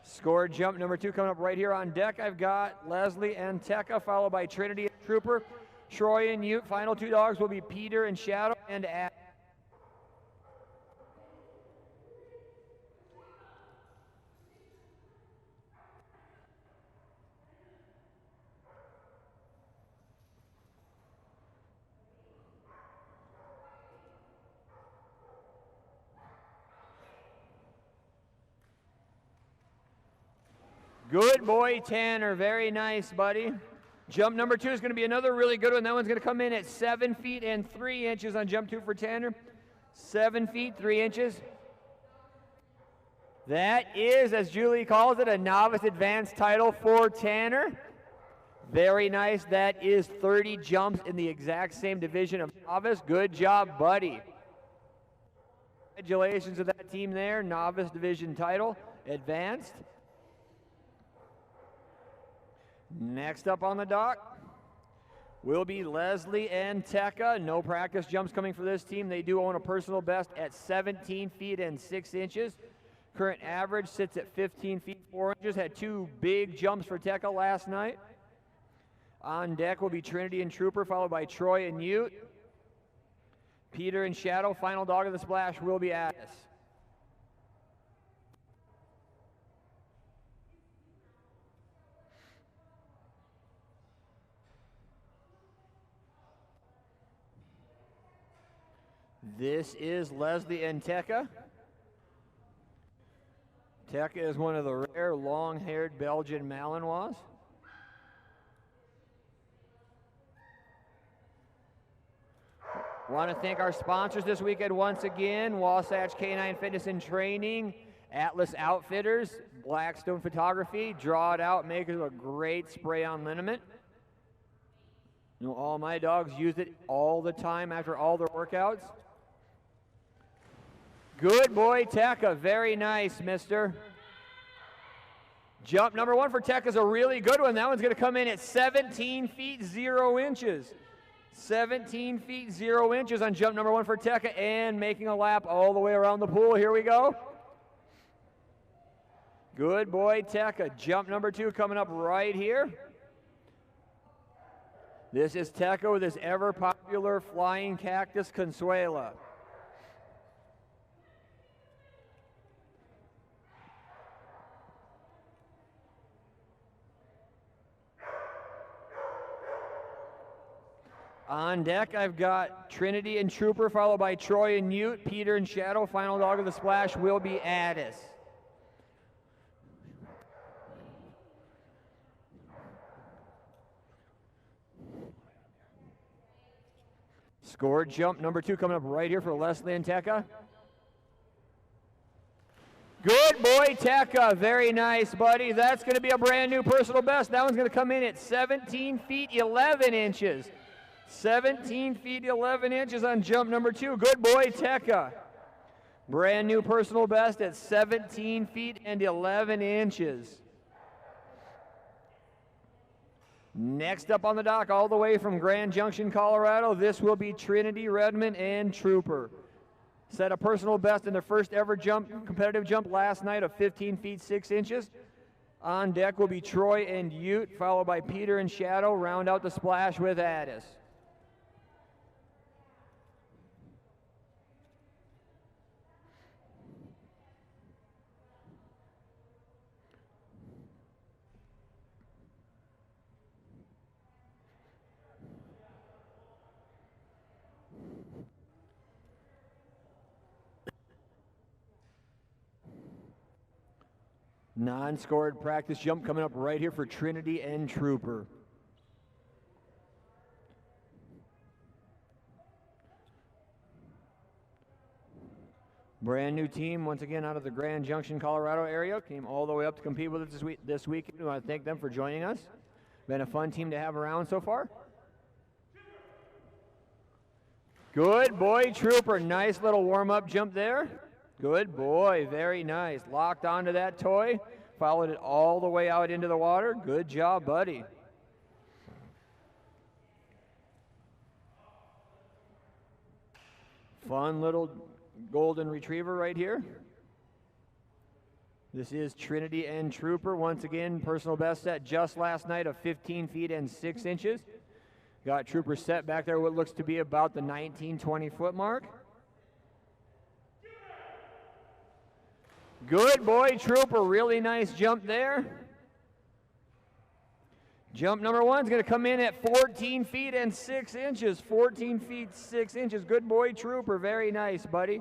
Scored jump number 2 coming up right here on deck. I've got Leslie and Tekka, followed by Trinity and Trooper. Troy and Ute. Final 2 dogs will be Peter and Shadow and Adam. Good boy, Tanner. Very nice, buddy. Jump number 2 is going to be another really good one. That one's going to come in at 7 feet and 3 inches on jump 2 for Tanner. 7 feet, 3 inches. That is, as Julie calls it, a novice advanced title for Tanner. Very nice. That is 30 jumps in the exact same division of novice. Good job, buddy. Congratulations to that team there. Novice division title, advanced. Next up on the dock will be Leslie and Tekka. No practice jumps coming for this team. They do own a personal best at 17 feet and 6 inches. Current average sits at 15 feet 4 inches. Had 2 big jumps for Tekka last night. On deck will be Trinity and Trooper, followed by Troy and Ute. Peter and Shadow. Final dog of the splash will be Addis. This is Leslie and Tekka. Tekka is one of the rare long-haired Belgian Malinois. Want to thank our sponsors this weekend once again: Wasatch Canine Fitness and Training, Atlas Outfitters, Blackstone Photography, Draw It Out, makers of a great spray-on liniment. You know, all my dogs use it all the time after all their workouts. Good boy, Tekka. Very nice, mister. Jump number 1 for Tekka is a really good one. That one's going to come in at 17 feet 0 inches. 17 feet 0 inches on jump number 1 for Tekka, and making a lap all the way around the pool. Here we go. Good boy, Tekka. Jump number 2 coming up right here. This is Tekka with his ever-popular flying cactus, Consuela. On deck, I've got Trinity and Trooper, followed by Troy and Ute, Peter and Shadow. Final dog of the splash will be Addis. Scored jump number 2 coming up right here for Leslie and Tekka. Good boy, Tekka. Very nice, buddy. That's going to be a brand new personal best. That one's going to come in at 17 feet 11 inches. 17 feet 11 inches on jump number 2. Good boy, Tekka. Brand new personal best at 17 feet and 11 inches. Next up on the dock, all the way from Grand Junction, Colorado, this will be Trinity, Redmond, and Trooper. Set a personal best in their first ever competitive jump last night of 15 feet 6 inches. On deck will be Troy and Ute, followed by Peter and Shadow. Round out the splash with Addis. Non-scored practice jump coming up right here for Trinity and Trooper. Brand new team, once again out of the Grand Junction, Colorado area. Came all the way up to compete with us this week. We want to thank them for joining us. Been a fun team to have around so far. Good boy, Trooper. Nice little warm-up jump there. Good boy, very nice. Locked onto that toy, followed it all the way out into the water. Good job, buddy. Fun little golden retriever right here. This is Trinity and Trooper. Once again, personal best set just last night of 15 feet and 6 inches. Got Trooper set back there what looks to be about the 19-20 foot mark. Good boy, Trooper. Really nice jump there. Jump number 1 is going to come in at 14 feet and 6 inches. 14 feet 6 inches. Good boy, Trooper. Very nice, buddy.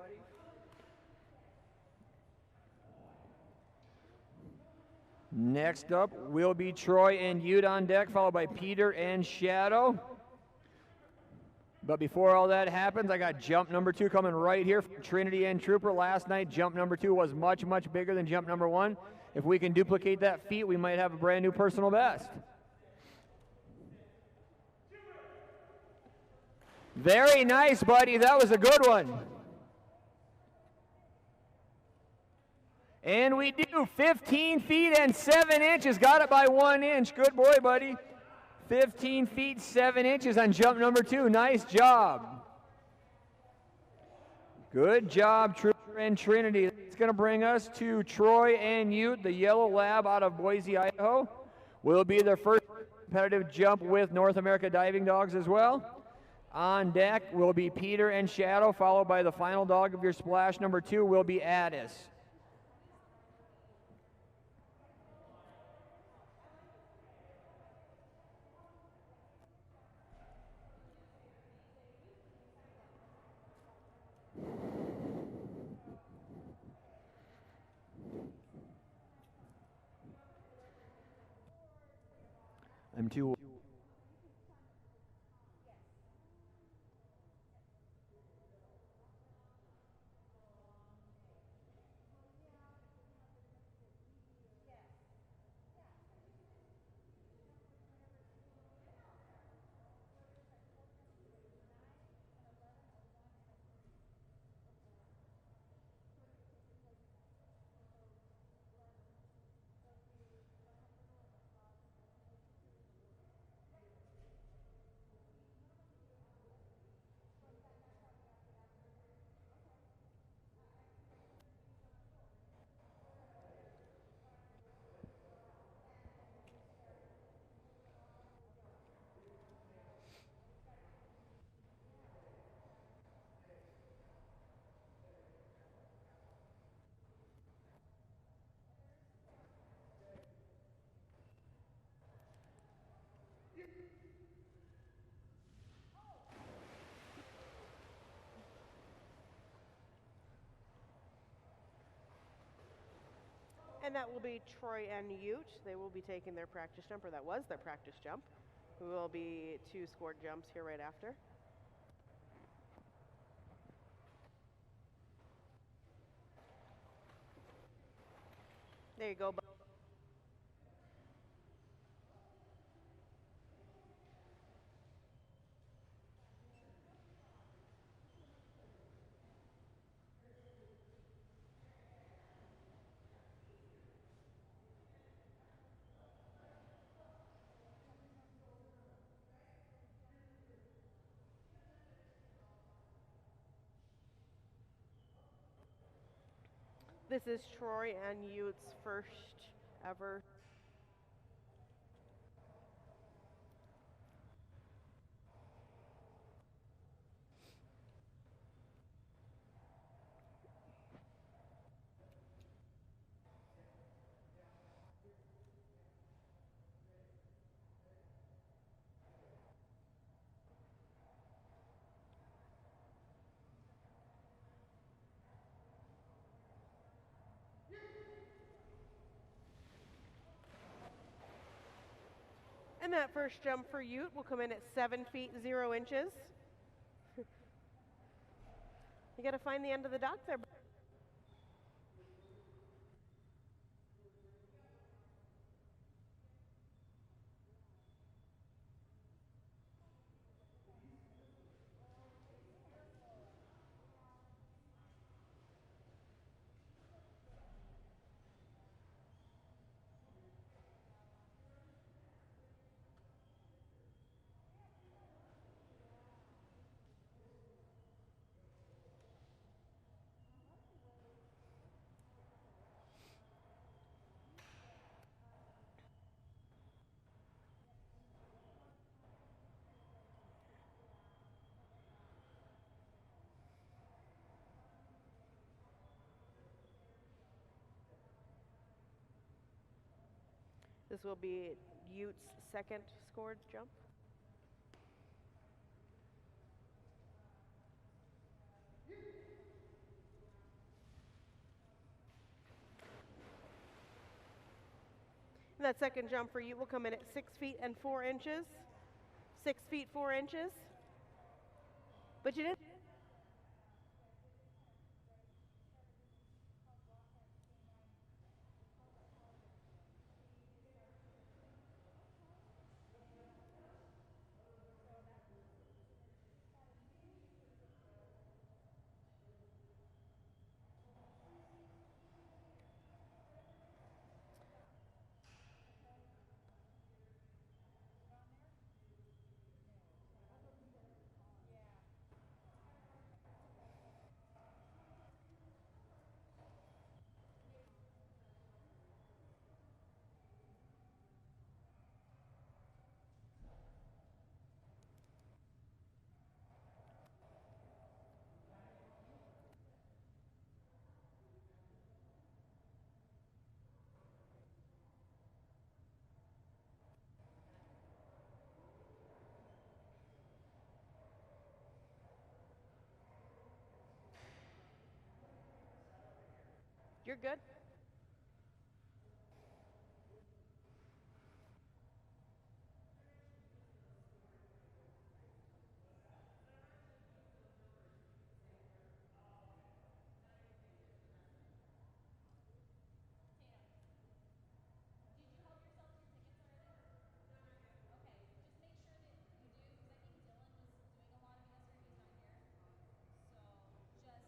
Next up will be Troy and Ute on deck, followed by Peter and Shadow. But before all that happens, I got jump number 2 coming right here from Trinity and Trooper. Last night, jump number 2 was much, much bigger than jump number 1. If we can duplicate that feat, we might have a brand new personal best. Very nice, buddy. That was a good one. And we do 15 feet and 7 inches. Got it by 1 inch. Good boy, buddy. 15 feet 7 inches on jump number 2. Nice job. Good job, Trooper and Trinity. It's going to bring us to Troy and Ute, the yellow lab out of Boise, Idaho. Will be their first competitive jump with North America Diving Dogs as well. On deck will be Peter and Shadow, followed by the final dog of your splash number 2 will be Addis. I'm too. And that will be Troy and Ute. They will be taking their practice jump, or that was their practice jump. We will be 2 scored jumps here right after. There you go. This is Troy and Ute's first ever. And that first jump for Ute will come in at 7 feet 0 inches. You got to find the end of the dock there. This will be Ute's second scored jump. And that second jump for Ute will come in at 6 feet and 4 inches. 6 feet 4 inches. But you didn't. You're good. Did you help yourself to your tickets already? Okay, just make sure that you do, because I think Dylan was doing a lot of answering. He's not here. So just. What? I said help yourself to your tickets whenever you get back there, because Dylan was doing a lot of it yesterday. So. Yeah. Take whatever.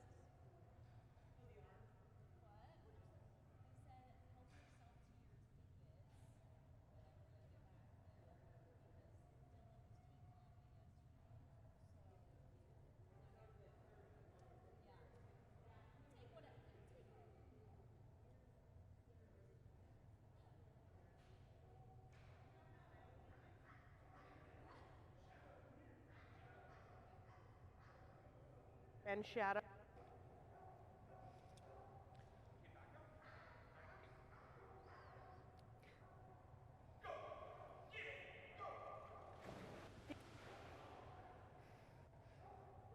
Take it. And Shadow.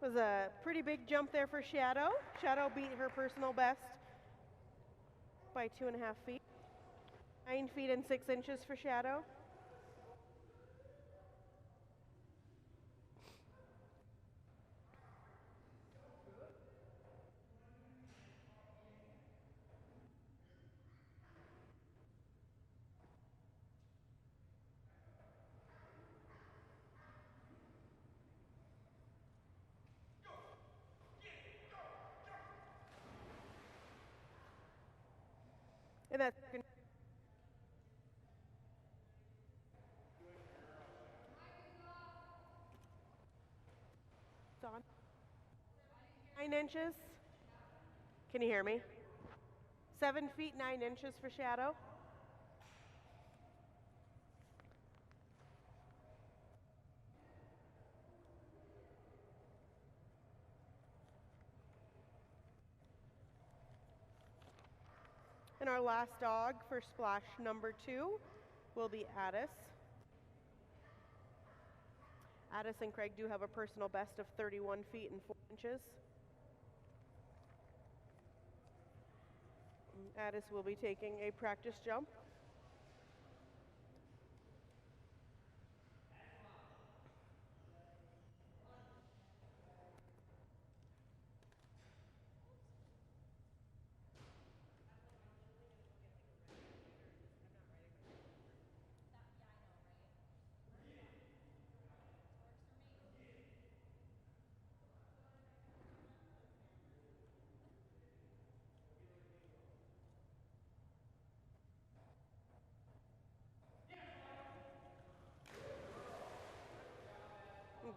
Was a pretty big jump there for Shadow. Shadow beat her personal best by 2.5 feet. 9 feet and 6 inches for shadow. And that's on 9 inches. Can you hear me? 7 feet 9 inches for shadow. And our last dog for splash number 2 will be Addis. Addis and Craig do have a personal best of 31 feet and 4 inches. Addis will be taking a practice jump.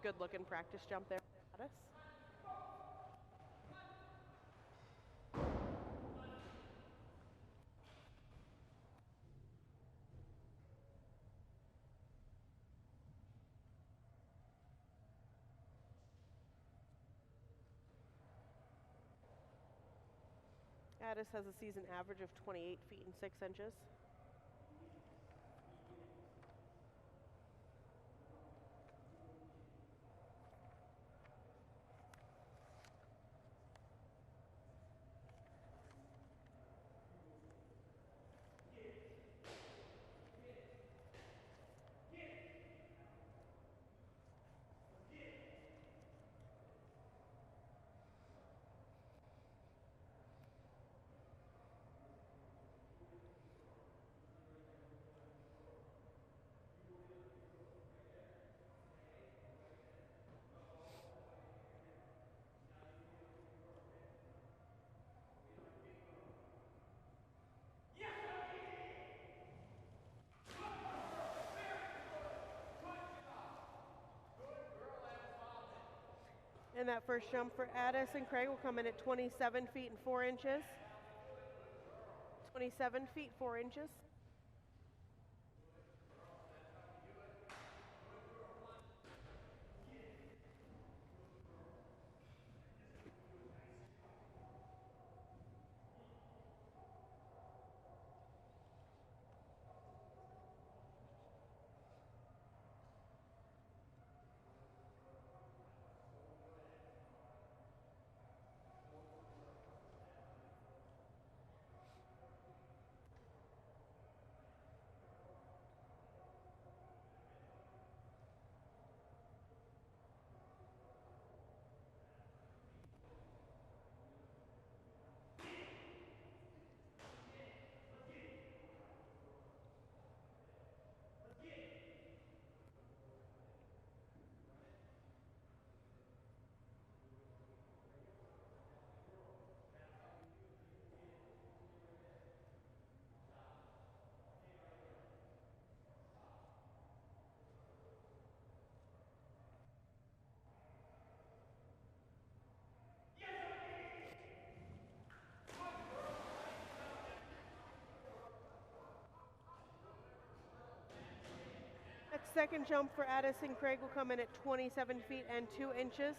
Good looking practice jump there, Addis. Addis has a season average of 28 feet and 6 inches. And that first jump for Addis and Craig will come in at 27 feet and 4 inches. 27 feet, 4 inches. That second jump for Addis and Craig will come in at 27 feet and 2 inches.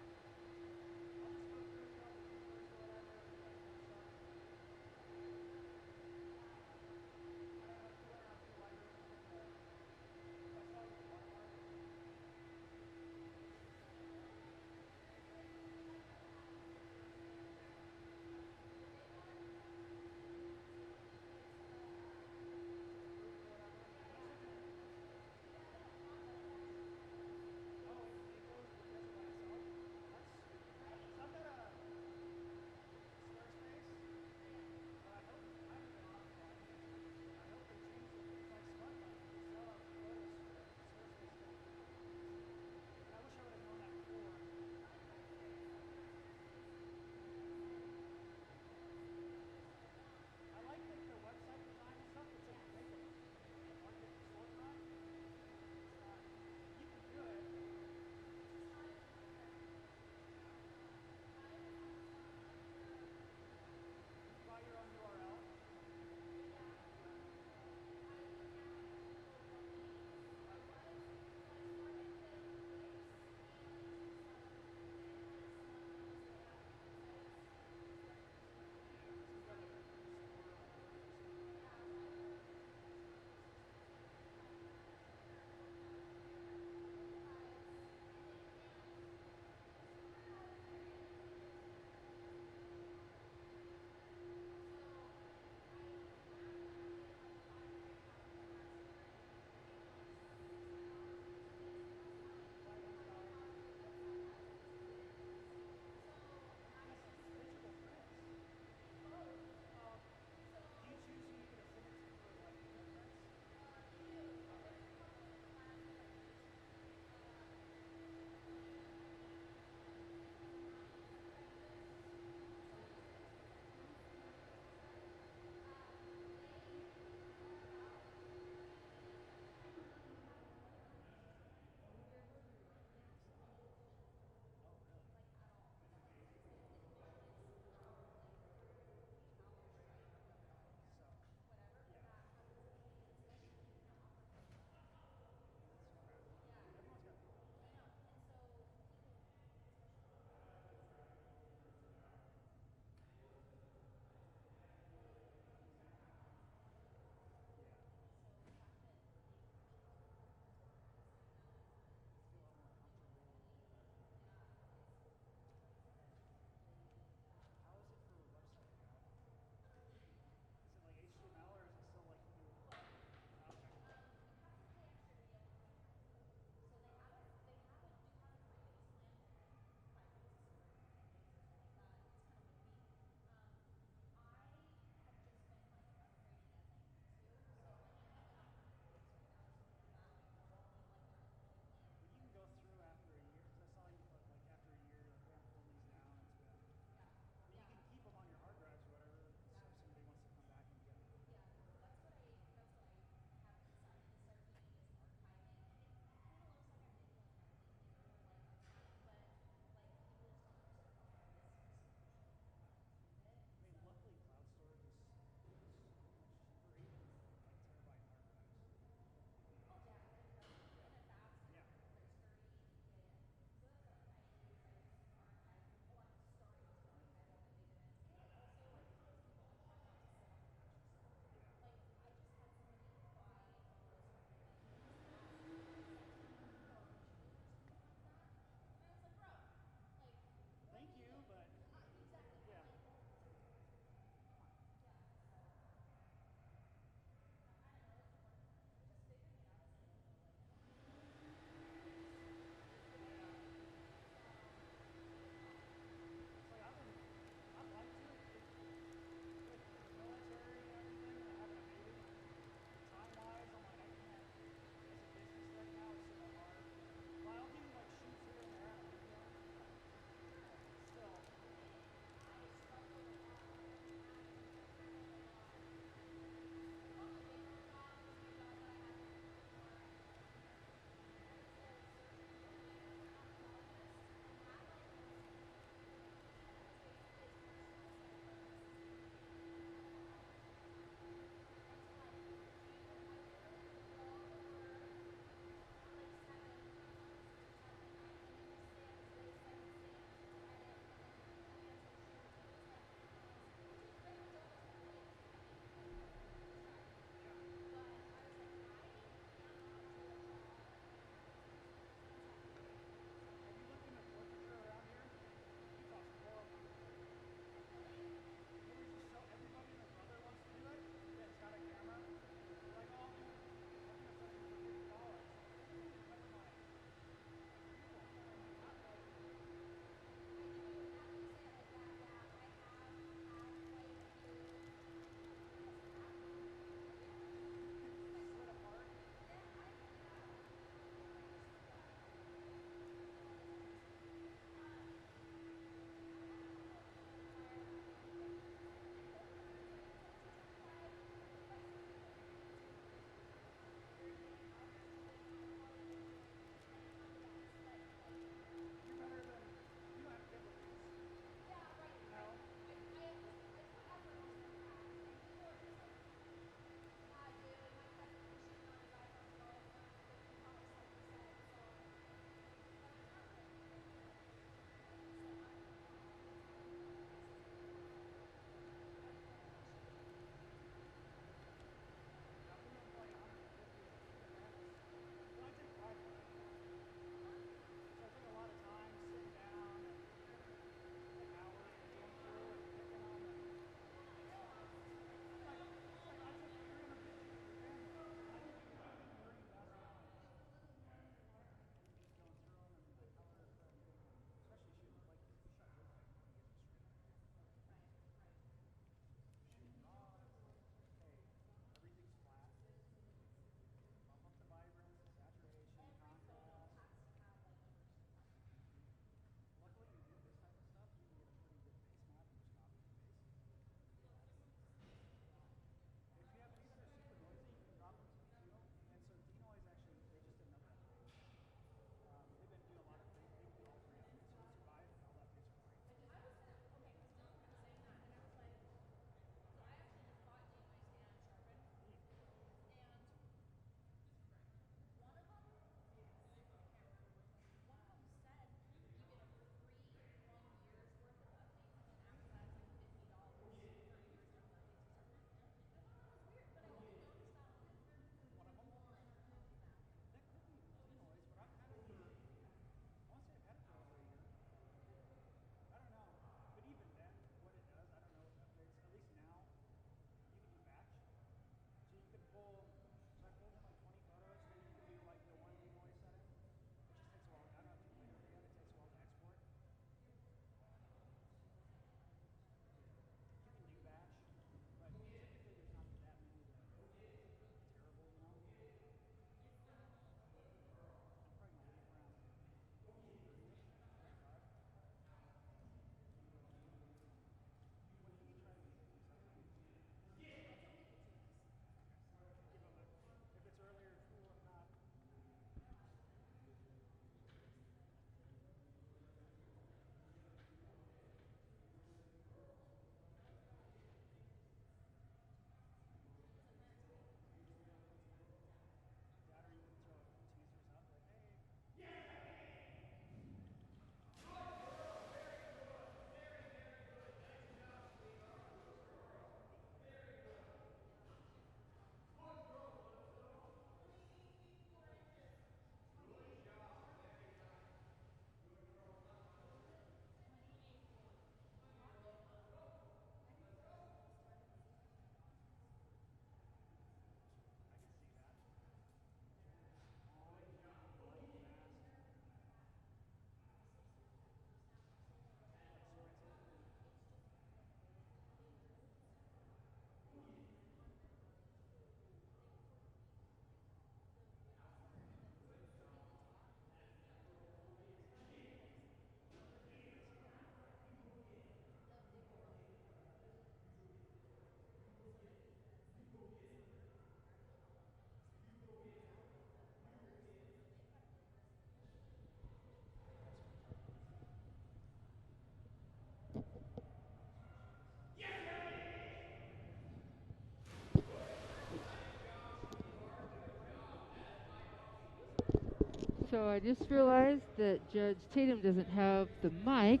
So I just realized that Judge Tatum doesn't have the mic.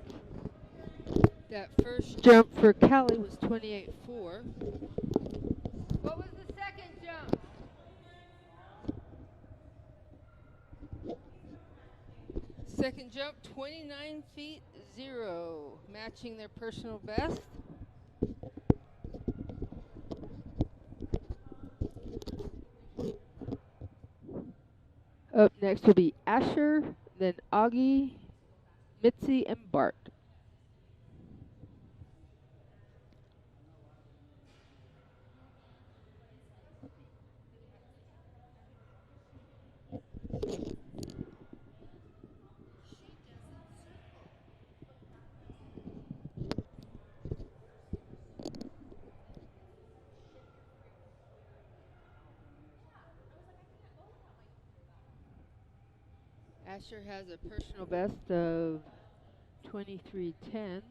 That first jump for Callie was 28.4. What was the second jump? Second jump, 29 feet 0, matching their personal best. Up next will be Asher, then Augie, Mitzi, and Bart. Asher has a personal best of 23:10.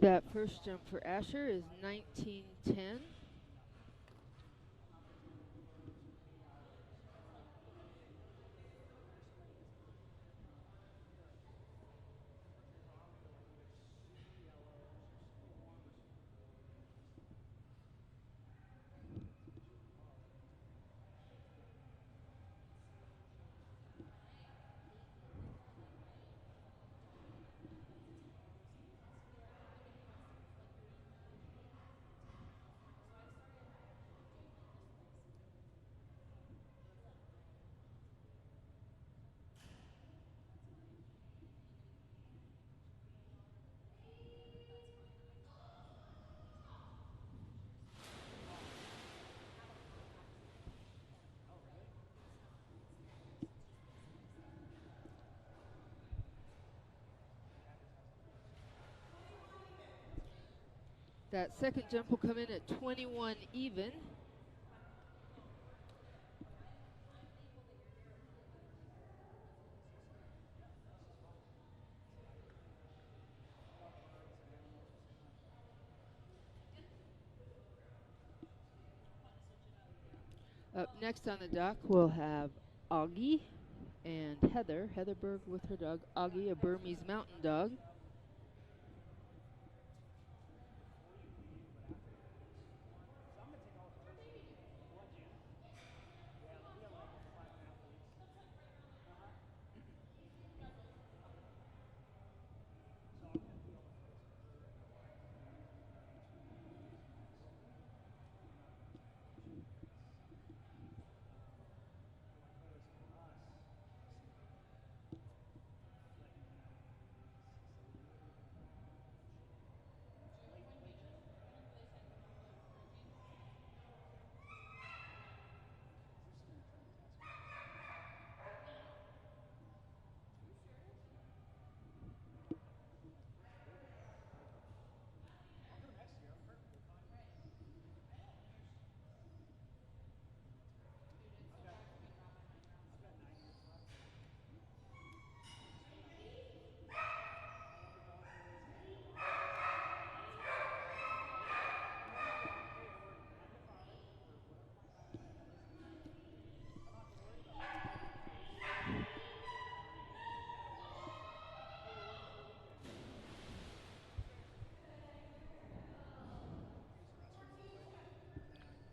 That first jump for Asher is 19:10. That second jump will come in at 21 even. Up next on the dock, we'll have Augie and Heather Berg with her dog, Augie, a Burmese mountain dog.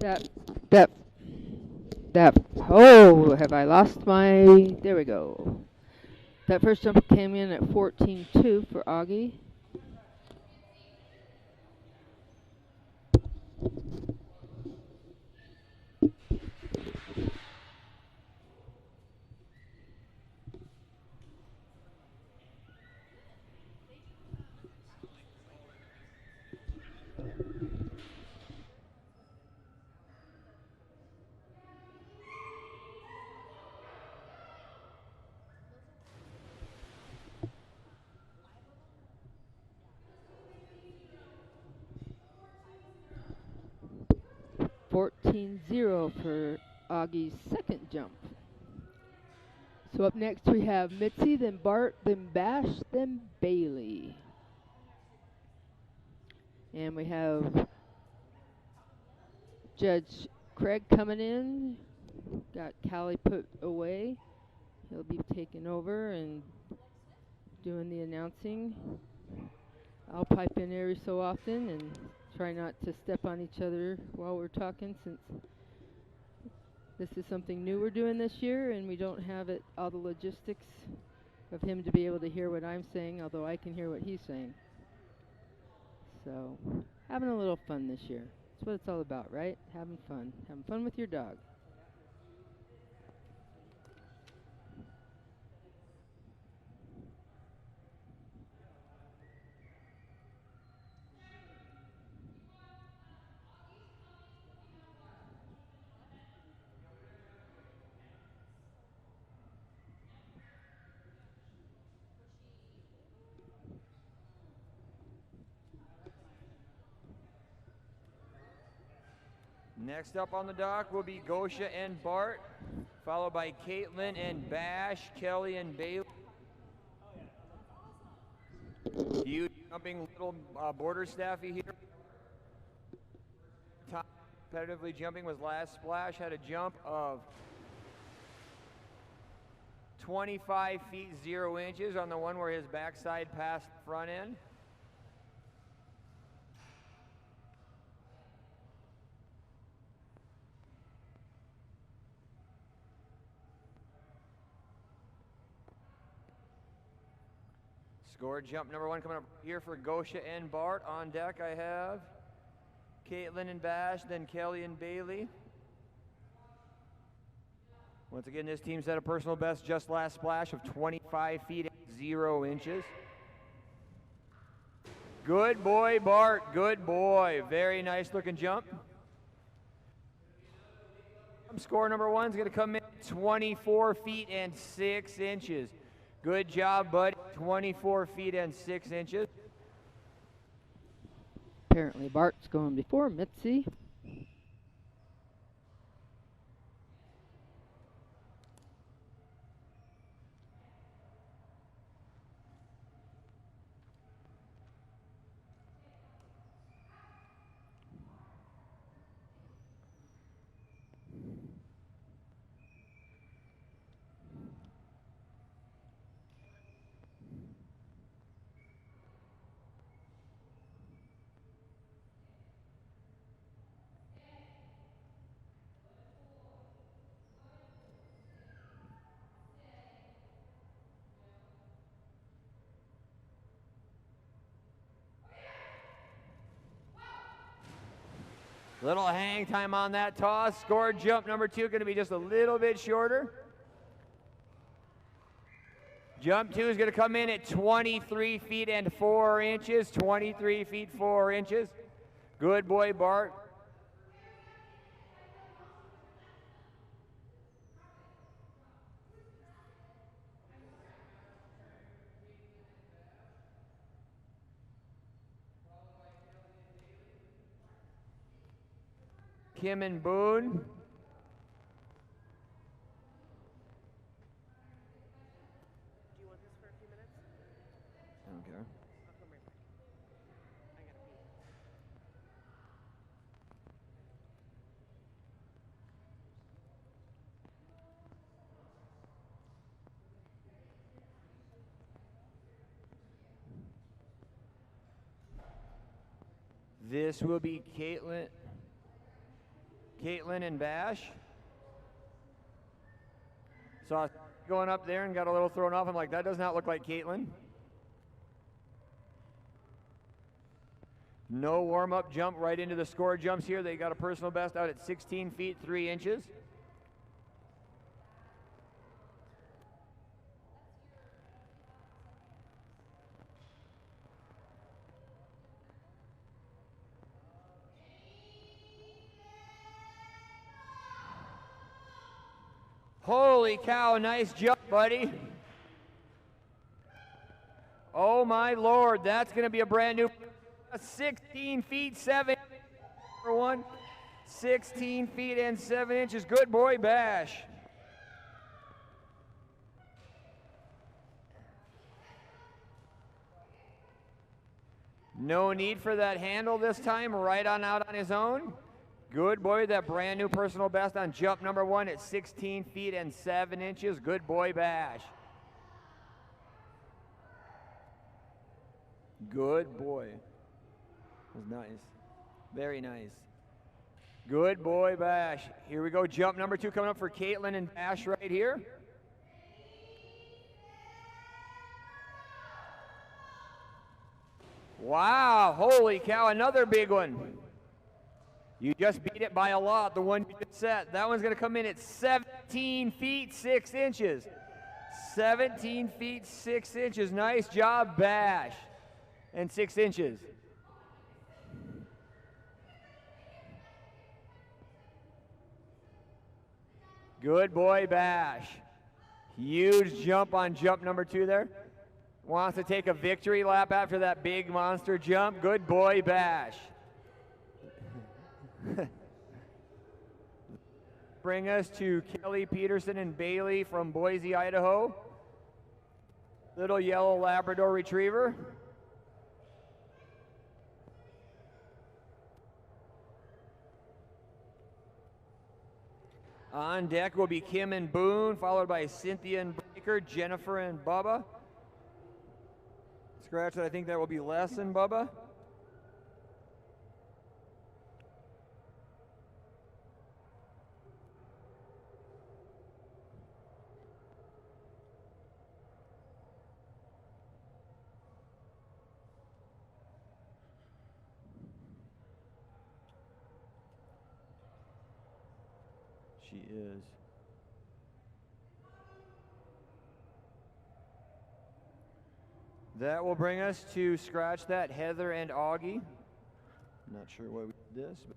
That, that, oh, have I lost my, there we go. That first jump came in at 14.2 for Augie. $14.0 for Augie's second jump. So up next we have Mitzi, then Bart, then Bash, then Bailey. And we have Judge Craig coming in. Got Callie put away. He'll be taking over and doing the announcing. I'll pipe in every so often and try not to step on each other while we're talking, since this is something new we're doing this year and we don't have all the logistics of him to be able to hear what I'm saying, although I can hear what he's saying. So, having a little fun this year. That's what it's all about, right? Having fun. Having fun with your dog. Next up on the dock will be Gosha and Bart, followed by Caitlin and Bash, Kelly and Bailey. Huge jumping little border staffy here. Top competitively jumping was last splash, had a jump of 25 feet 0 inches on the one where his backside passed the front end. Score jump number 1 coming up here for Gosha and Bart. On deck I have Caitlin and Bash, then Kelly and Bailey. Once again, this team set a personal best just last splash of 25 feet 0 inches. Good boy, Bart, good boy. Very nice looking jump. Score number 1 is going to come in 24 feet 6 inches. Good job, buddy. 24 feet 6 inches. Apparently Bart's going before Mitzi. Little hang time on that toss. Score jump number 2 going to be just a little bit shorter. Jump 2 is going to come in at 23 feet 4 inches. 23 feet 4 inches. Good boy, Bart. Kim and Boone. Do you want this for a few minutes? Okay. I'll come right back. I gotta pee. This will be Caitlin. Caitlin and Bash. Saw going up there and got a little thrown off. I'm like, that does not look like Caitlin. No warm-up jump, right into the score jumps here. They got a personal best out at 16 feet 3 inches. Holy cow, nice jump, buddy. Oh my Lord, that's going to be a brand new 16 feet 7 for one. 16 feet and 7 inches. Good boy, Bash. No need for that handle this time, right on out on his own. Good boy, that brand new personal best on jump number 1 at 16 feet and 7 inches. Good boy, Bash. Good boy. That was nice. Very nice. Good boy, Bash. Here we go, jump number 2 coming up for Caitlin and Bash right here. Wow, holy cow, another big one. You just beat it by a lot, the one you just set. That one's going to come in at 17 feet 6 inches. 17 feet 6 inches. Nice job, Bash. And 6 inches. Good boy, Bash. Huge jump on jump number 2 there. Wants to take a victory lap after that big monster jump. Good boy, Bash. Bring us to Kelly Peterson and Bailey from Boise, Idaho. Little yellow Labrador retriever. On deck will be Kim and Boone, followed by Cynthia and Baker, Jennifer and Bubba. Scratch that, I think that will be Les and Bubba. She is. That will bring us to scratch that, Heather and Augie. I'm not sure why we did this, but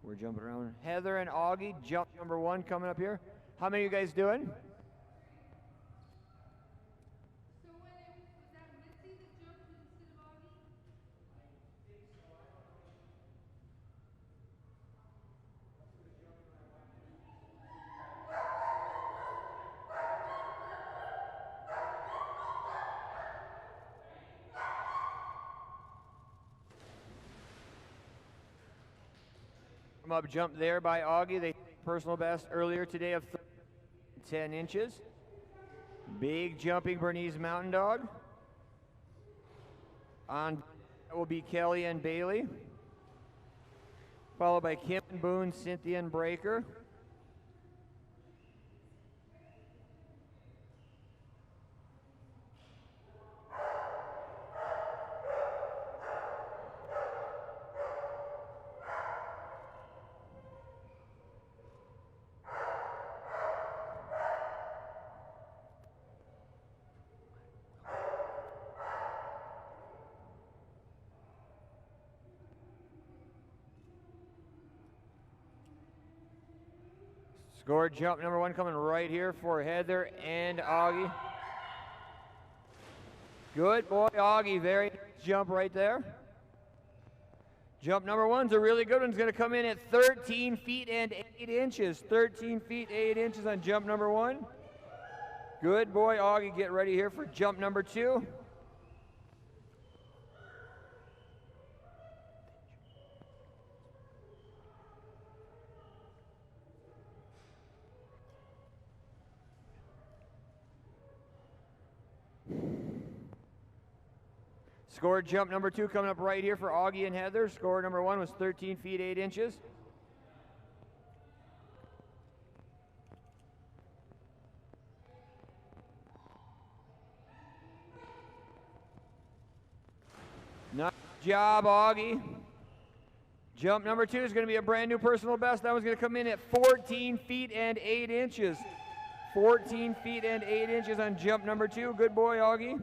we're jumping around. Heather and Augie, jump number 1 coming up here. How many of you guys doing? Up jump there by Augie. They personal best earlier today of 10 inches. Big jumping Bernese Mountain Dog. On that will be Kelly and Bailey. Followed by Kim and Boone, Cynthia and Breaker. Score jump number 1 coming right here for Heather and Augie. Good boy, Augie. Very nice jump right there. Jump number 1's a really good one. It's going to come in at 13 feet and 8 inches. 13 feet 8 inches on jump number 1. Good boy, Augie. Get ready here for jump number 2. Score jump number 2 coming up right here for Augie and Heather. Score number 1 was 13 feet 8 inches. Nice job, Augie. Jump number 2 is going to be a brand new personal best. That one's going to come in at 14 feet and 8 inches. 14 feet and 8 inches on jump number 2. Good boy, Augie.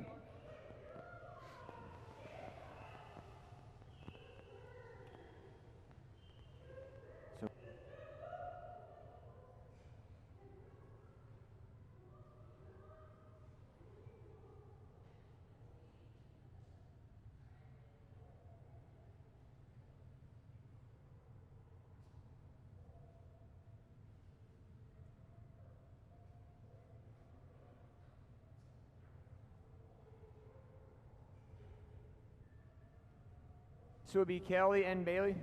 So it would be Kelly and Bailey.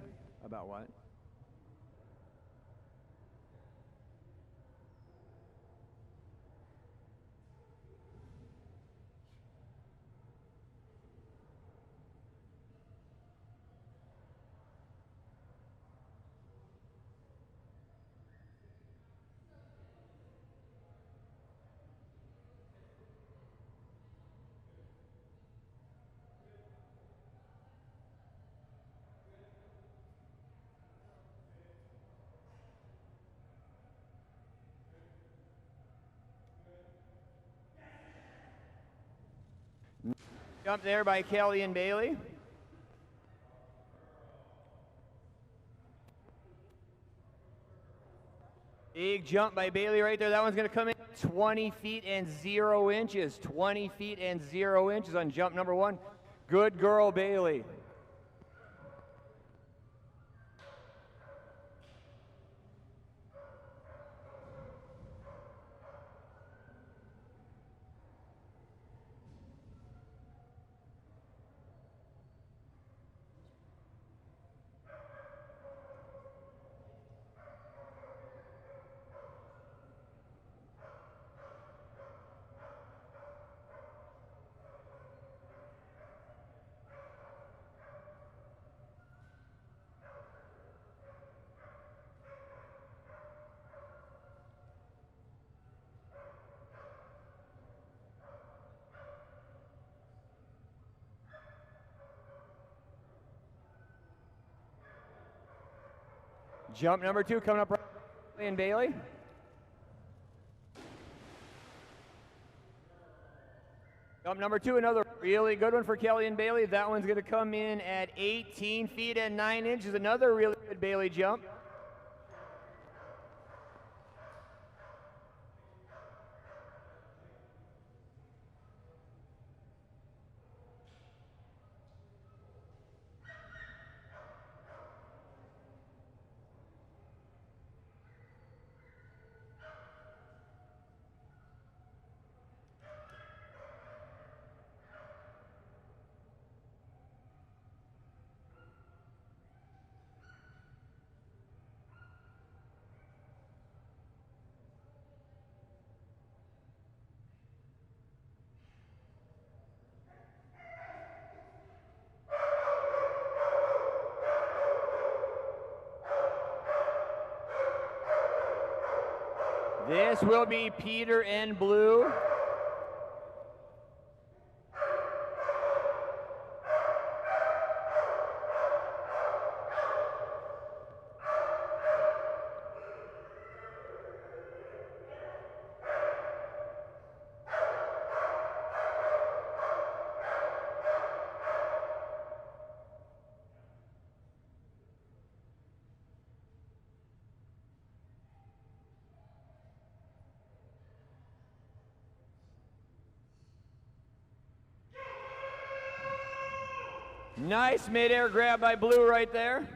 About what? Jump there by Kelly and Bailey. Big jump by Bailey right there. That one's going to come in 20 feet and 0 inches. 20 feet and 0 inches on jump number 1. Good girl, Bailey. Jump number 2 coming up right and Bailey. Jump number 2, another really good one for Kelly and Bailey. That one's going to come in at 18 feet and 9 inches. Another really good Bailey jump. This will be Peter and Blue. Nice mid-air grab by Blue right there.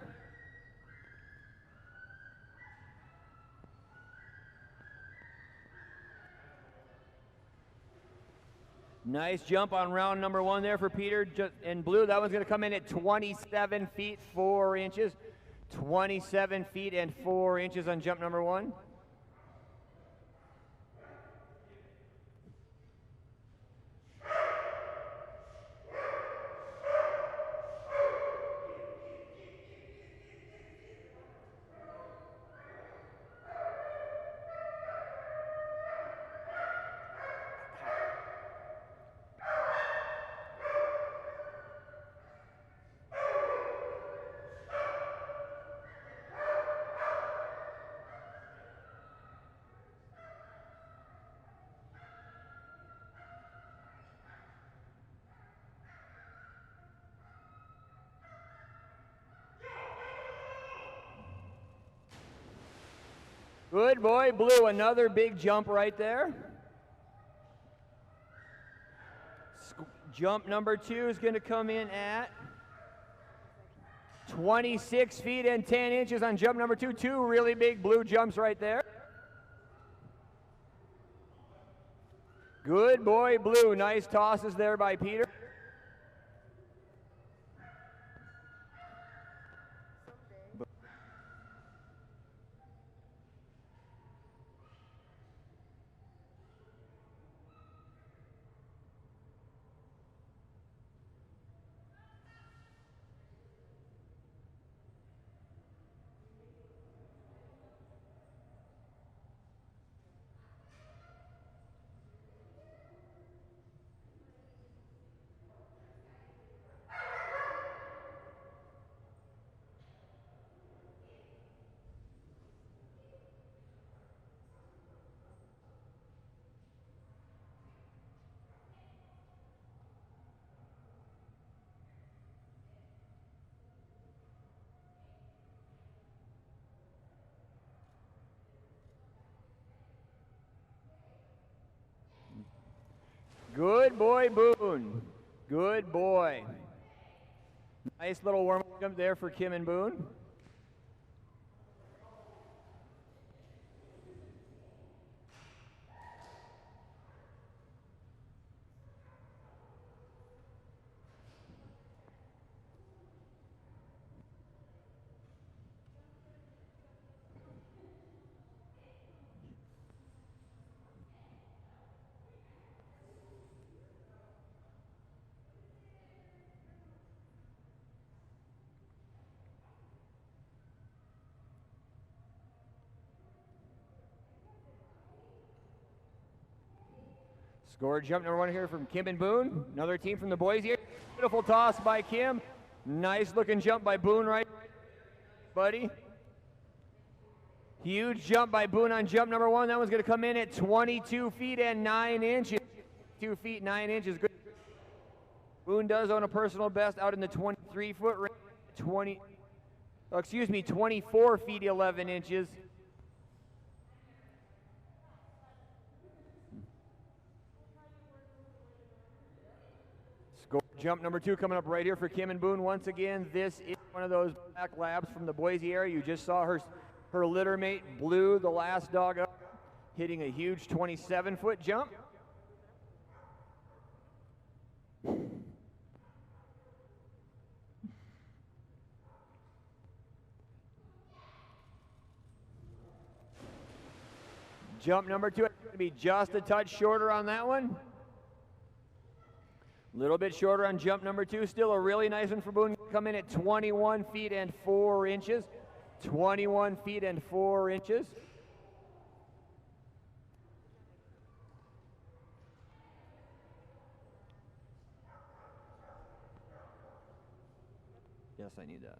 Nice jump on round number 1 there for Peter and Blue. That one's going to come in at 27 feet 4 inches. 27 feet and 4 inches on jump number 1. Good boy, Blue. Another big jump right there. Jump number 2 is going to come in at 26 feet and 10 inches on jump number 2. 2 really big Blue jumps right there. Good boy, Blue. Nice tosses there by Peter. Good boy, Boone. Good boy. Nice little warm-up jump there for Kim and Boone. Score jump number 1 here from Kim and Boone. Another team from the boys here. Beautiful toss by Kim. Nice looking jump by Boone right, buddy. Huge jump by Boone on jump number 1. That one's going to come in at 22 feet and 9 inches. 2 feet 9 inches. Good. Boone does own a personal best out in the 23-foot range. 24 feet 11 inches. Jump number 2 coming up right here for Kim and Boone. Once again, this is one of those black labs from the Boise area. You just saw her litter mate, Blue, the last dog up, hitting a huge 27-foot jump. Jump number 2 is going to be just a touch shorter on that one. A little bit shorter on jump number 2. Still a really nice one for Boone. Come in at 21 feet and 4 inches. 21 feet and 4 inches. Yes, I need that.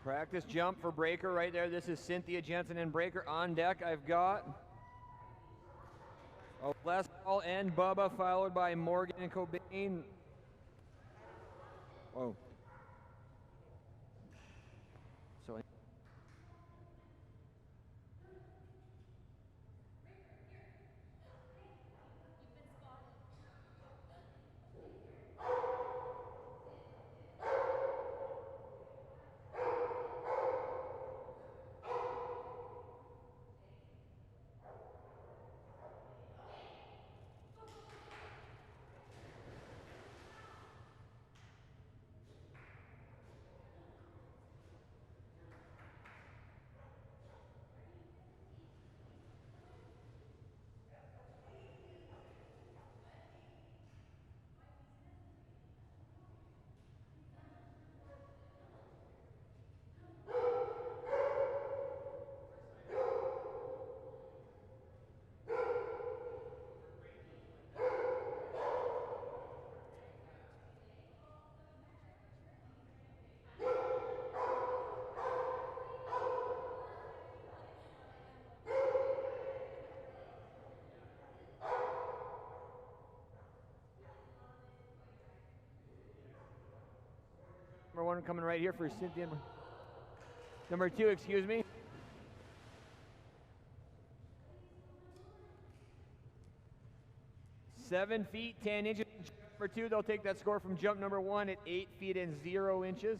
Practice jump for Breaker right there. This is Cynthia Jensen and Breaker on deck. I've got Lescal and Bubba, followed by Morgan and Cobain. Whoa. So one coming right here for Cynthia. Number 2, excuse me. Seven feet, 10 inches. Number 2, they'll take that score from jump number 1 at 8 feet and 0 inches.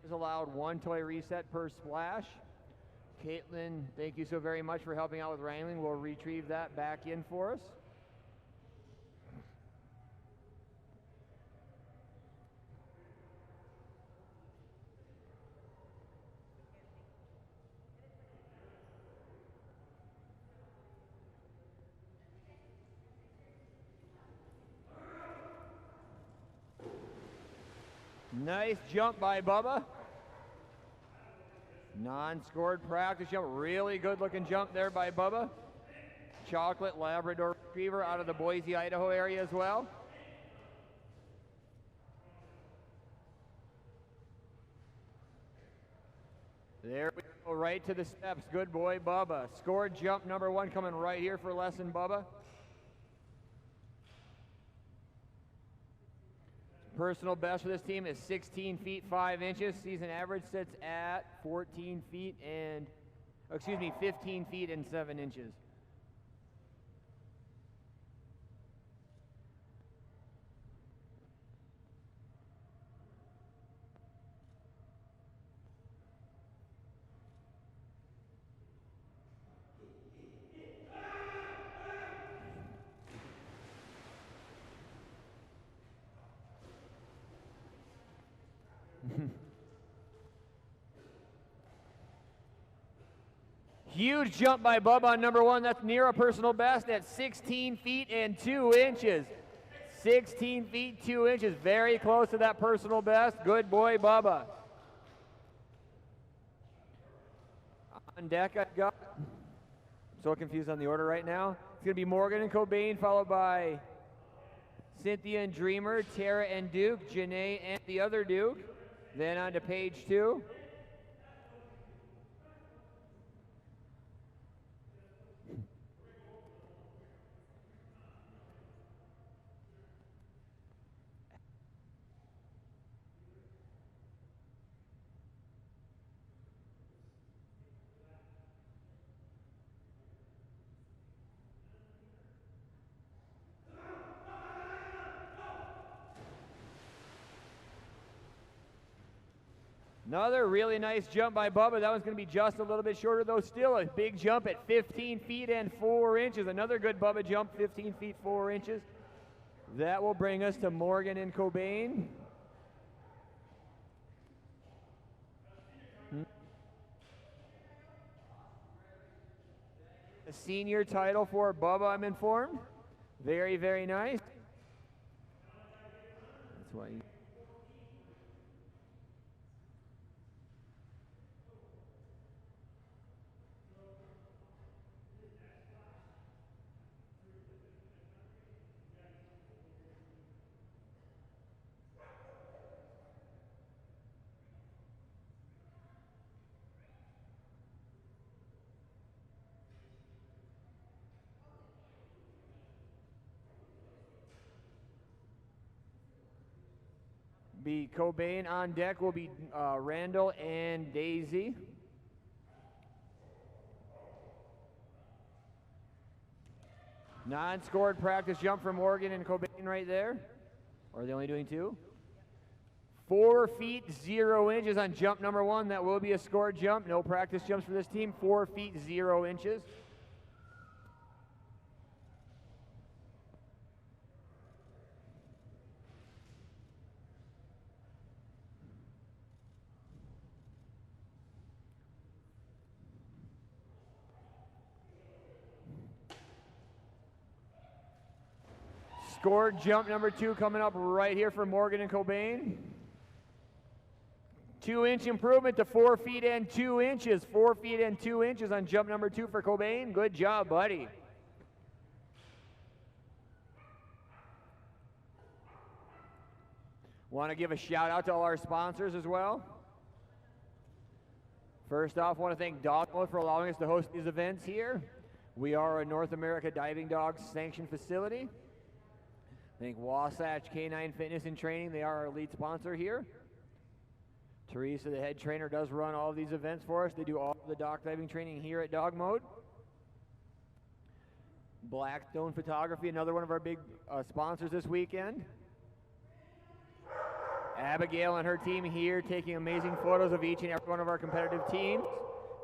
Is allowed 1 toy reset per splash. Caitlin, thank you so very much for helping out with wrangling. We'll retrieve that back in for us. Nice jump by Bubba. Non-scored practice jump. Really good looking jump there by Bubba. Chocolate Labrador Retriever out of the Boise, Idaho area as well. There we go, right to the steps. Good boy, Bubba. Scored jump number 1 coming right here for lesson, Bubba. Personal best for this team is 16 feet 5 inches. Season average sits at 15 feet and 7 inches. Huge jump by Bubba on number 1. That's near a personal best at 16 feet and 2 inches. 16 feet 2 inches. Very close to that personal best. Good boy, Bubba. On deck, I've got, I'm so confused on the order right now. It's going to be Morgan and Cobain, followed by Cynthia and Dreamer, Tara and Duke, Janae and the other Duke. Then on to page 2. Another really nice jump by Bubba. That one's going to be just a little bit shorter, though. Still a big jump at 15 feet and 4 inches. Another good Bubba jump, 15 feet 4 inches. That will bring us to Morgan and Cobain. A senior title for Bubba, I'm informed. Very, very nice. That's why. be Cobain. On deck will be Randall and Daisy. Non-scored practice jump from Morgan and Cobain right there. Or are they only doing 2? 4 feet 0 inches on jump number 1. That will be a scored jump. No practice jumps for this team. 4 feet 0 inches. Scored jump number 2 coming up right here for Morgan and Cobain. 2-inch improvement to 4 feet and 2 inches. 4 feet and 2 inches on jump number 2 for Cobain. Good job, buddy. Want to give a shout out to all our sponsors as well. First off, want to thank Dogmode for allowing us to host these events here. We are a North America Diving Dogs sanctioned facility. Thank Wasatch Canine Fitness and Training. They are our lead sponsor here. Teresa, the head trainer, does run all of these events for us. They do all the dock diving training here at Dogmode. Blackstone Photography, another one of our big sponsors this weekend. Abigail and her team here taking amazing photos of each and every one of our competitive teams.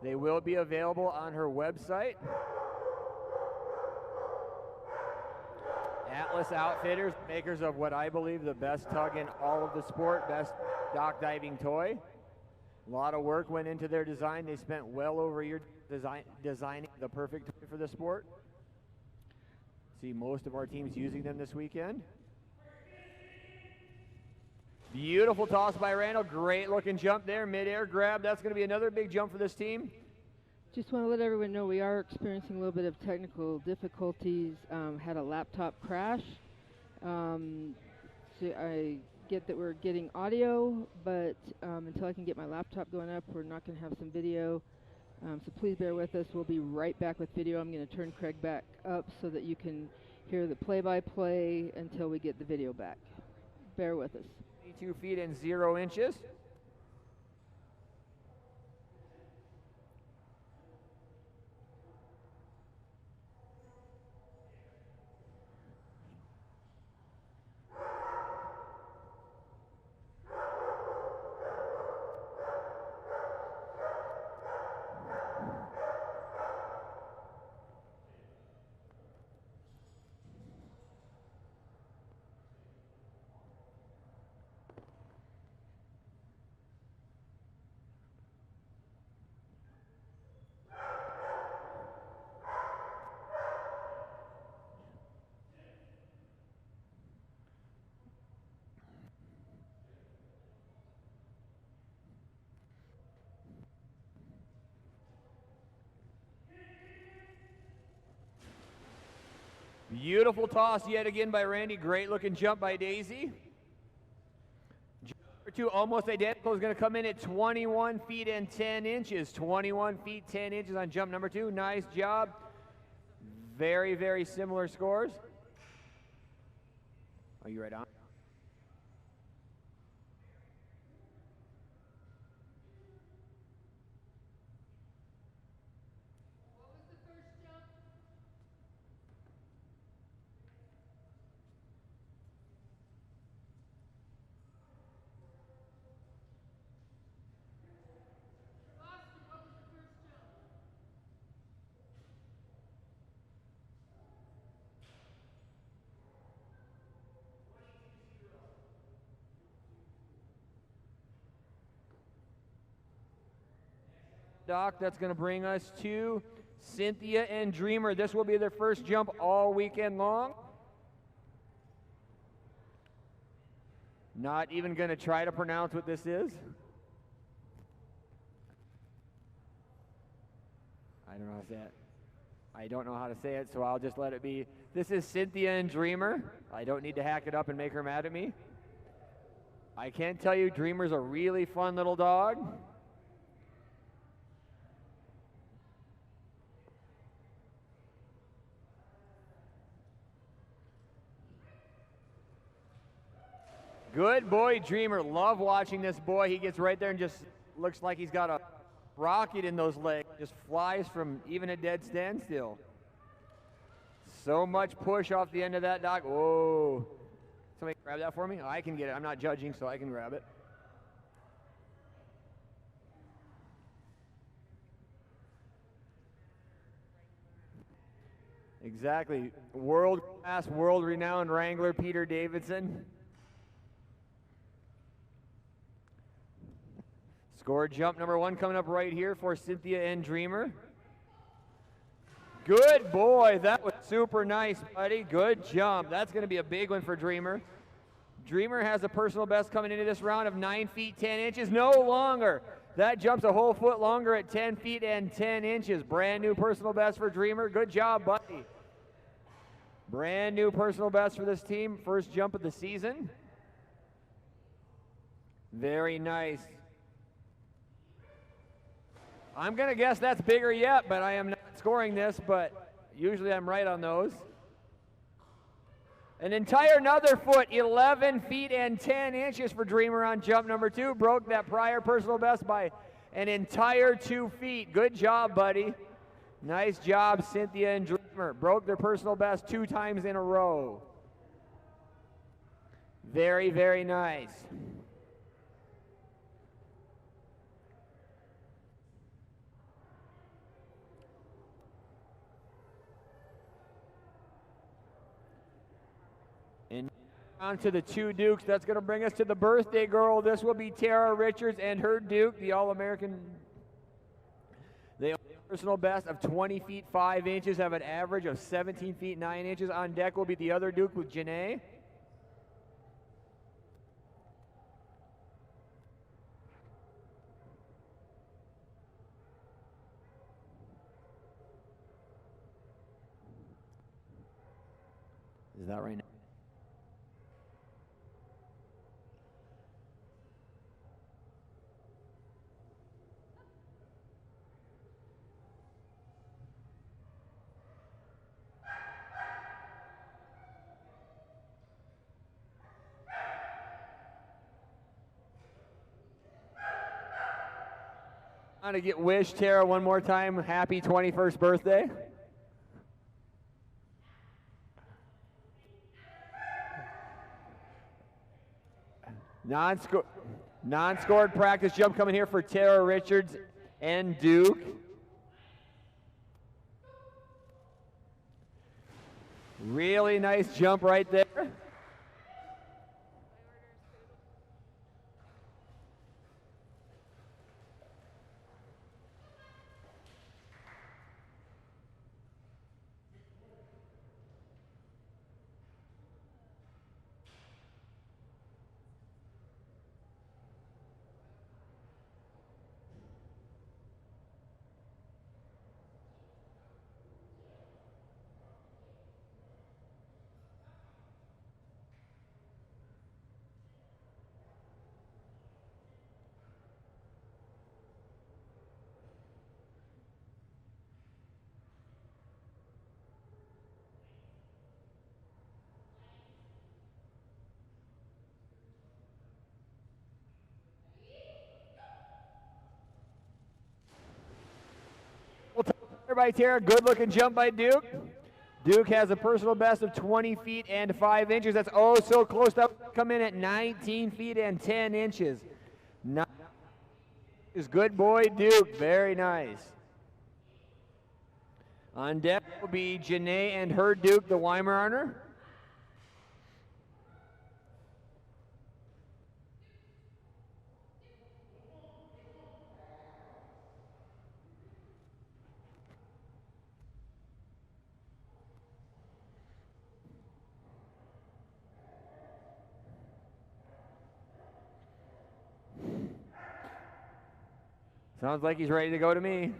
They will be available on her website. Atlas Outfitters, makers of what I believe the best tug in all of the sport, best dock diving toy. A lot of work went into their design. They spent well over a year designing the perfect toy for the sport. See most of our teams using them this weekend. Beautiful toss by Randall. Great looking jump there. Mid-air grab. That's going to be another big jump for this team. Just want to let everyone know we are experiencing a little bit of technical difficulties. Had a laptop crash. So I get that we're getting audio, but until I can get my laptop going up, we're not going to have some video. So please bear with us. We'll be right back with video. I'm going to turn Craig back up so that you can hear the play-by-play until we get the video back. Bear with us. 2 feet and 0 inches. Beautiful toss yet again by Randy. Great looking jump by Daisy. Jump number 2, almost identical, is going to come in at 21 feet and 10 inches. 21 feet 10 inches on jump number 2. Nice job. Very, very similar scores. Are you right on? Doc, that's going to bring us to Cynthia and Dreamer. This will be their first jump all weekend long. Not even going to try to pronounce what this is. I don't know how to say it. I don't know how to say it, so I'll just let it be. This is Cynthia and Dreamer. I don't need to hack it up and make her mad at me. I can tell you Dreamer's a really fun little dog. Good boy, Dreamer. Love watching this boy. He gets right there and just looks like he's got a rocket in those legs. Just flies from even a dead standstill. So much push off the end of that dog. Whoa. Somebody grab that for me? Oh, I can get it. I'm not judging, so I can grab it. Exactly. World-class, world-renowned wrangler Peter Davidson. Score jump number 1 coming up right here for Cynthia and Dreamer. Good boy. That was super nice, buddy. Good jump. That's going to be a big one for Dreamer. Dreamer has a personal best coming into this round of 9 feet 10 inches. No longer. That jumps a whole foot longer at 10 feet and 10 inches. Brand new personal best for Dreamer. Good job, buddy. Brand new personal best for this team. First jump of the season. Very nice. I'm going to guess that's bigger yet, but I am not scoring this, but usually I'm right on those. An entire another foot, 11 feet and 10 inches for Dreamer on jump number 2. Broke that prior personal best by an entire 2 feet. Good job, buddy. Nice job, Cynthia and Dreamer. Broke their personal best 2 times in a row. Very, very nice. And on to the 2 Dukes. That's going to bring us to the birthday girl. This will be Tara Richards and her Duke, the All-American. They have a personal best of 20 feet 5 inches, have an average of 17 feet 9 inches. On deck will be the other Duke with Janae. Is that right now? I'm going to wish Tara one more time happy 21st birthday. Non-scored practice jump coming here for Tara Richards and Duke. Really nice jump right there. By Tara, good looking jump by Duke. Duke has a personal best of 20 feet and 5 inches. That's oh so close to come in at 19 feet and 10 inches. Is good boy Duke, very nice. On deck will be Janae and her Duke, the Weimaraner. Sounds like he's ready to go to me.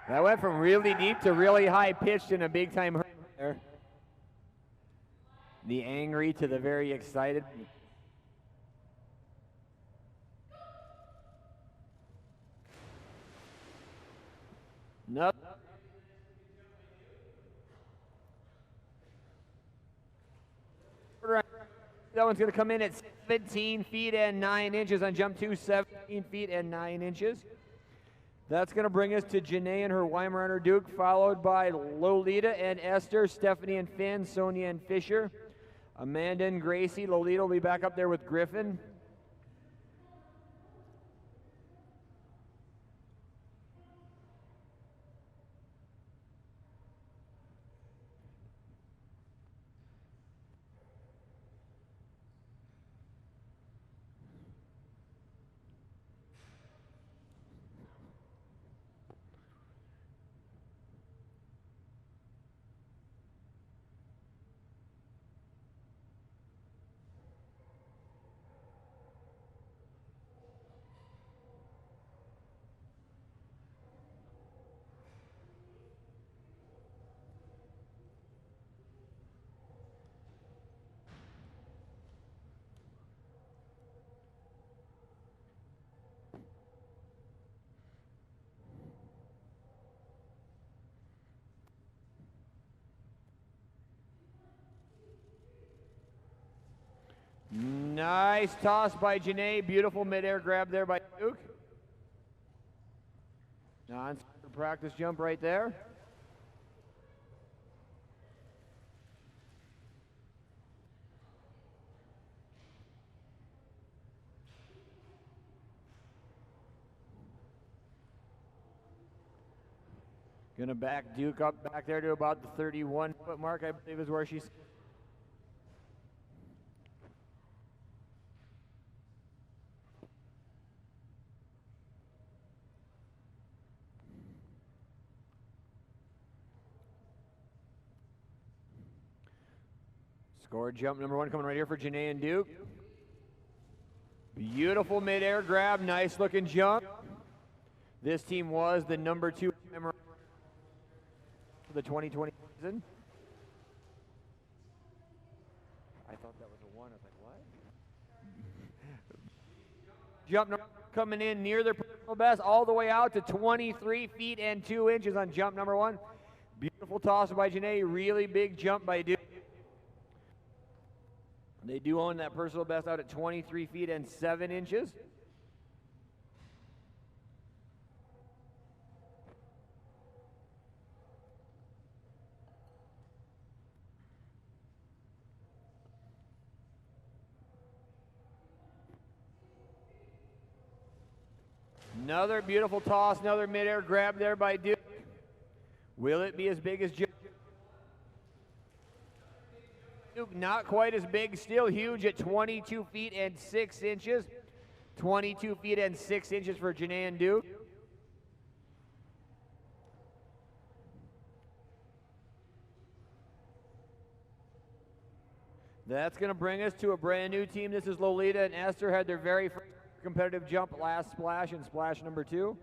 That went from really deep to really high pitched in a big time hurt there. The angry to the very excited. No. That one's going to come in at 17 feet and 9 inches on jump 2, 17 feet and 9 inches. That's going to bring us to Janae and her Weimaraner Duke, followed by Lolita and Esther, Stephanie and Finn, Sonia and Fisher, Amanda and Gracie. Lolita will be back up there with Griffin. Nice toss by Janae. Beautiful midair grab there by Duke. Practice jump right there. Gonna back Duke up back there to about the 31-foot mark, I believe is where she's. Score jump number 1 coming right here for Janae and Duke. Beautiful midair grab, nice looking jump. This team was the number 2 for the 2020 season. I thought that was a 1. I was like, what? Jump number coming in near their personal best, all the way out to 23 feet and 2 inches on jump number 1. Beautiful toss by Janae, really big jump by Duke. They do own that personal best out at 23 feet and 7 inches. Another beautiful toss, another midair grab there by Duke. Will it be as big as Duke? Not quite as big, still huge at 22 feet and 6 inches. 22 feet and 6 inches for Janae and Duke. That's going to bring us to a brand new team. This is Lolita and Esther, had their very first competitive jump last splash and splash number 2.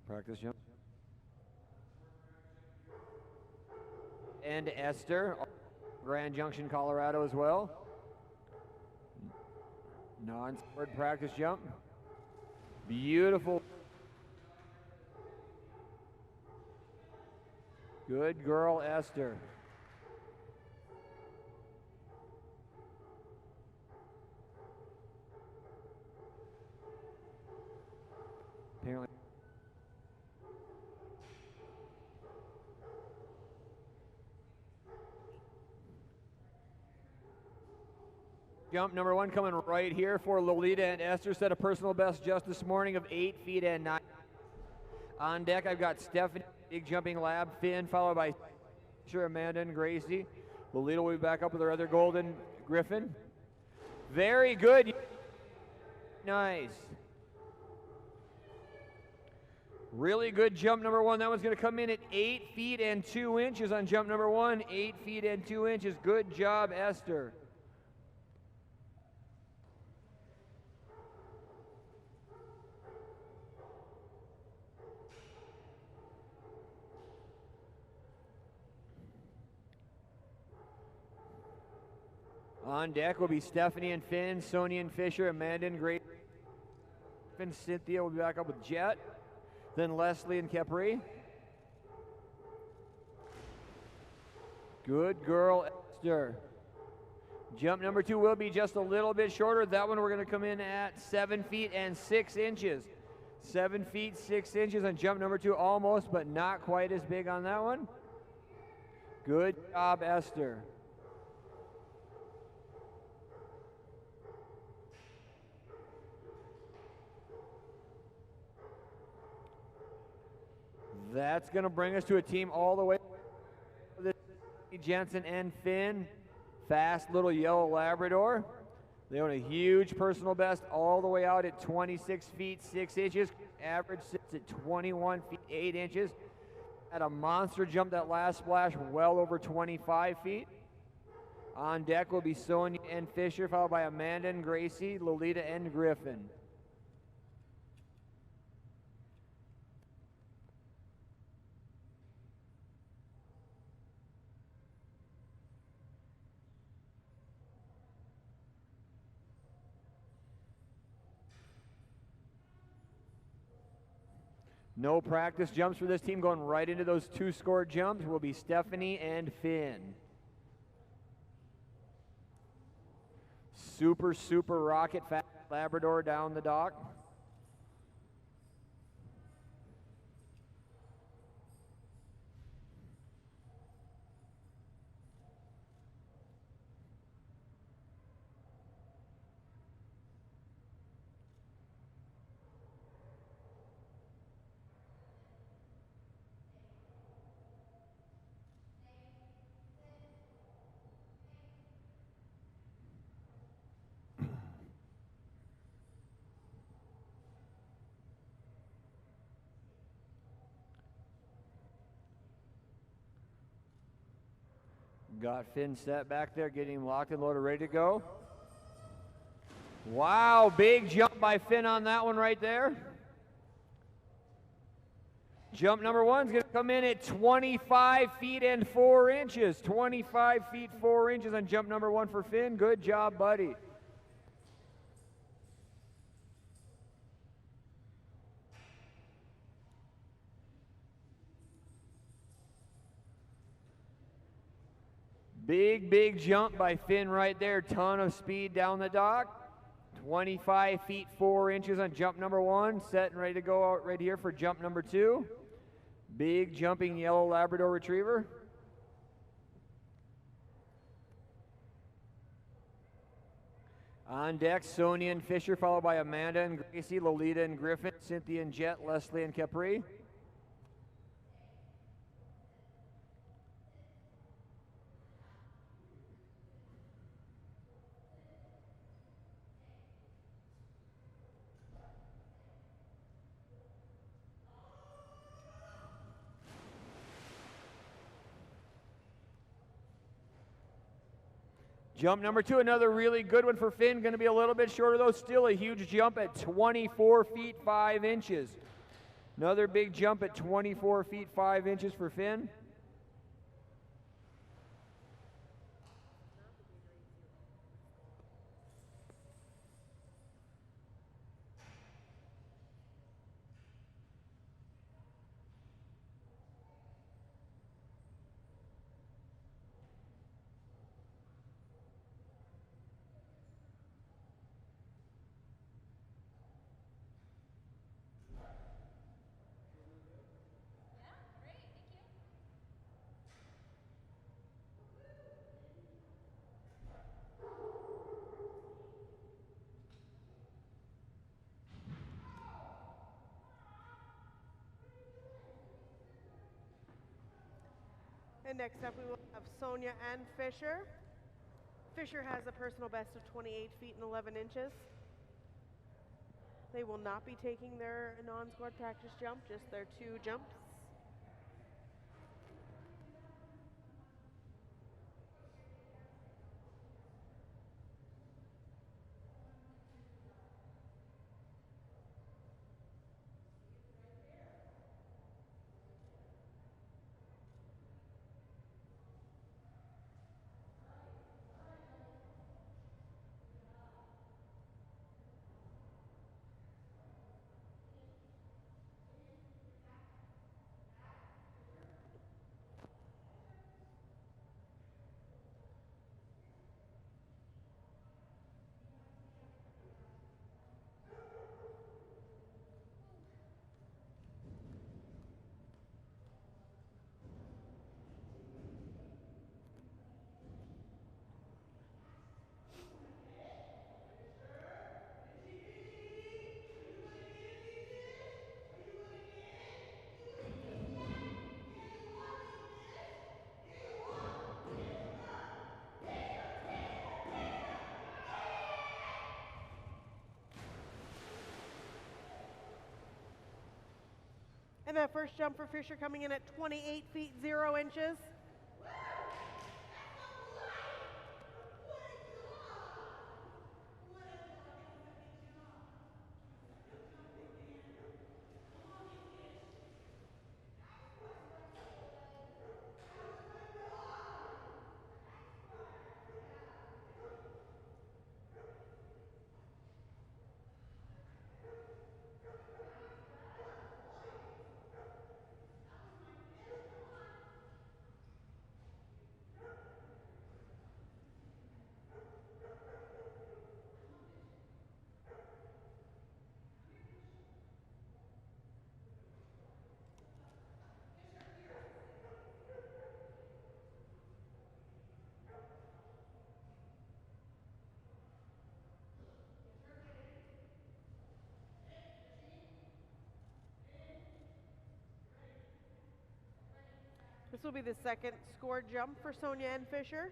Practice jump. And Esther, Grand Junction, Colorado as well. Non-scored practice jump. Beautiful. Good girl, Esther. Apparently. Jump number 1 coming right here for Lolita and Esther. Set a personal best just this morning of 8 feet and 9. On deck, I've got Stephanie, big jumping lab, Finn, followed by Amanda and Gracie. Lolita will be back up with her other golden griffin. Very good. Nice. Really good jump number one. That one's going to come in at 8 feet and 2 inches on jump number one. 8 feet and 2 inches. Good job, Esther. On deck will be Stephanie and Finn, Sonia and Fisher, Amanda and Grace. Cynthia will be back up with Jet. Then Leslie and Capri. Good girl, Esther. Jump number two will be just a little bit shorter. That one we're going to come in at 7 feet and 6 inches. 7 feet, 6 inches on jump number two, almost, but not quite as big on that one. Good job, Esther. That's going to bring us to a team all the way. Jensen and Finn, fast little yellow Labrador. They own a huge personal best all the way out at 26 feet 6 inches. Average sits at 21 feet 8 inches. At a monster jump that last splash, well over 25 feet. On deck will be Sonia and Fisher, followed by Amanda and Gracie, Lolita and Griffin. No practice jumps for this team. Going right into those two scored jumps will be Stephanie and Finn. Super rocket fast Labrador down the dock. Got Finn set back there, getting him locked and loaded, ready to go. Wow, big jump by Finn on that one right there. Jump number one's going to come in at 25 feet and 4 inches. 25 feet 4 inches on jump number one for Finn. Good job, buddy. Big jump by Finn right there. Ton of speed down the dock. 25 feet 4 inches on jump number one. Set and ready to go out right here for jump number two. Big jumping yellow Labrador Retriever. On deck, Sonia and Fisher, followed by Amanda and Gracie, Lolita and Griffin, Cynthia and Jet, Leslie and Capri. Jump number two, another really good one for Finn. Going to be a little bit shorter though. Still a huge jump at 24 feet 5 inches. Another big jump at 24 feet 5 inches for Finn. And next up we will of Sonia and Fisher. Fisher has a personal best of 28 feet and 11 inches. They will not be taking their non-squad practice jump, just their 2 jumps. And that first jump for Fisher coming in at 28 feet 0 inches. This will be the second scored jump for Sonia and Fisher.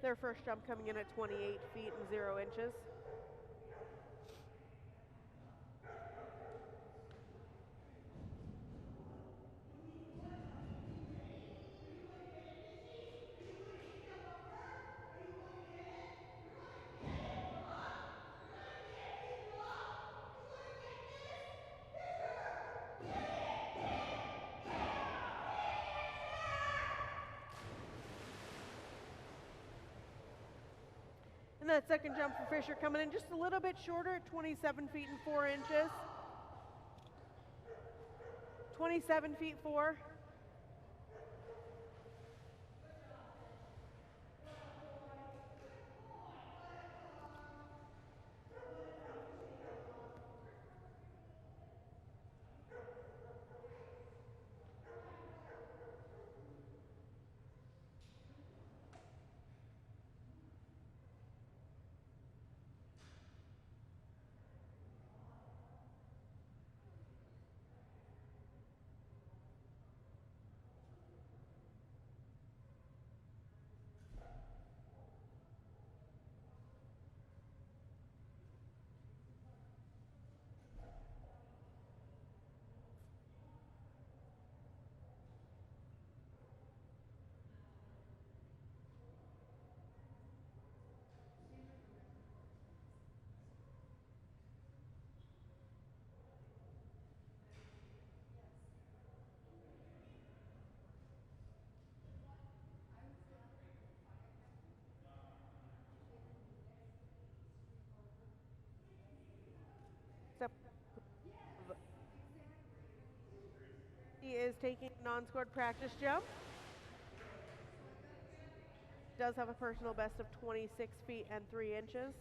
Their first jump coming in at 28 feet and 0 inches. And that second jump for Fisher coming in just a little bit shorter at 27 feet and 4 inches. 27 feet 4. He is taking non-scored practice jump. Does have a personal best of 26 feet and 3 inches.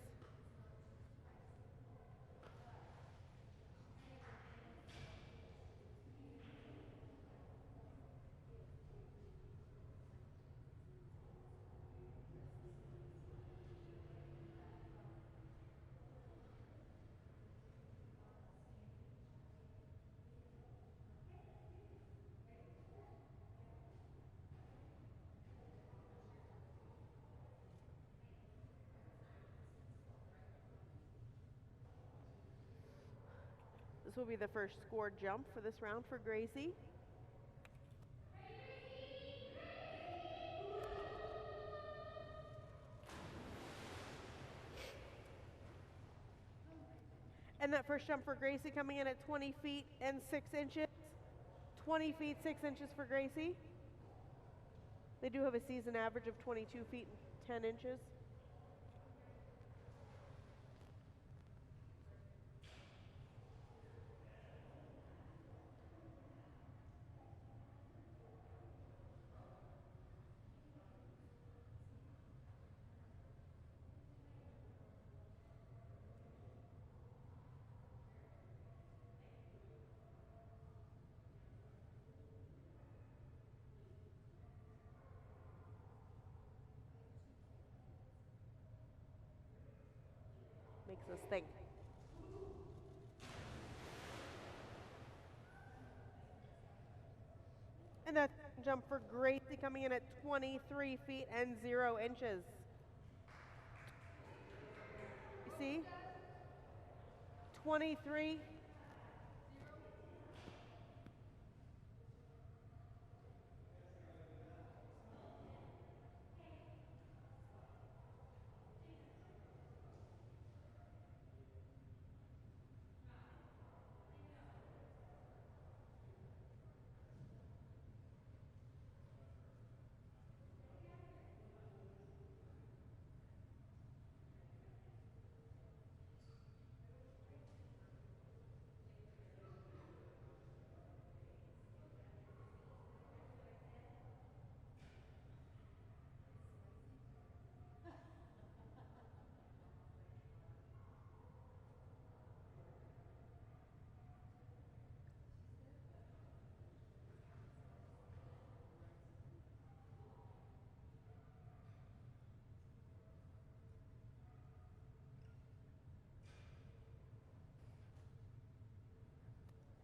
This will be the first scored jump for this round for Gracie. And that first jump for Gracie coming in at 20 feet and 6 inches. 20 feet, 6 inches for Gracie. They do have a season average of 22 feet and 10 inches. Makes us think. And that jump for Gracie coming in at 23 feet and 0 inches. You see? 23.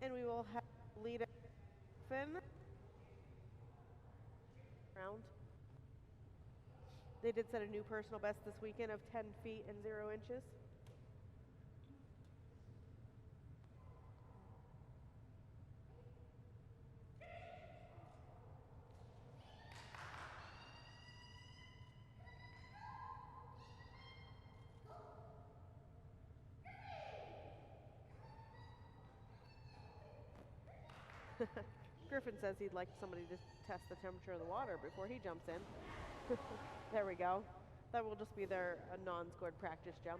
And we will have lead Griffin round. They did set a new personal best this weekend of 10 feet and 0 inches. Griffin says he'd like somebody to test the temperature of the water before he jumps in. There we go. That will just be their non-scored practice jump.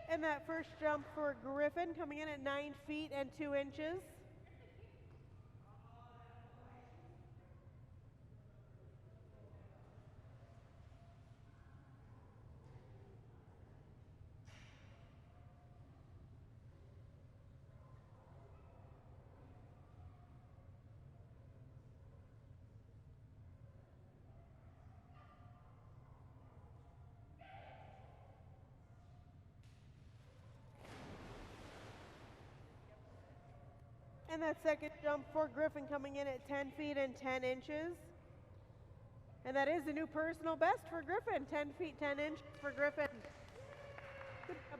And that first jump for Griffin coming in at 9 feet and 2 inches. And that second jump for Griffin coming in at 10 feet and 10 inches. And that is a new personal best for Griffin, 10 feet, 10 inches for Griffin. Good job.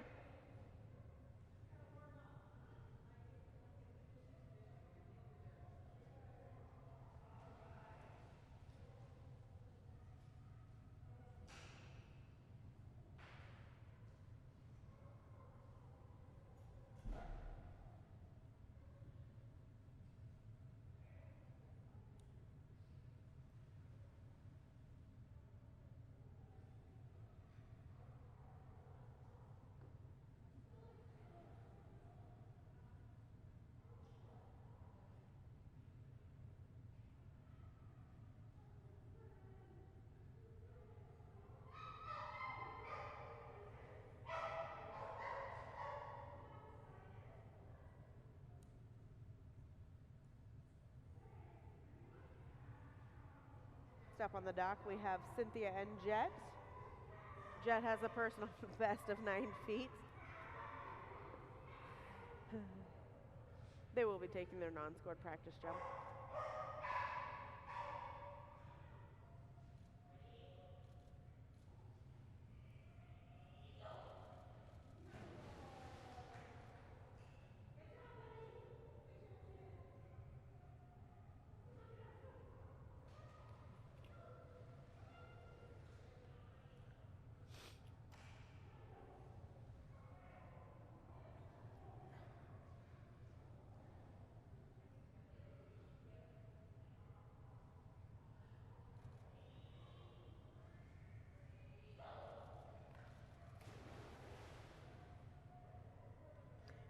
Next up on the dock, we have Cynthia and Jet. Jet has a personal best of 9 feet. They will be taking their non-scored practice jump.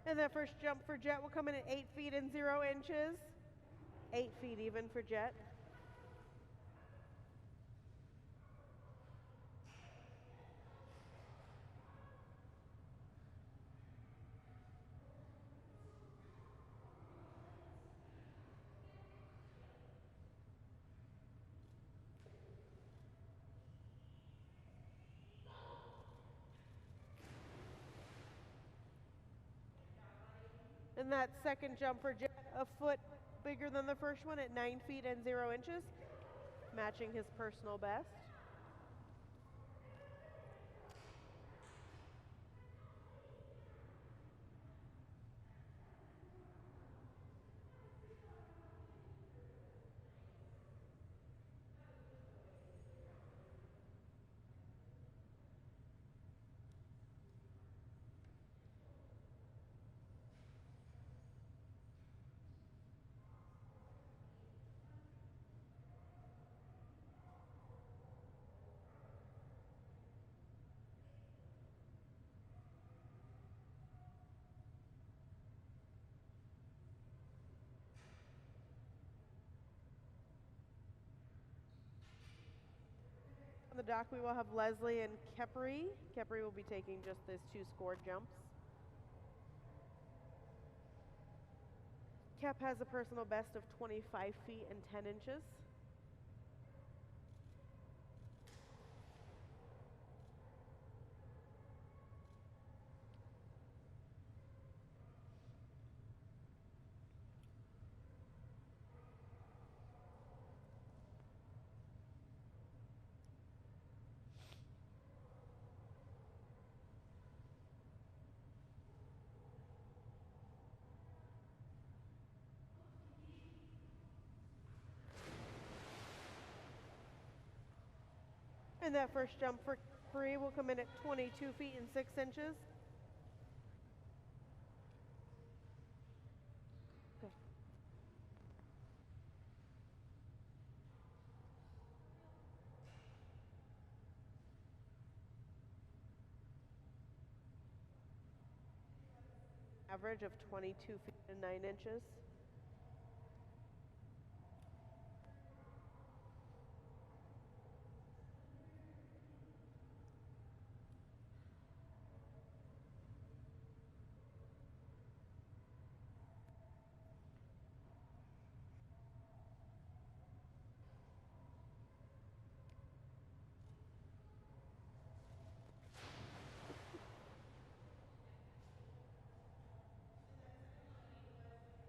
And that first jump for Jet will come in at 8 feet and 0 inches. 8 feet even for Jet. And that second jump for Jet, a foot bigger than the first one at 9 feet and 0 inches, matching his personal best. On the dock, we will have Leslie and Kepri. Kepri will be taking just these 2 scored jumps. Kep has a personal best of 25 feet and 10 inches. And that first jump for Kepri will come in at 22 feet and 6 inches. Okay. Average of 22 feet and 9 inches.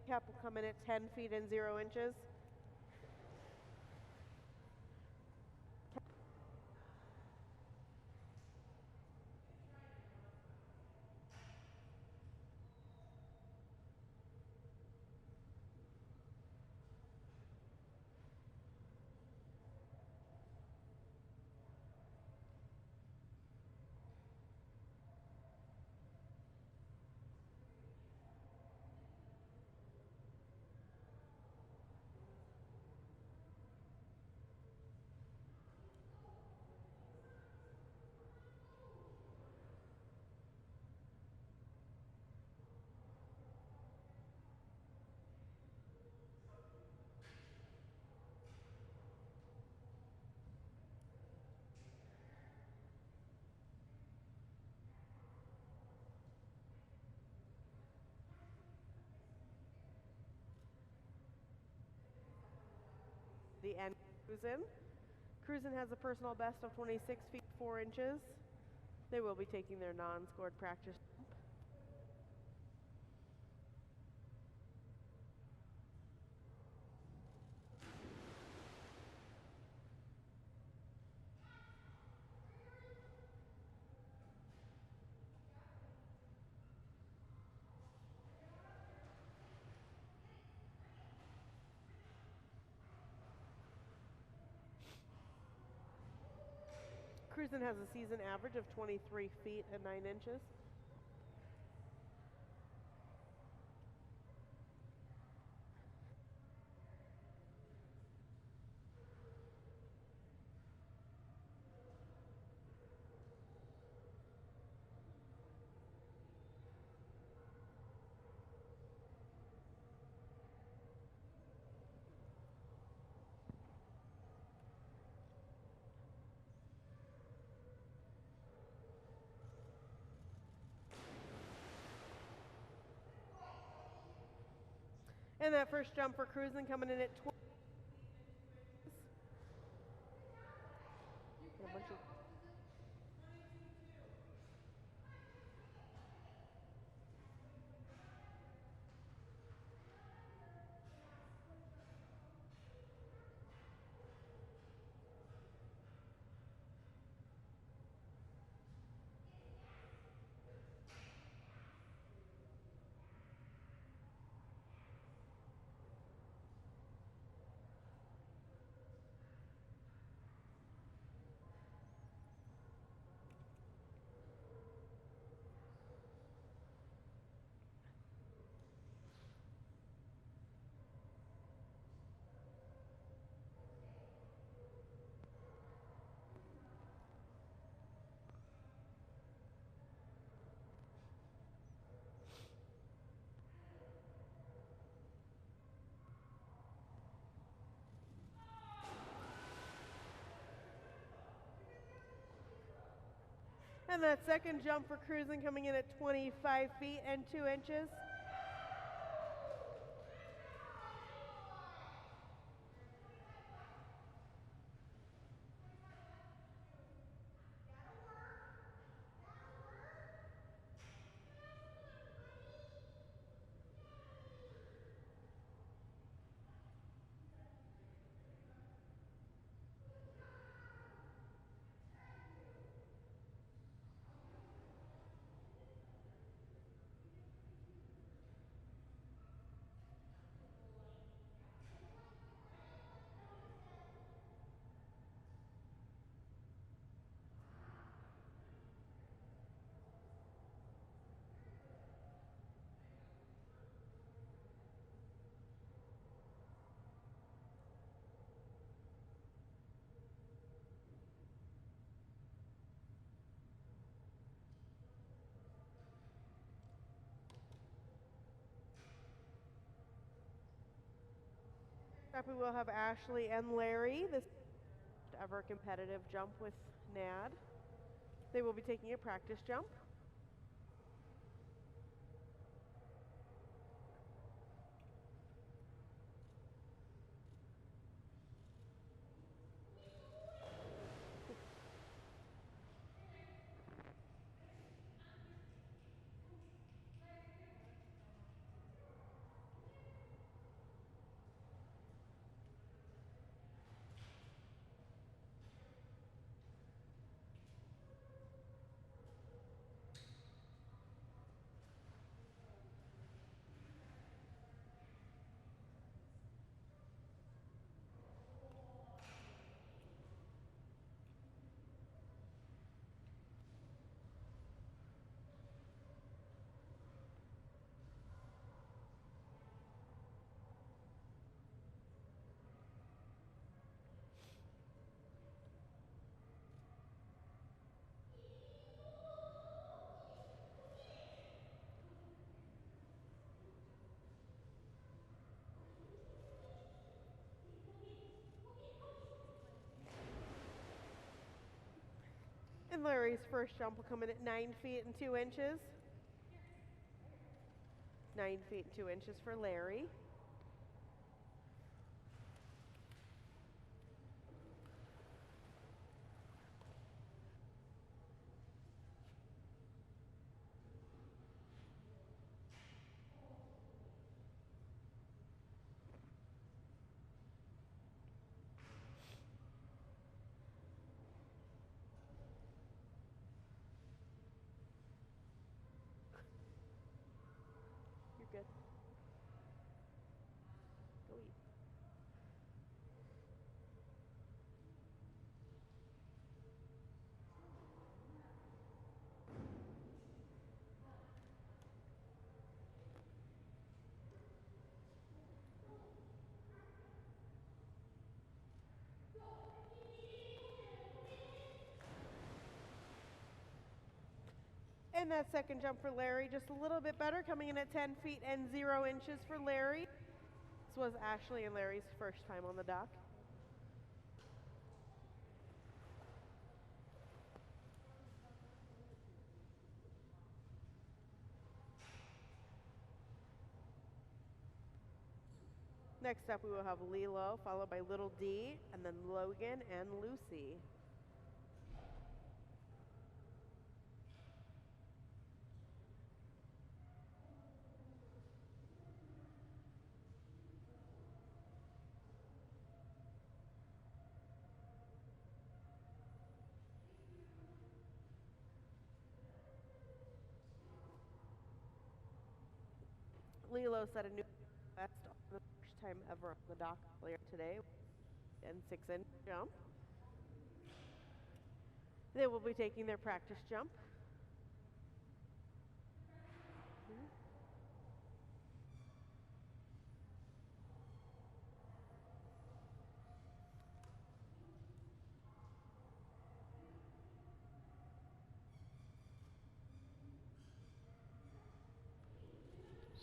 Kep will come in at 10 feet and 0 inches. The end goes in. Cruisin' has a personal best of 26 feet 4 inches. They will be taking their non-scored practice jump. Cruisin' has a season average of 23 feet and 9 inches. And that first jump for Cruisin' coming in at 20. A bunch of And that second jump for Cruisin' coming in at 25 feet and 2 inches. Up we will have Ashley and Larry. This ever competitive jump with NADD. They will be taking a practice jump. And Larry's first jump will come in at 9 feet and 2 inches. 9 feet and 2 inches for Larry. And that second jump for Larry, just a little bit better, coming in at 10 feet and 0 inches for Larry. This was Ashley and Larry's first time on the dock. Next up, we will have Lilo, followed by Little D, and then Logan and Lucy. Lilo set a new best on the first time ever on the dock earlier today, and 6-inch jump. They will be taking their practice jump.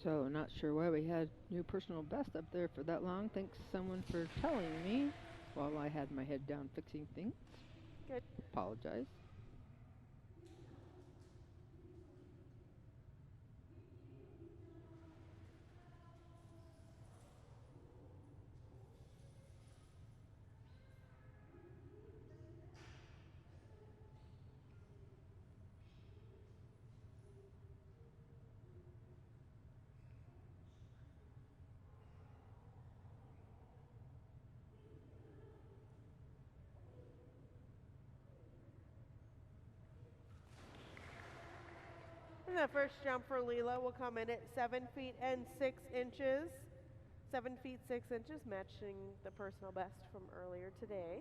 So not sure why we had new personal best up there for that long. Thanks someone for telling me while I had my head down fixing things. Good. Apologize. And the first jump for Lilo will come in at 7 feet and 6 inches. 7 feet 6 inches, matching the personal best from earlier today.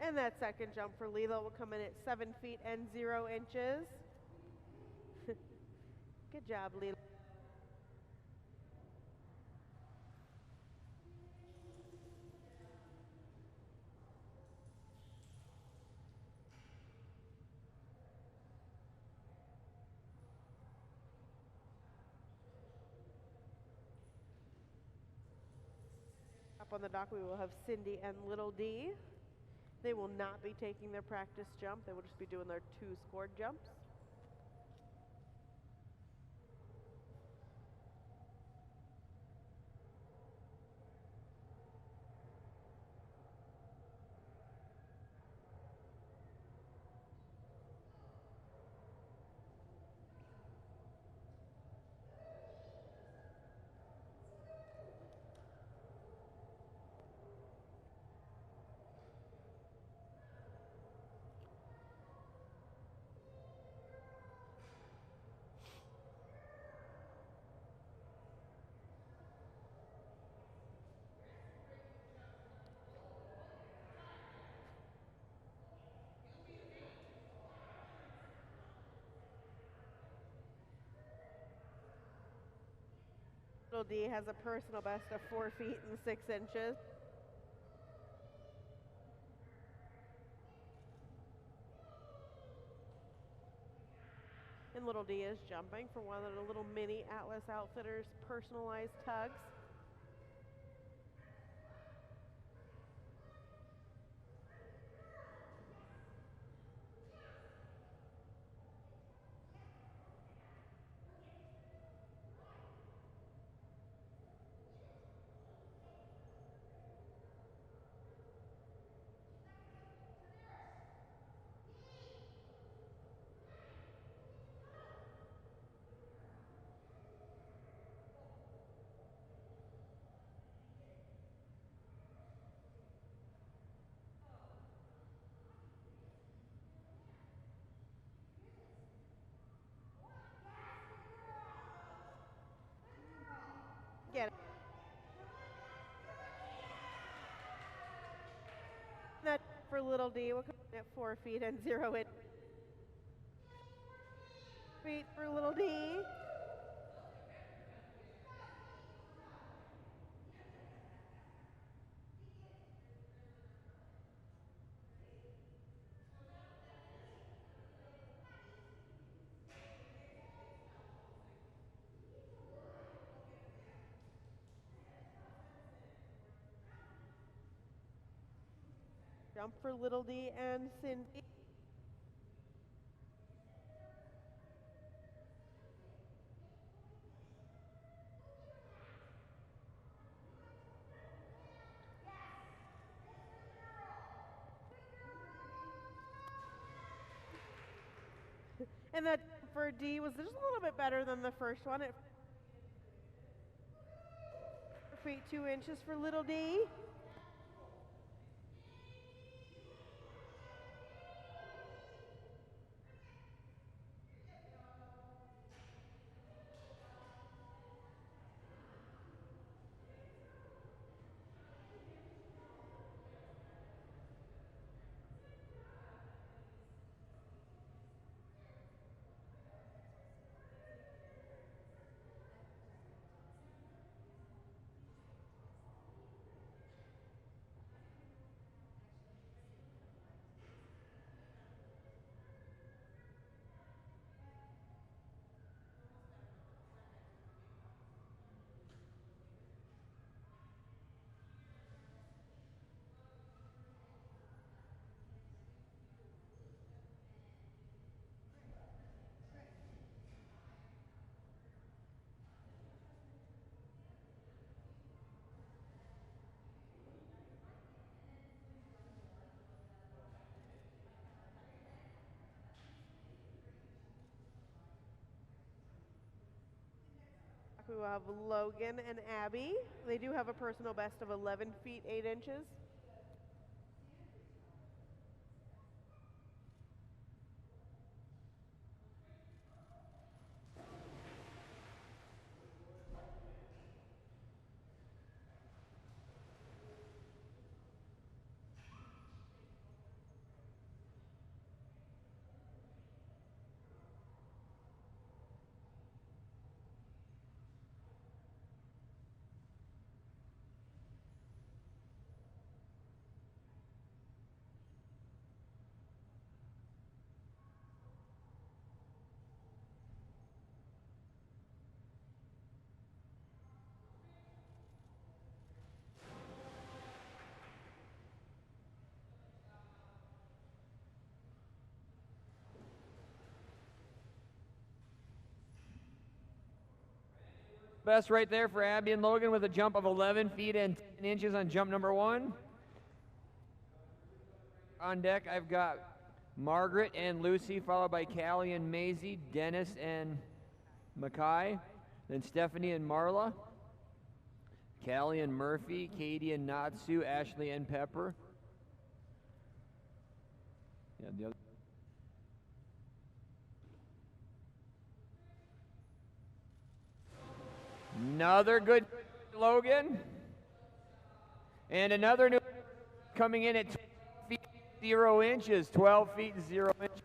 And that second jump for Lilo will come in at 7 feet and 0 inches. Good job, Lilo. Up on the dock, we will have Cindy and Little D. They will not be taking their practice jump. They will just be doing their 2 scored jumps. Little D has a personal best of 4 feet and 6 inches. And Little D is jumping for one of the little mini Atlas Outfitters personalized tugs. for little D will come in at 4 feet and 0 inches. Feet for little D. Jump for little D and Cindy. And that for D was just a little bit better than the first one. At 4 feet 2 inches for little D. We will have Logan and Abby. They do have a personal best of 11 feet 8 inches. Best right there for Abby and Logan with a jump of 11 feet and 10 inches on jump number 1. On deck, I've got Margaret and Lucy, followed by Callie and Maisie, Dennis and Mackay, then Stephanie and Marla, Callie and Murphy, Katie and Natsu, Ashley and Pepper. Yeah, the other. Another good Logan. And another new coming in at 12 feet 0 inches. 12 feet 0 inches.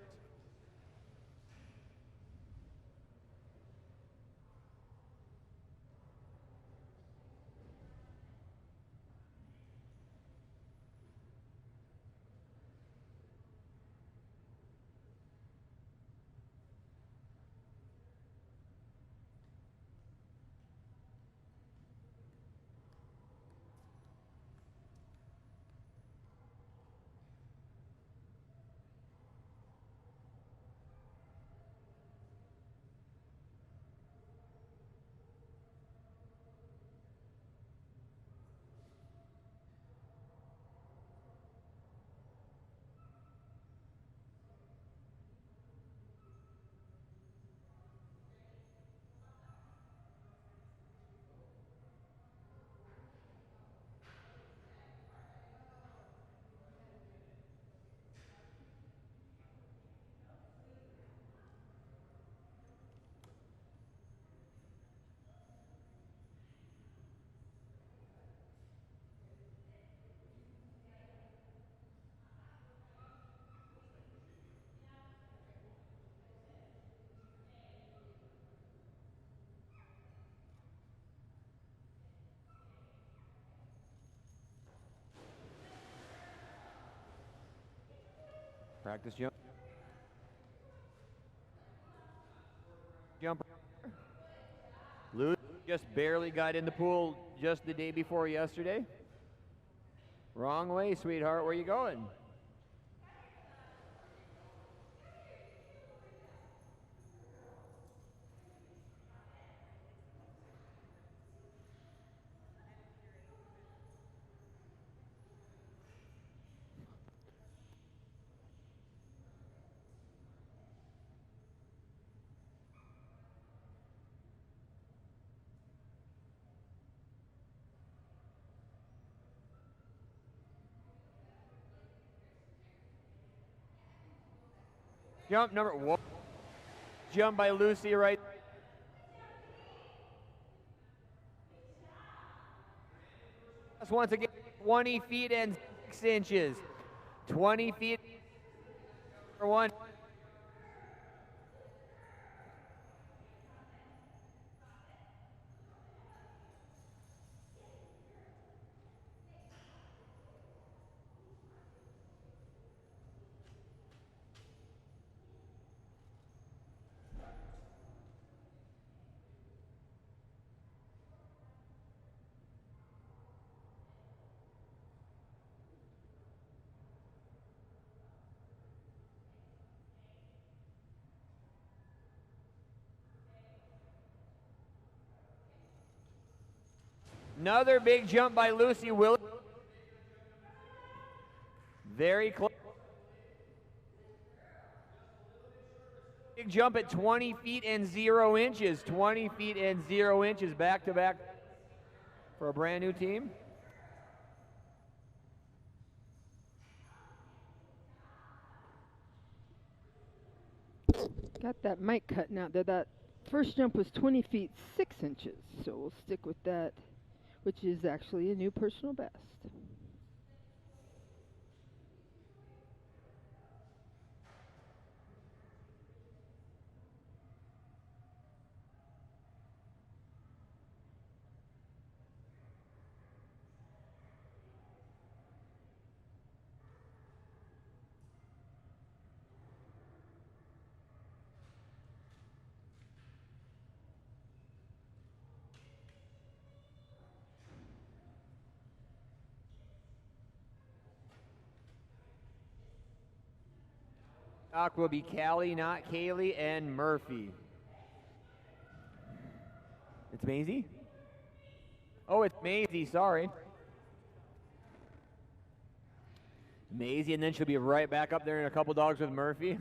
Practice jump. Jump. Lucy just barely got in the pool just the day before yesterday. Wrong way, sweetheart. Where you going? Jump number one. Jump by Lucy right. Once again, 20 feet and 6 inches. 20 feet for one. Another big jump by Lucy Willis. Very close. Big jump at 20 feet and 0 inches. 20 feet and 0 inches back to back for a brand new team. Got that mic cutting out there. That first jump was 20 feet 6 inches, so we'll stick with that, which is actually a new personal best. Doc will be Callie, not Kaylee, and Murphy. It's Maisie? Oh, it's Maisie, sorry. Maisie, and then she'll be right back up there in a couple dogs with Murphy.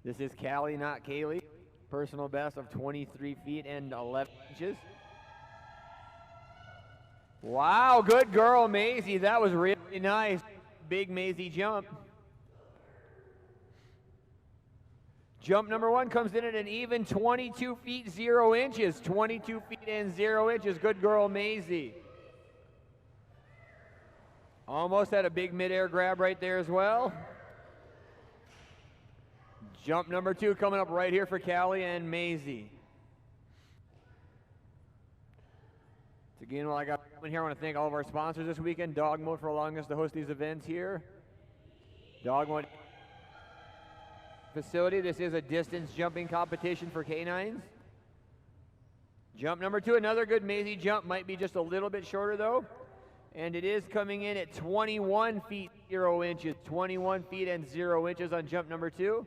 This is Callie, not Kaylee. Personal best of 23 feet and 11 inches. Wow, good girl, Maisie. That was really nice. Big Maisie jump. Jump number one comes in at an even 22 feet 0 inches. 22 feet and 0 inches. Good girl, Maisie. Almost had a big midair grab right there as well. Jump number two coming up right here for Callie and Maisie. So again, while I got in here, I want to thank all of our sponsors this weekend. Dogmode for allowing us to host these events here. Dogmode facility. This is a distance jumping competition for canines. Jump number two, another good Maisie jump. Might be just a little bit shorter though. And it is coming in at 21 feet 0 inches. 21 feet and 0 inches on jump number two.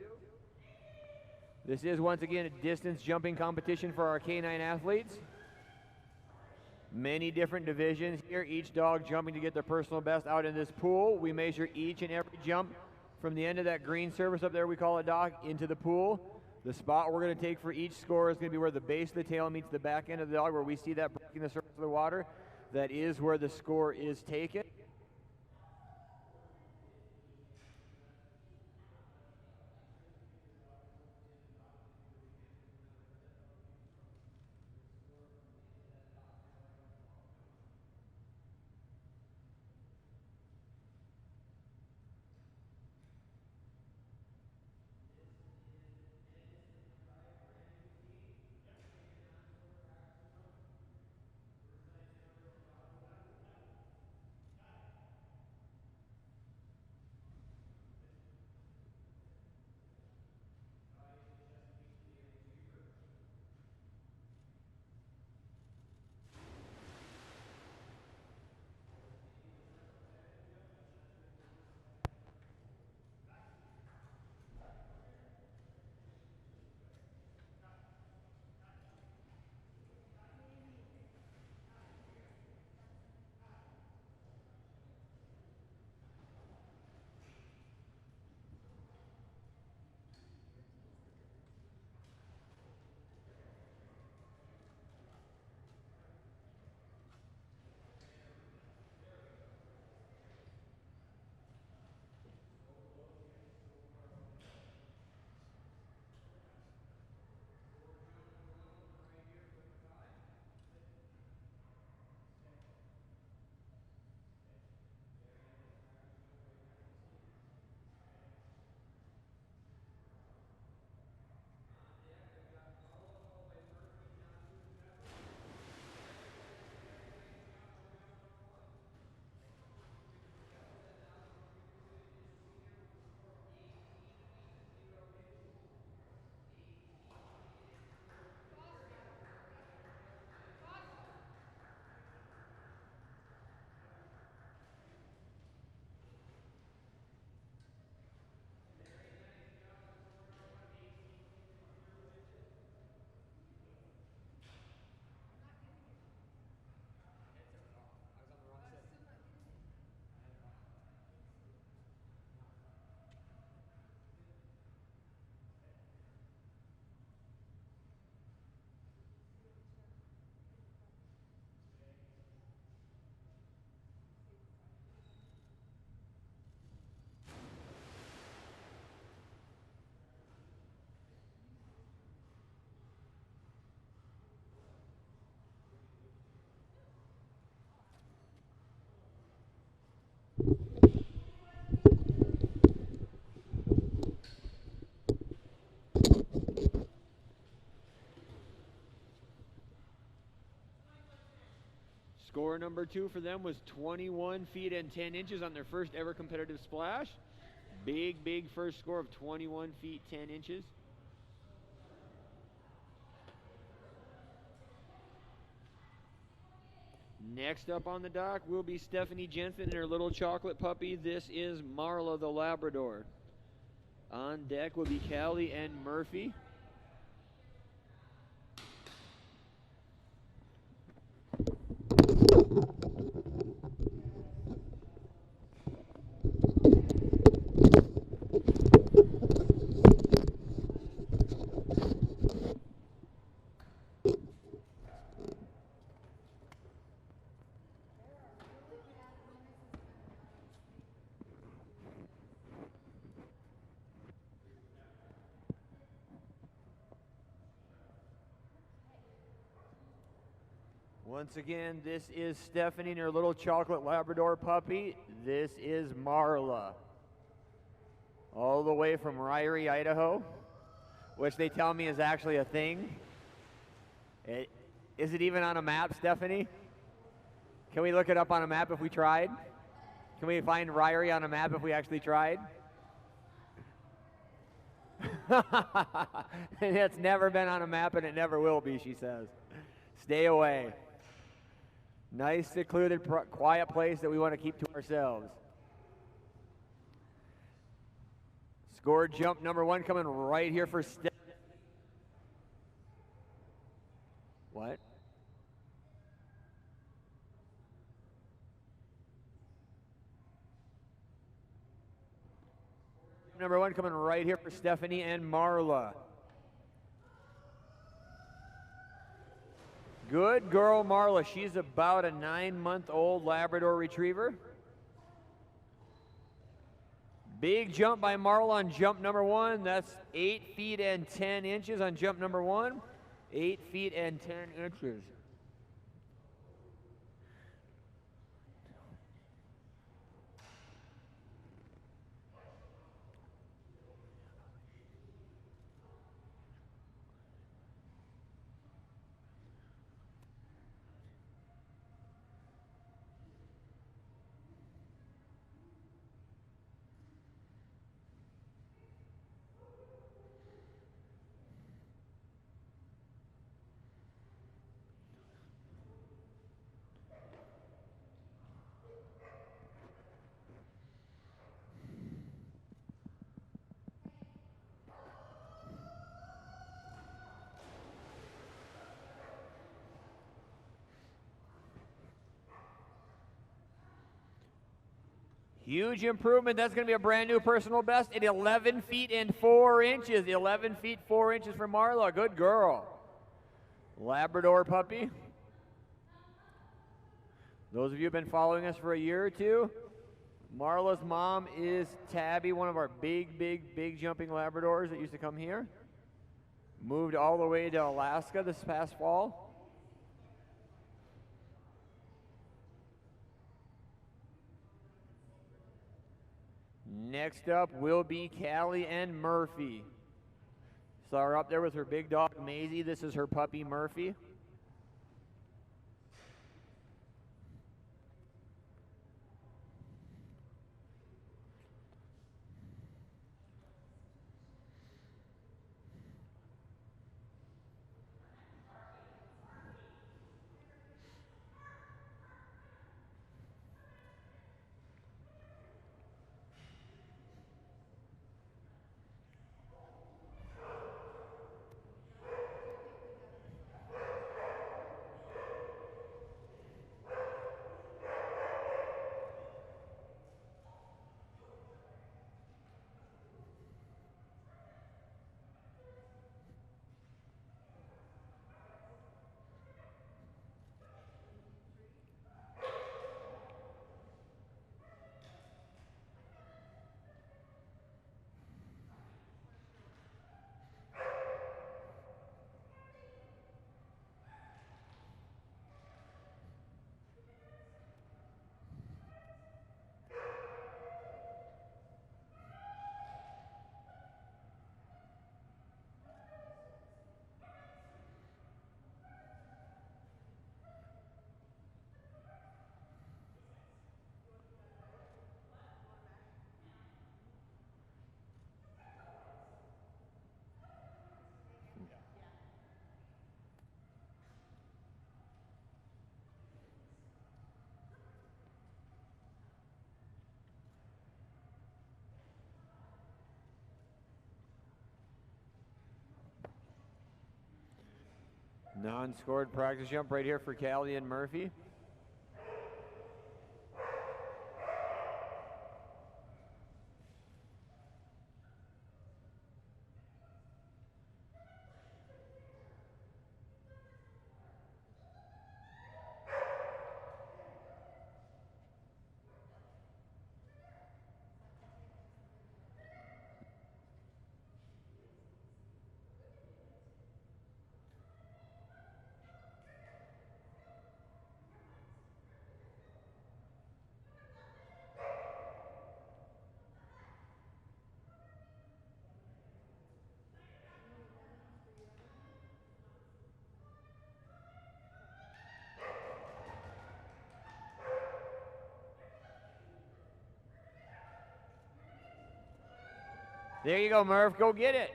This is once again a distance jumping competition for our canine athletes. Many different divisions here, each dog jumping to get their personal best out in this pool. We measure each and every jump from the end of that green surface up there, we call it, Doc, into the pool. The spot we're going to take for each score is going to be where the base of the tail meets the back end of the dog, where we see that breaking the surface of the water. That is where the score is taken. Score number 2 for them was 21 feet and 10 inches on their first ever competitive splash. Big, big first score of 21 feet 10 inches. Next up on the dock will be Stephanie Jensen and her little chocolate puppy. This is Marla the Labrador. On deck will be Callie and Murphy. Once again, this is Stephanie and her little chocolate Labrador puppy. This is Marla. All the way from Ryrie, Idaho, which they tell me is actually a thing. Is it even on a map, Stephanie? Can we look it up on a map if we tried? Can we find Ryrie on a map if we actually tried? It's never been on a map and it never will be, she says. Stay away. Nice, secluded, quiet place that we want to keep to ourselves. Score jump number 1 coming right here for Steph. What? Number 1 coming right here for Stephanie and Marla. Good girl, Marla. She's about a 9-month-old Labrador Retriever. Big jump by Marla on jump number 1. That's 8 feet and 10 inches on jump number 1. 8 feet and 10 inches. Huge improvement. That's going to be a brand new personal best at 11 feet and 4 inches. 11 feet 4 inches for Marla. Good girl. Labrador puppy. Those of you who have been following us for a year or two, Marla's mom is Tabby, one of our big jumping Labradors that used to come here. Moved all the way to Alaska this past fall. Next up will be Callie and Murphy. Saw her up there with her big dog Maisie. This is her puppy Murphy. Non-scored practice jump right here for Callie and Murphy. There you go, Murph. Go get it.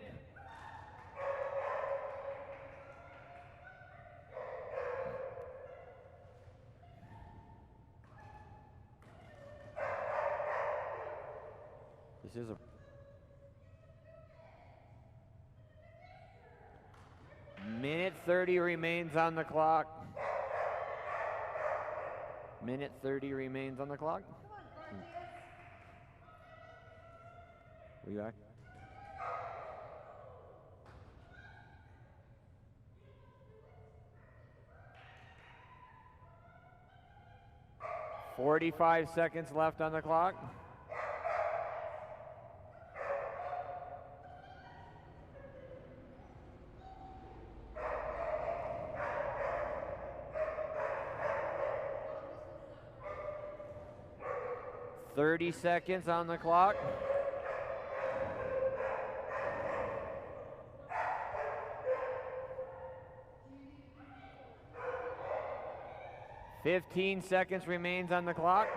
This is a minute 30 remains on the clock. Minute 30 remains on the clock. Are you back? "45 seconds left on the clock. "30 seconds on the clock. "15 seconds remains on the clock.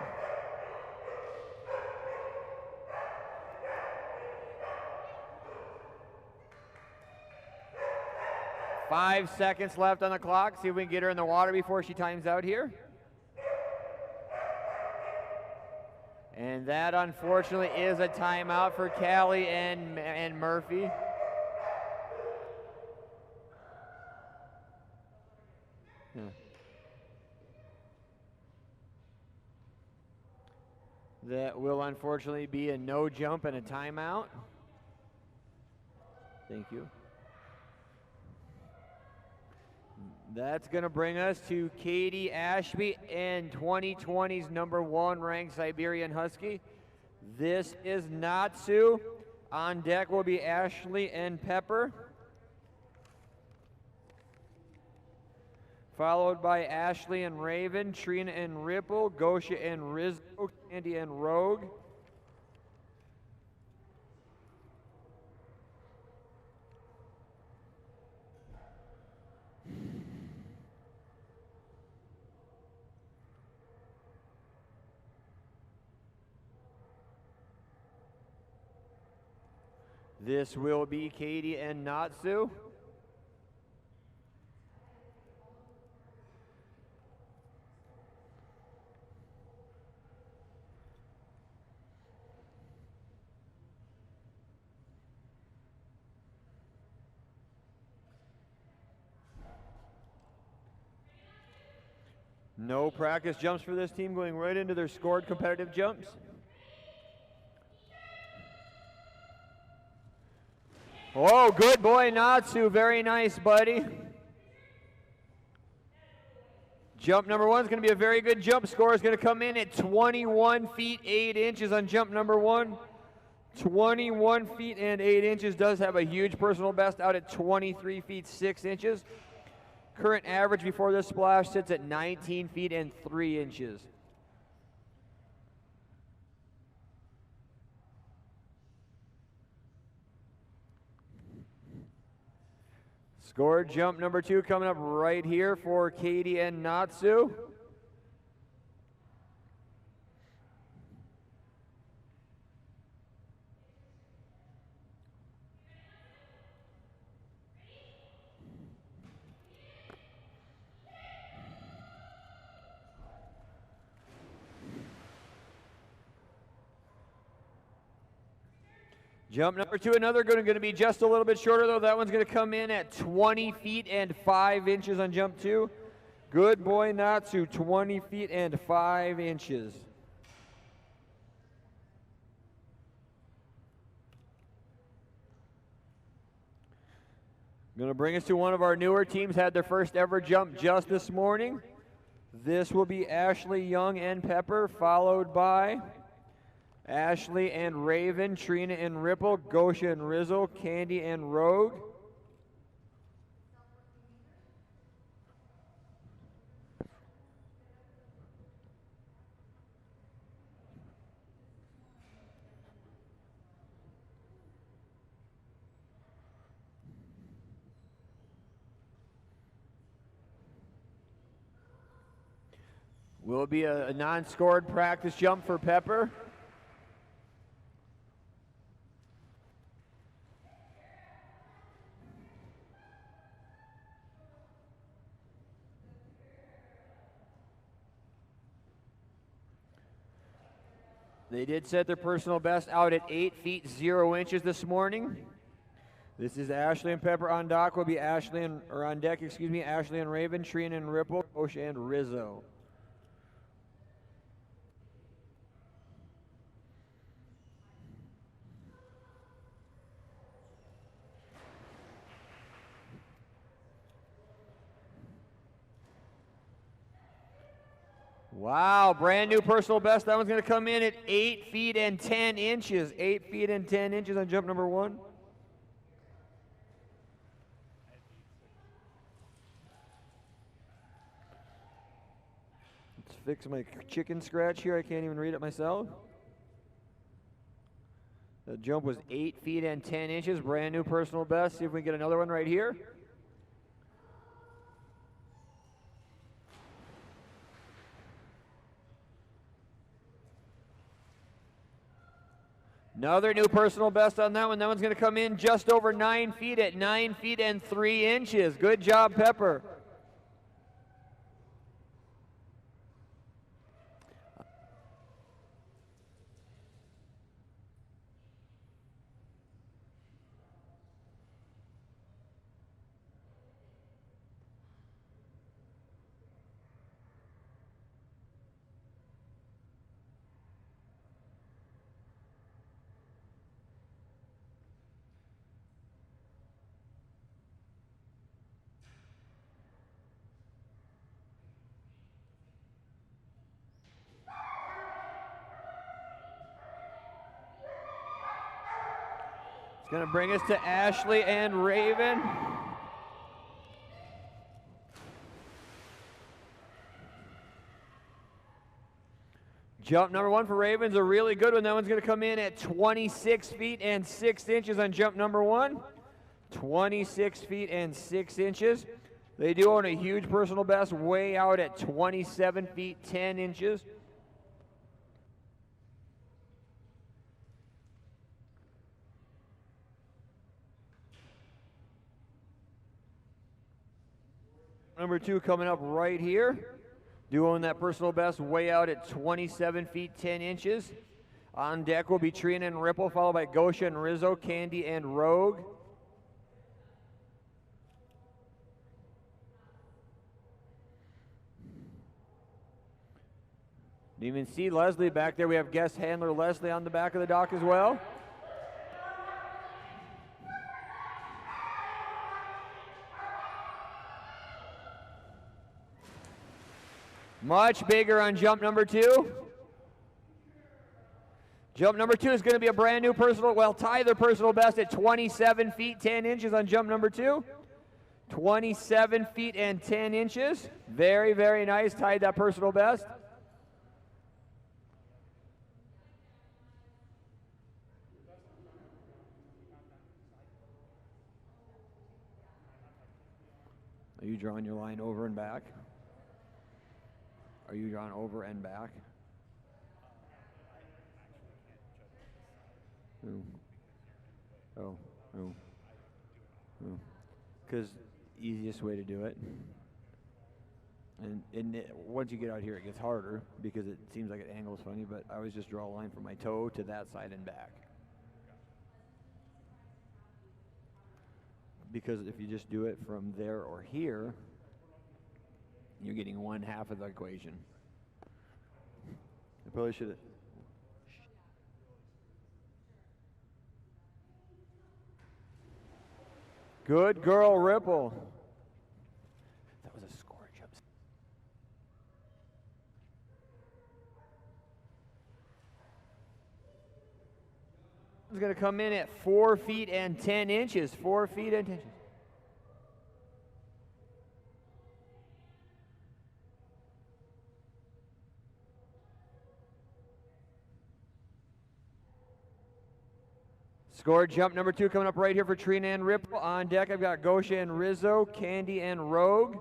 "5 seconds left on the clock. See if we can get her in the water before she times out here. And that, unfortunately, is a timeout for Callie and Murphy. Yeah. That will unfortunately be a no jump and a timeout. Thank you. That's going to bring us to Katie Ashby and 2020's #1 ranked Siberian Husky. This is Natsu. On deck will be Ashley and Pepper, followed by Ashley and Raven, Trina and Ripple, Gosha and Rizzo, Candy and Rogue. This will be Katie and Natsu. No practice jumps for this team, going right into their scored competitive jumps. Oh, good boy, Natsu. Very nice, buddy. Jump #1 is going to be a very good jump. Score is going to come in at 21 feet 8 inches on jump #1. 21 feet and 8 inches, does have a huge personal best out at 23 feet 6 inches. Current average before this splash sits at 19 feet and 3 inches. Scored jump #2 coming up right here for Katie and Natsu. Jump number 2, another going to be just a little bit shorter though. That one's going to come in at 20 feet and 5 inches on jump 2. Good boy, Natsu, 20 feet and 5 inches. Going to bring us to one of our newer teams, had their first ever jump just this morning. This will be Ashley, Young, and Pepper, followed by Ashley and Raven, Trina and Ripple, Gosha and Rizzo, Candy and Rogue. Will be a non-scored practice jump for Pepper. They did set their personal best out at 8 feet 0 inches this morning. This is Ashley and Pepper on dock. Will be Ashley and, or on deck, excuse me, Ashley and Raven, Trina and Ripple, Osha and Rizzo. Wow, brand new personal best. That one's going to come in at 8 feet and 10 inches. 8 feet and 10 inches on jump number 1. Let's fix my chicken scratch here. I can't even read it myself. The jump was 8 feet and 10 inches. Brand new personal best. See if we can get another one right here. Another new personal best on that one. That one's going to come in just over 9 feet at 9 feet and 3 inches. Good job, Pepper. It's going to bring us to Ashley and Raven. Jump number 1 for Raven's a really good one. That one's going to come in at 26 feet and 6 inches on jump number 1. 26 feet and 6 inches. They do own a huge personal best way out at 27 feet 10 inches. Number 2 coming up right here. Doing that personal best way out at 27 feet 10 inches. On deck will be Trina and Ripple, followed by Gosha and Rizzo, Candy and Rogue. You even see Leslie back there. We have guest handler Leslie on the back of the dock as well. Much bigger on jump number 2. Jump number 2 is going to be a brand new personal, well, tie their personal best at 27 feet 10 inches on jump number 2. 27 feet and 10 inches. Very, very nice. Tied that personal best. Are you drawing your line over and back? Are you drawn over and back? Oh. Because easiest way to do it. And once you get out here, it gets harder because it seems like it angles funny, but I always just draw a line from my toe to that side and back. because if you just do it from there or here, you're getting one half of the equation. I probably should have. Good girl, Ripple. That was a score jump. It's going to come in at 4 feet and 10 inches. 4 feet and 10 inches. Score jump number 2 coming up right here for Trina and Ripple. On deck, I've got Gosha and Rizzo, Candy and Rogue.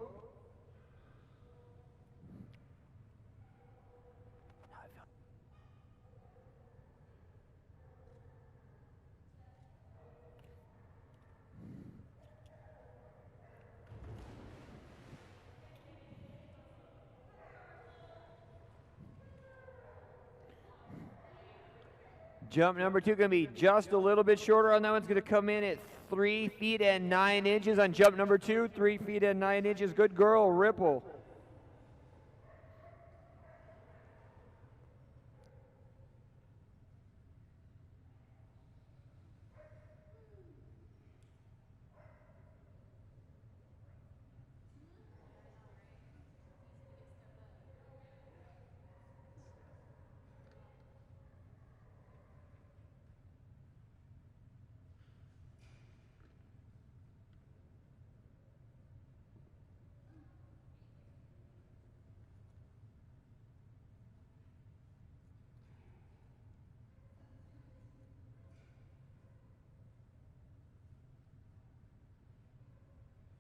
Jump number 2 going to be just a little bit shorter on that one's going to come in at 3 feet and 9 inches on jump number 2. 3 feet and 9 inches. Good girl, Ripple.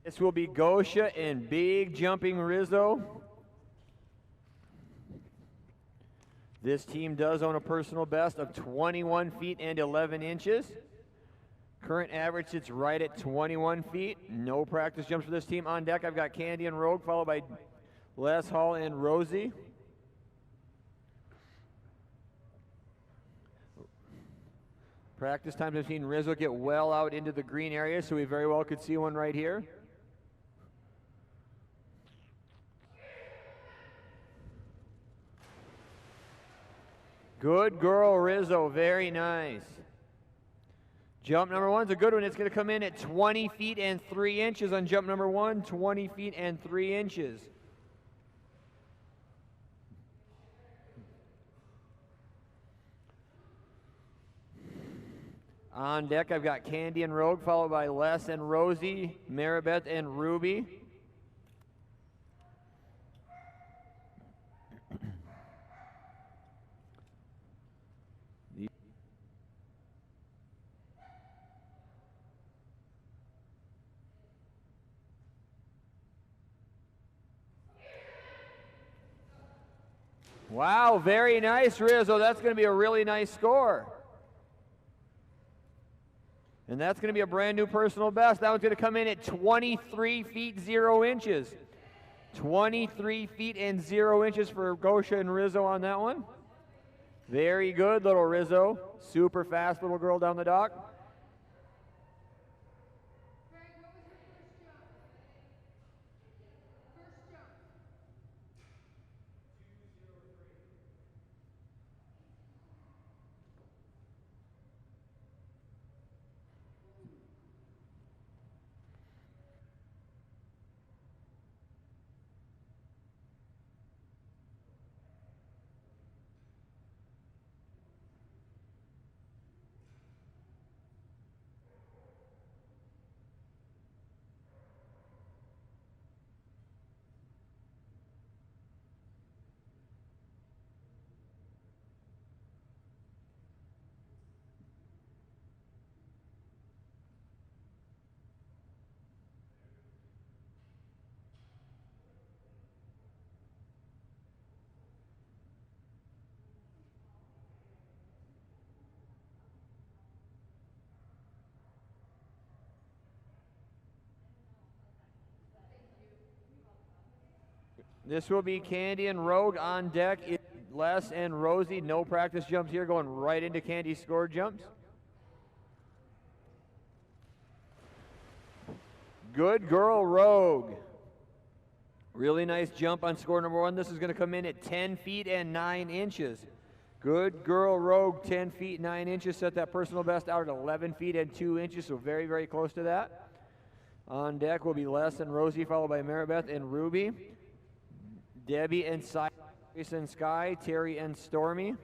This will be Gosha and big jumping Rizzo. This team does own a personal best of 21 feet and 11 inches. Current average sits right at 21 feet. No practice jumps for this team. On deck, I've got Candy and Rogue, followed by Les Hall and Rosie. Practice times I've seen Rizzo get well out into the green area, so we very well could see one right here. Good girl, Rizzo. Very nice. Jump number 1's a good one. It's going to come in at 20 feet and 3 inches on jump number 1. 20 feet and 3 inches. On deck, I've got Candy and Rogue, followed by Les and Rosie, Maribeth and Ruby. Wow, very nice, Rizzo. That's going to be a really nice score. And that's going to be a brand new personal best. That one's going to come in at 23 feet 0 inches. 23 feet and 0 inches for Gosha and Rizzo on that one. Very good, little Rizzo. Super fast little girl down the dock. This will be Candy and Rogue on deck. Les and Rosie, no practice jumps here, going right into Candy's score jumps. Good Girl Rogue. Really nice jump on score number 1. This is going to come in at 10 feet and 9 inches. Good Girl Rogue, 10 feet 9 inches. Set that personal best out at 11 feet and 2 inches, so very, very close to that. On deck will be Les and Rosie, followed by Maribeth and Ruby. Debbie and Silas and Sky, Terry and Stormy.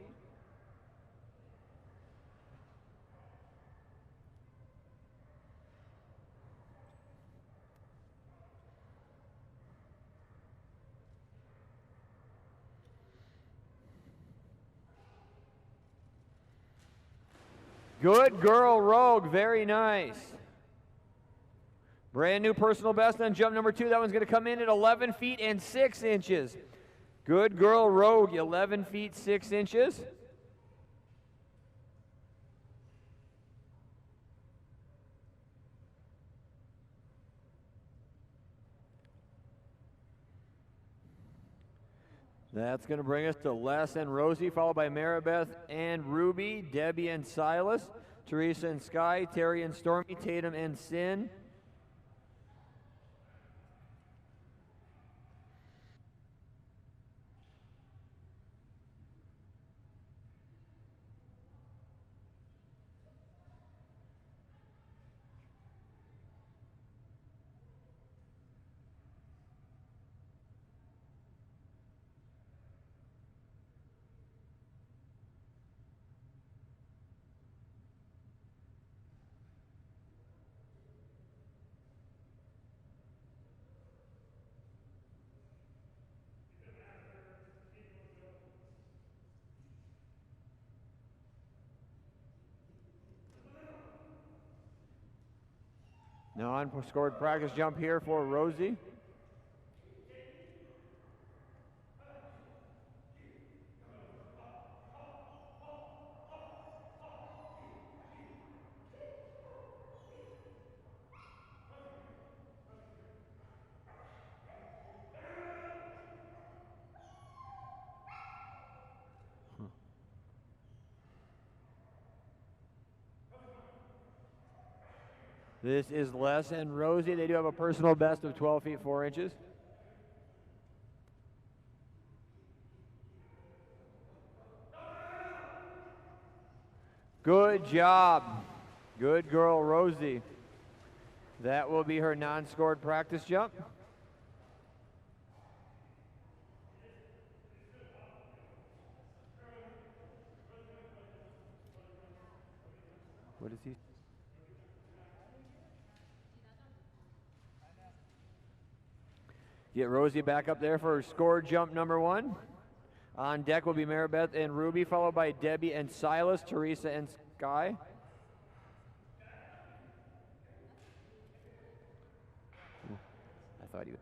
Good Girl Rogue, very nice. Brand new personal best on jump number 2. That one's going to come in at 11 feet and 6 inches. Good Girl Rogue, 11 feet 6 inches. That's going to bring us to Les and Rosie, followed by Maribeth and Ruby, Debbie and Silas, Teresa and Sky, Terry and Stormy, Tatum and Sin. Now on scored practice jump here for Rosie. This is Les and Rosie. They do have a personal best of 12 feet 4 inches. Good job. Good girl, Rosie. That will be her non-scored practice jump. What is he? Get Rosie back up there for her scored jump number 1. On deck will be Maribeth and Ruby, followed by Debbie and Silas, Teresa and Sky. I thought he would.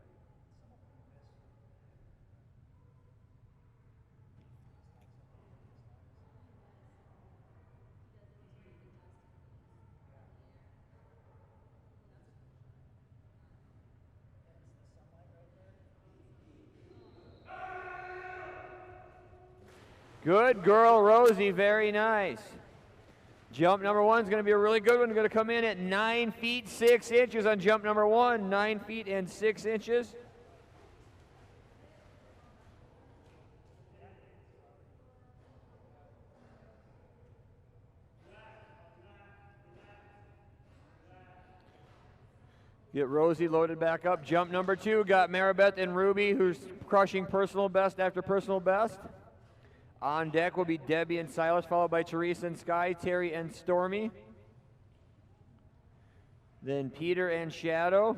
Good girl, Rosie. Very nice. Jump number 1 is going to be a really good one. Going to come in at 9 feet 6 inches on jump number 1. 9 feet and 6 inches. Get Rosie loaded back up. Jump number 2 got Maribeth and Ruby, who's crushing personal best after personal best. On deck will be Debbie and Silas, followed by Teresa and Sky, Terry and Stormy. Then Peter and Shadow.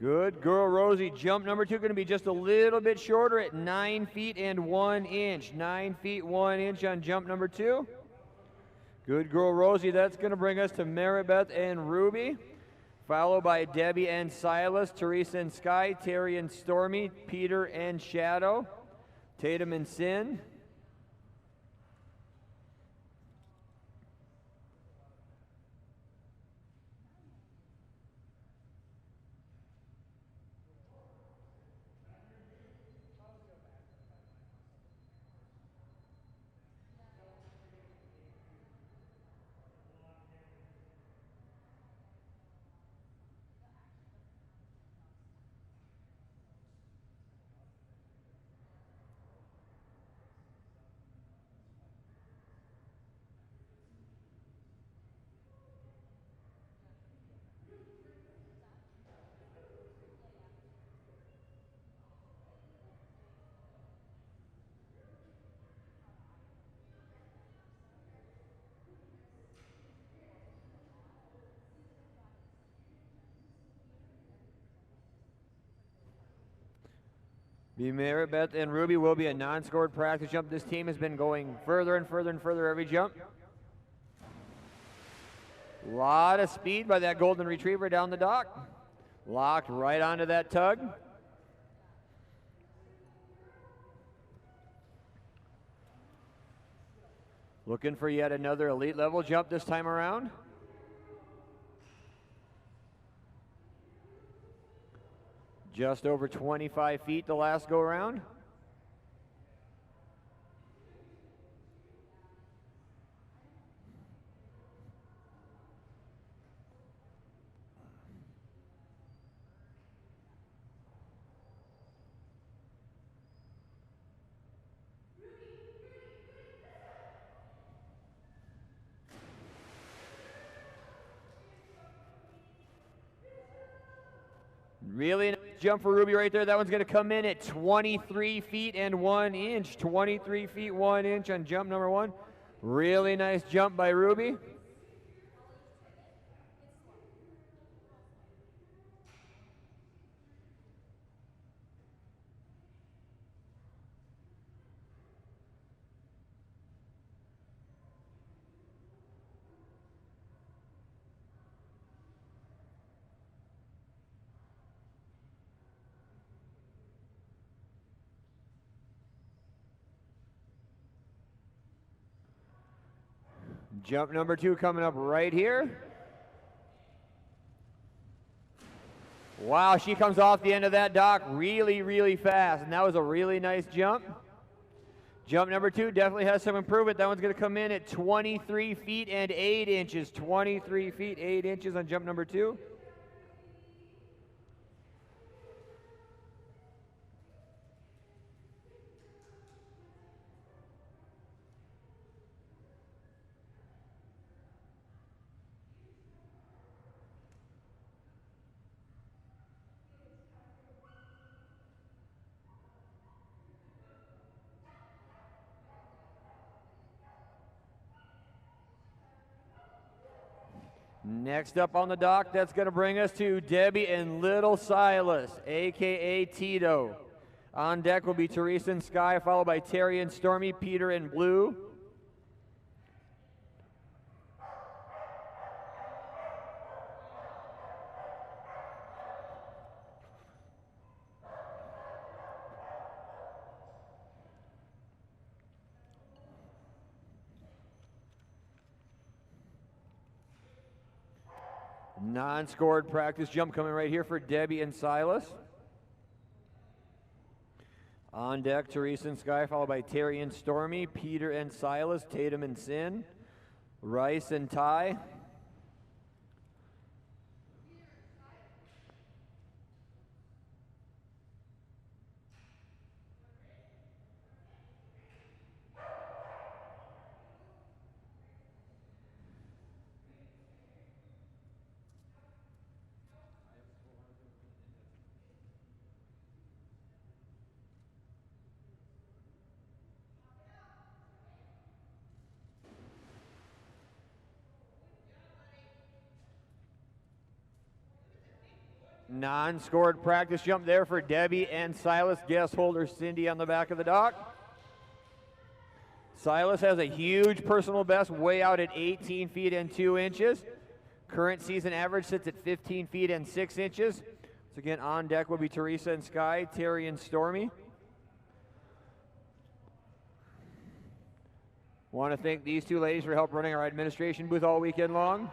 Good girl, Rosie. Jump number 2 going to be just a little bit shorter at 9 feet and 1 inch. 9 feet 1 inch on jump number 2. Good girl, Rosie. That's going to bring us to Maribeth and Ruby, followed by Debbie and Silas, Teresa and Sky, Terry and Stormy, Peter and Shadow, Tatum and Sin. Be Maribeth and Ruby will be a non-scored practice jump. This team has been going further and further and further every jump. A lot of speed by that golden retriever down the dock. Locked right onto that tug. Looking for yet another elite level jump this time around. Just over 25 feet the last go around. Really nice jump for Ruby right there. That one's going to come in at 23 feet and 1 inch. 23 feet 1 inch on jump number 1. Really nice jump by Ruby. Jump number 2 coming up right here. Wow, she comes off the end of that dock really, really fast. And that was a really nice jump. Jump number 2 definitely has some improvement. That one's going to come in at 23 feet and 8 inches. 23 feet, 8 inches on jump number 2. Next up on the dock, that's going to bring us to Debbie and Little Silas, a.k.a. Tito. On deck will be Teresa and Sky, followed by Terry and Stormy, Peter and Blue. Non-scored practice jump coming right here for Debbie and Silas. On deck, Teresa and Sky, followed by Terry and Stormy, Peter and Silas, Tatum and Sin, Rice and Ty. Non-scored practice jump there for Debbie and Silas. Guest holder Cindy on the back of the dock. Silas has a huge personal best, way out at 18 feet and 2 inches. Current season average sits at 15 feet and 6 inches. So again, on deck will be Teresa and Sky, Terry and Stormy. Want to thank these two ladies for help running our administration booth all weekend long.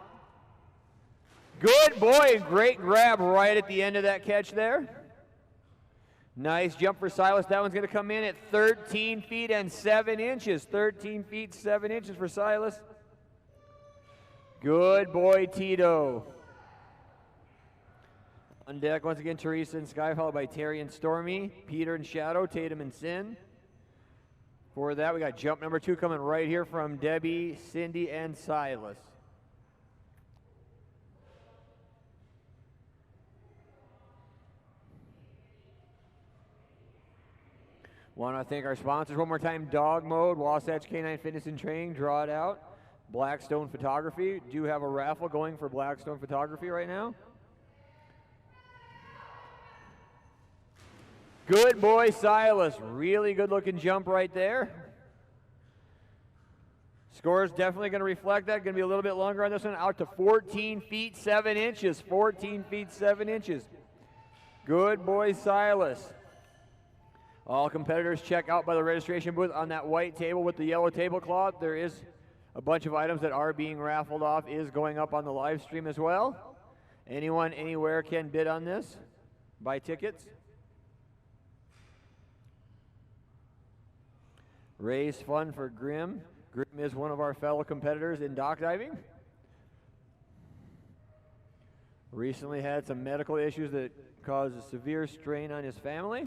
Good boy, great grab right at the end of that catch there. Nice jump for Silas. That one's going to come in at 13 feet and 7 inches. 13 feet, 7 inches for Silas. Good boy, Tito. On deck, once again, Teresa and Sky, followed by Terry and Stormy, Peter and Shadow, Tatum and Sin. For that, we got jump number 2 coming right here from Debbie, Cindy, and Silas. Want to thank our sponsors one more time. Dogmode, Wasatch Canine Fitness and Training, draw it out. Blackstone Photography, do have a raffle going for Blackstone Photography right now. Good boy, Silas. Really good looking jump right there. Score is definitely going to reflect that. Going to be a little bit longer on this one, out to 14 feet 7 inches. 14 feet 7 inches. Good boy, Silas. All competitors check out by the registration booth on that white table with the yellow tablecloth. There is a bunch of items that are being raffled off, is going up on the live stream as well. Anyone, anywhere can bid on this, buy tickets. Raise fund for Grim. Grim is one of our fellow competitors in dock diving. Recently had some medical issues that caused a severe strain on his family.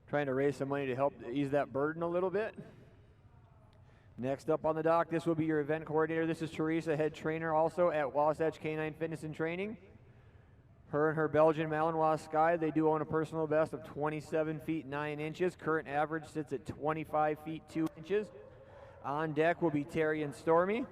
Trying to raise some money to help ease that burden a little bit. Next up on the dock, this will be your event coordinator. This is Teresa, head trainer also at Wasatch Canine Fitness and Training. Her and her Belgian Malinois Sky, they do own a personal best of 27 feet 9 inches. Current average sits at 25 feet 2 inches. On deck will be Terry and Stormy.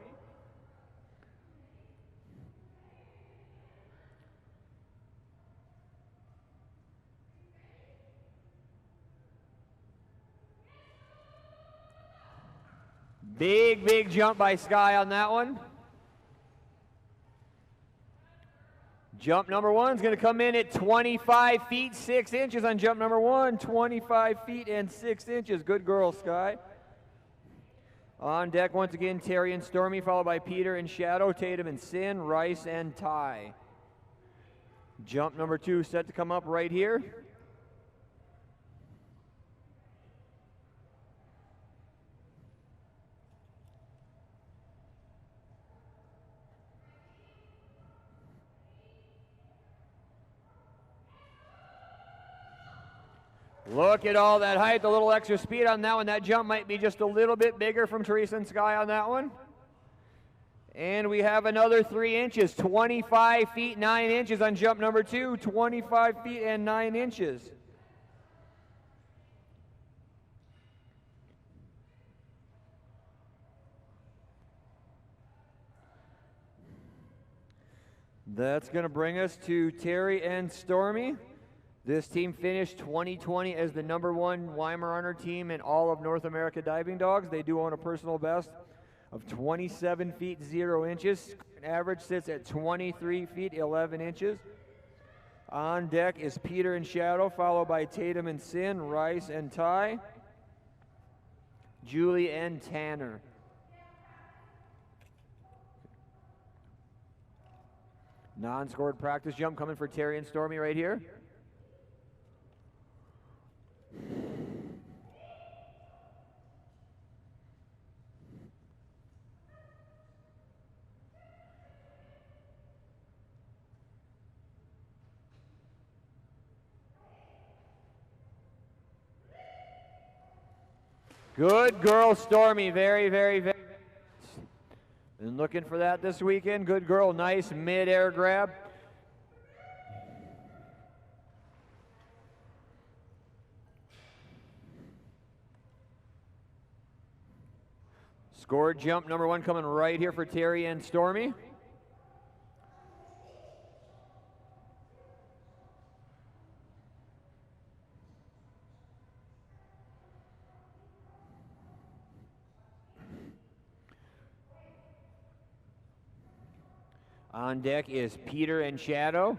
Big, big jump by Sky on that one. Jump number 1 is going to come in at 25 feet 6 inches on jump number 1. 25 feet and 6 inches. Good girl, Sky. On deck once again, Terry and Stormy, followed by Peter and Shadow, Tatum and Sin, Rice and Ty. Jump number 2 set to come up right here. Look at all that height, a little extra speed on that one. That jump might be just a little bit bigger from Teresa and Sky on that one. And we have another 3 inches, 25 feet 9 inches on jump number 2, 25 feet and 9 inches. That's going to bring us to Terry and Stormy. This team finished 2020 as the #1 Weimaraner team in all of North America diving dogs. They do own a personal best of 27 feet 0 inches. Average sits at 23 feet 11 inches. On deck is Peter and Shadow, followed by Tatum and Sin, Rice and Ty, Julie and Tanner. Non-scored practice jump coming for Terry and Stormy right here. Good girl, Stormy. Very, very, very. Been looking for that this weekend. Good girl. Nice mid-air grab. Scored jump number 1 coming right here for Terry and Stormy. On deck is Peter and Shadow.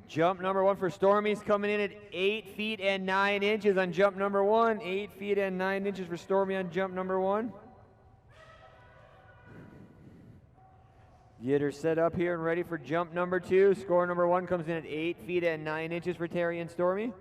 Jump number 1 for Stormy's coming in at 8 feet and 9 inches on jump number 1. 8 feet and 9 inches for Stormy on jump number 1. Get her set up here and ready for jump number 2. Score number 1 comes in at 8 feet and 9 inches for Terry and Stormy.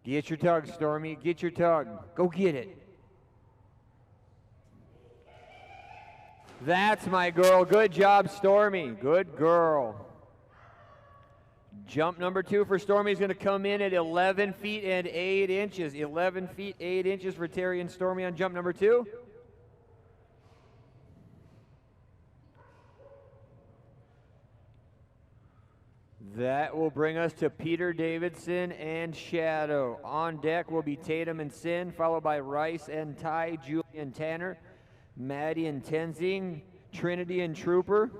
Get your tug, Stormy. Get your tug. Go get it. That's my girl. Good job, Stormy. Good girl. Jump number 2 for Stormy is going to come in at 11 feet and 8 inches. 11 feet, 8 inches for Terry and Stormy on jump number 2. That will bring us to Peter Davidson and Shadow. On deck will be Tatum and Sin, followed by Rice and Ty, Julie and Tanner, Maddie and Tenzing, Trinity and Trooper.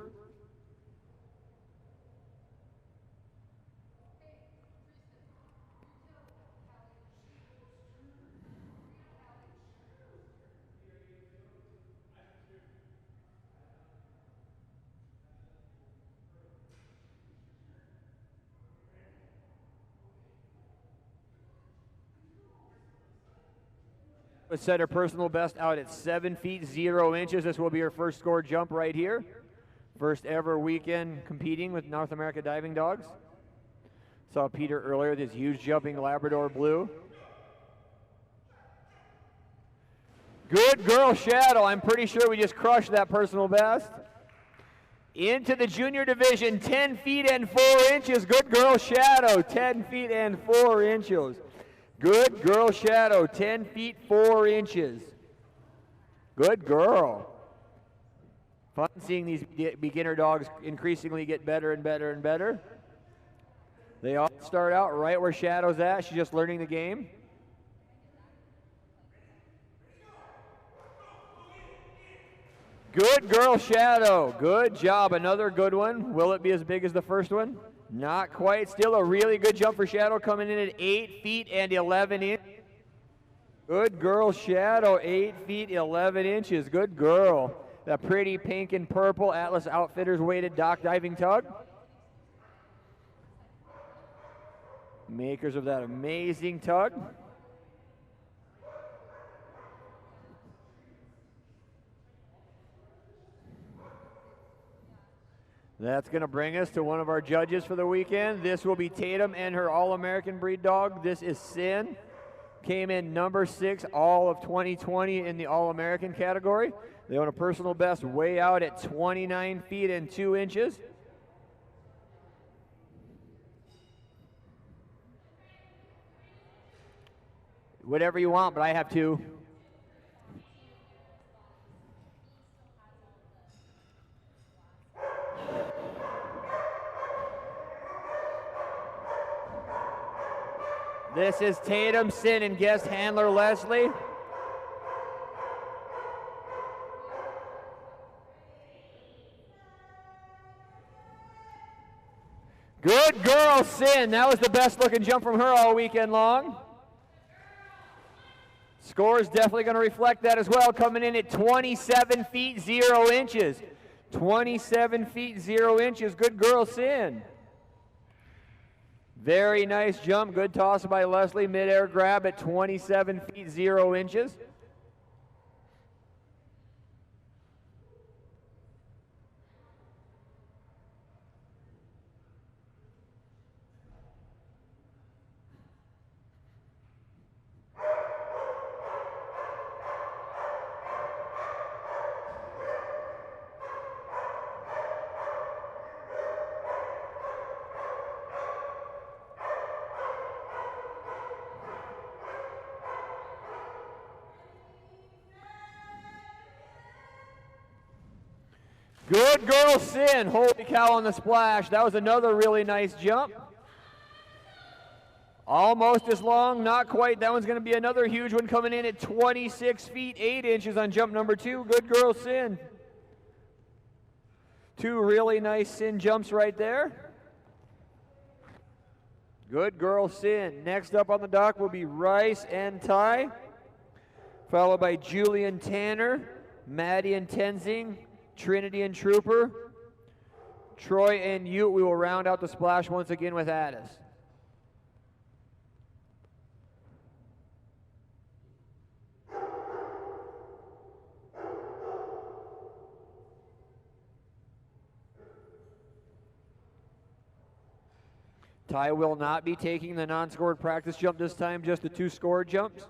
Set her personal best out at 7 feet 0 inches. This will be her first score jump right here. First ever weekend competing with North America Diving Dogs. Saw Peter earlier, this huge jumping Labrador Blue. Good girl, Shadow. I'm pretty sure we just crushed that personal best. Into the junior division, 10 feet and 4 inches. Good girl, Shadow, 10 feet and 4 inches. Good girl, Shadow, 10 feet 4 inches. Good girl. Fun seeing these beginner dogs increasingly get better and better and better. They all start out right where Shadow's at. She's just learning the game. Good girl, Shadow. Good job. Another good one. Will it be as big as the first one? Not quite. Still a really good jump for Shadow, coming in at 8 feet and 11 inches. Good girl, Shadow, 8 feet 11 inches. Good girl. That pretty pink and purple Atlas Outfitters weighted dock diving tug. Makers of that amazing tug. That's going to bring us to one of our judges for the weekend. This will be Tatum and her All-American breed dog. This is Sin. Came in number 6 all of 2020 in the All-American category. They own a personal best way out at 29 feet and 2 inches. Whatever you want, but I have 2. This is Tatum, Sin, and guest handler Leslie. Good girl, Sin. That was the best looking jump from her all weekend long. Score is definitely going to reflect that as well, coming in at 27 feet 0 inches. 27 feet 0 inches. Good girl, Sin. Very nice jump. Good toss by Leslie. Mid-air grab at 27 feet 0 inches. Good girl, Sin. Holy cow on the splash. That was another really nice jump. Almost as long, not quite. That one's going to be another huge one coming in at 26 feet 8 inches on jump number 2. Good girl, Sin. 2 really nice Sin jumps right there. Good girl, Sin. Next up on the dock will be Rice and Ty, followed by Julian Tanner, Maddie and Tenzing, Trinity and Trooper, Troy and Ute. We will round out the splash once again with Addis. Ty will not be taking the non-scored practice jump this time, just the 2 scored jumps.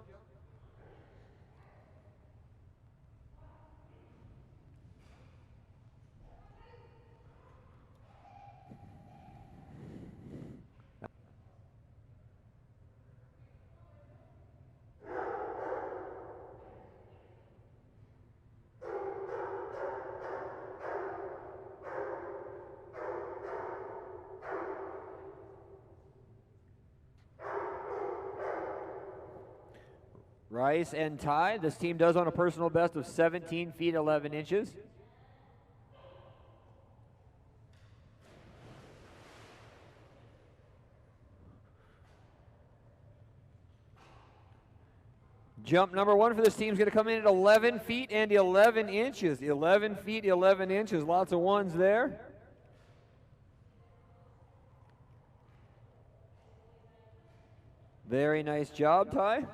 Rice and Ty. This team does on a personal best of 17 feet 11 inches. Jump number 1 for this team is going to come in at 11 feet and 11 inches. 11 feet 11 inches. Lots of ones there. Very nice job, Ty.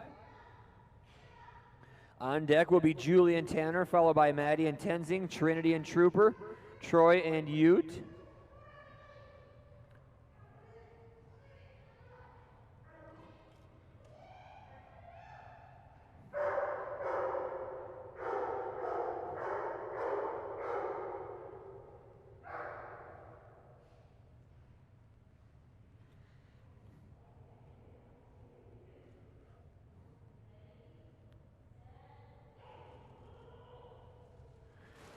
On deck will be Julie and Tanner, followed by Maddie and Tenzing, Trinity and Trooper, Troy and Ute.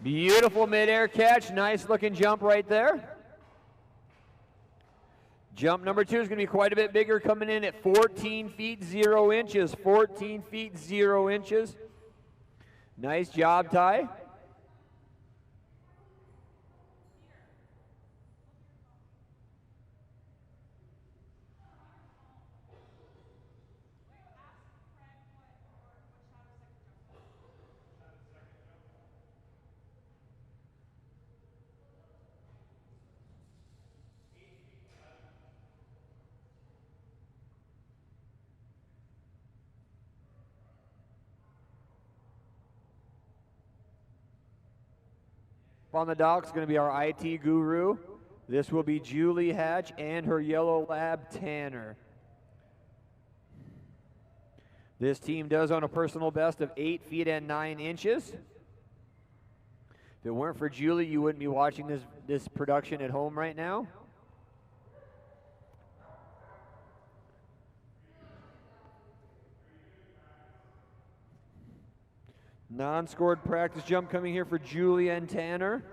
Beautiful midair catch. Nice looking jump right there. Jump number 2 is going to be quite a bit bigger, coming in at 14 feet 0 inches. 14 feet 0 inches. Nice job, Ty. On the dock is going to be our IT guru. This will be Julie Hatch and her yellow lab Tanner. This team does on a personal best of 8 feet and 9 inches. If it weren't for Julie, you wouldn't be watching this production at home right now. Non-scored practice jump coming here for Julie and Tanner.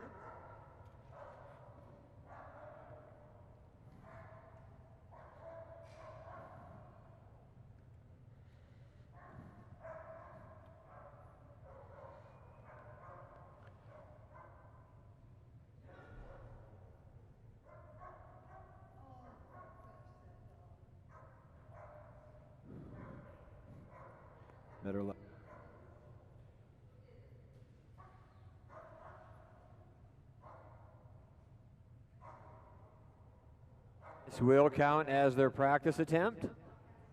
Better luck. This will count as their practice attempt.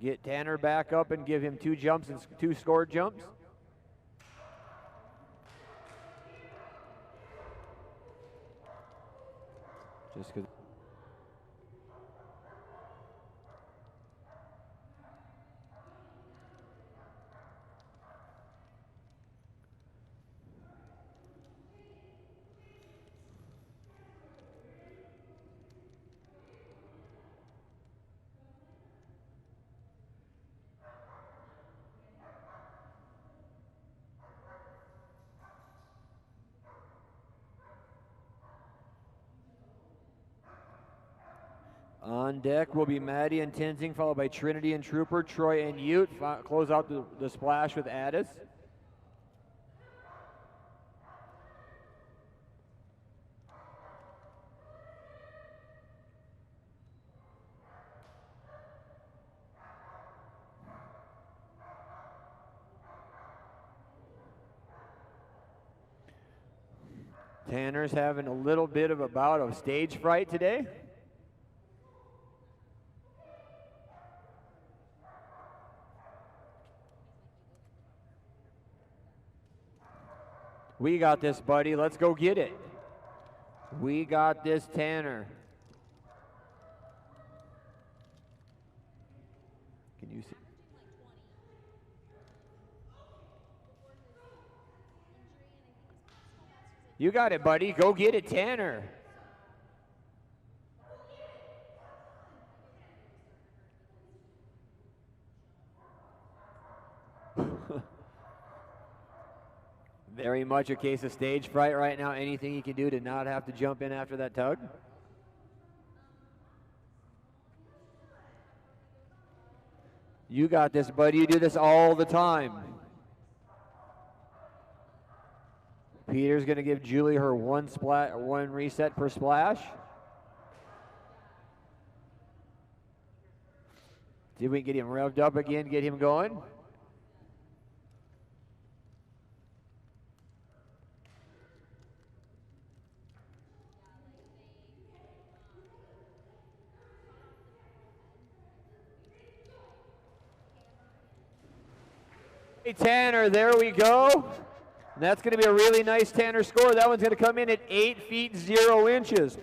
Get Tanner back up and give him 2 jumps and 2 scored jumps. Just because. On deck will be Maddie and Tenzing, followed by Trinity and Trooper, Troy and Ute. Close out the splash with Addis. Tanner's having a little bit of a bout of stage fright today. We got this, buddy. Let's go get it. We got this, Tanner. Can you see? You got it, buddy. Go get it, Tanner. Very much a case of stage fright right now. Anything you can do to not have to jump in after that tug. You got this, buddy. You do this all the time. Peter's going to give Julie her one reset per splash. See if we can get him revved up again, get him going. Hey, Tanner, there we go. And that's going to be a really nice Tanner score. That one's going to come in at 8 feet 0 inches.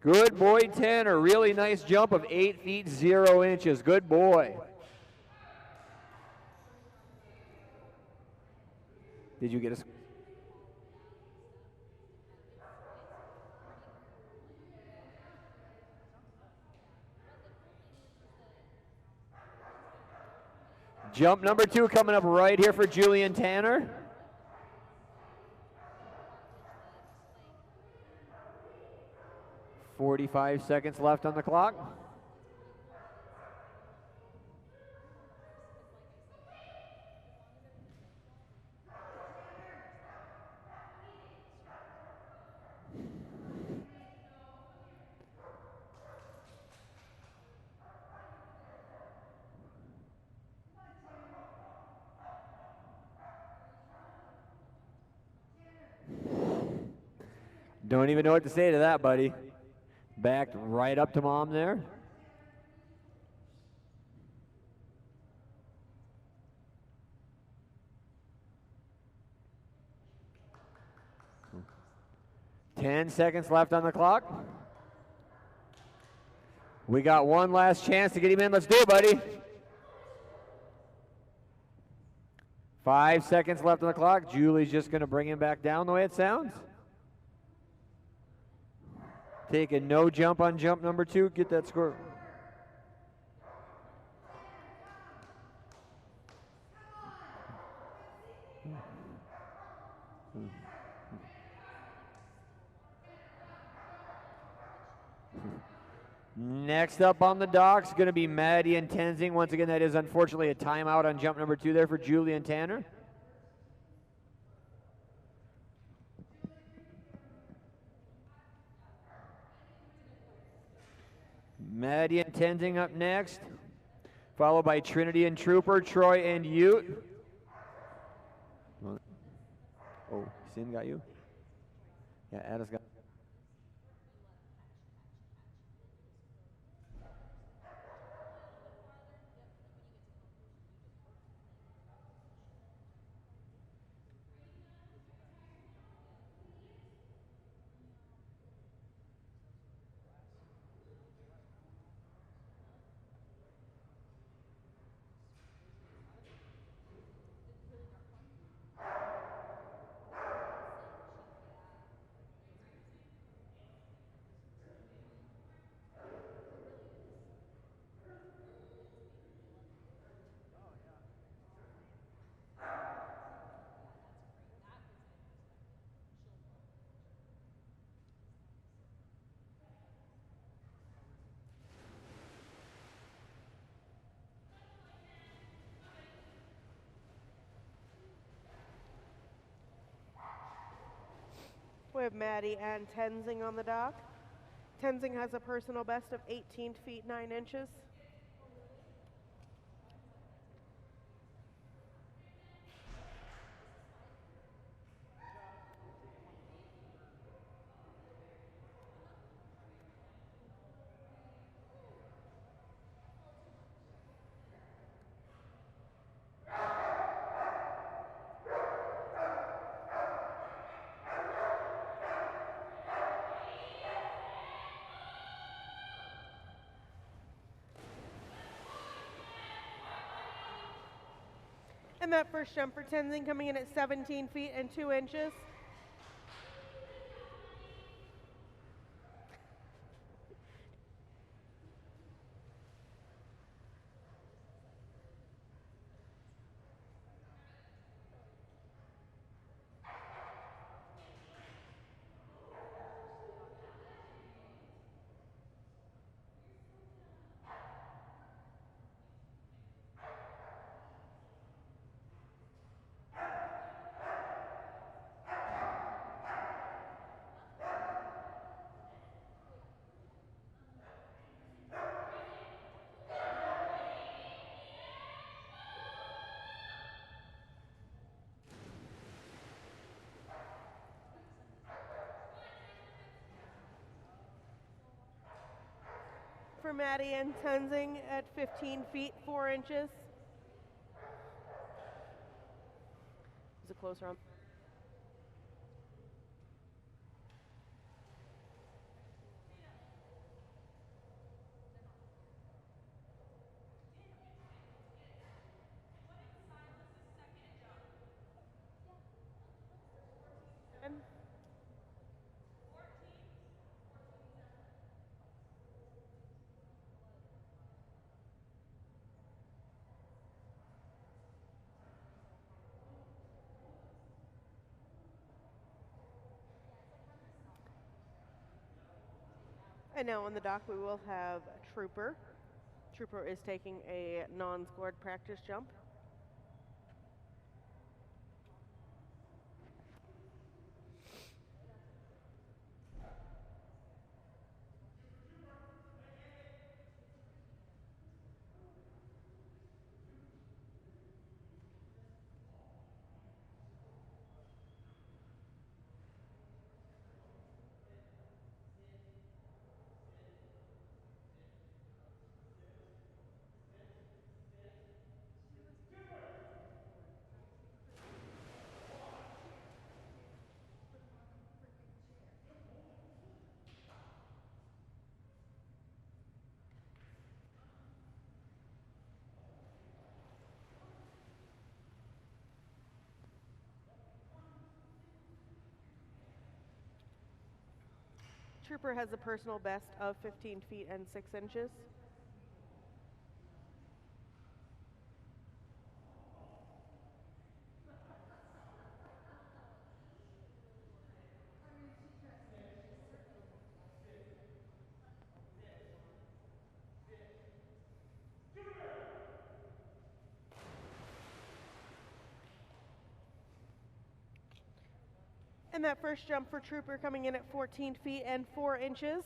Good boy, Tanner. Really nice jump of 8 feet 0 inches. Good boy. Did you get a... Jump number 2 coming up right here for Julian Tanner. .45 seconds left on the clock. Don't even know what to say to that, buddy. Backed right up to mom there. Ten seconds left on the clock. We got one last chance to get him in. Let's do it, buddy. 5 seconds left on the clock. Julie's just going to bring him back down the way it sounds. Take a no jump on jump number 2. Get that score. Next up on the docks is going to be Maddie and Tenzing. Once again, that is unfortunately a timeout on jump number 2 there for Julie and Tanner. Maddie and Tenzing up next, followed by Trinity and Trooper, Troy and Ute. Well, oh, Sin got you? Yeah, Addis got. We have Maddie and Tenzing on the dock. Tenzing has a personal best of 18 feet 9 inches. And that first jump for Tenzing coming in at 17 feet and 2 inches. For Maddie and Tenzing at 15 feet 4 inches. Is it closer on? And now on the dock we will have Trooper. Trooper is taking a non-scored practice jump. Trooper has a personal best of 15 feet and 6 inches. And that first jump for Trooper coming in at 14 feet and 4 inches.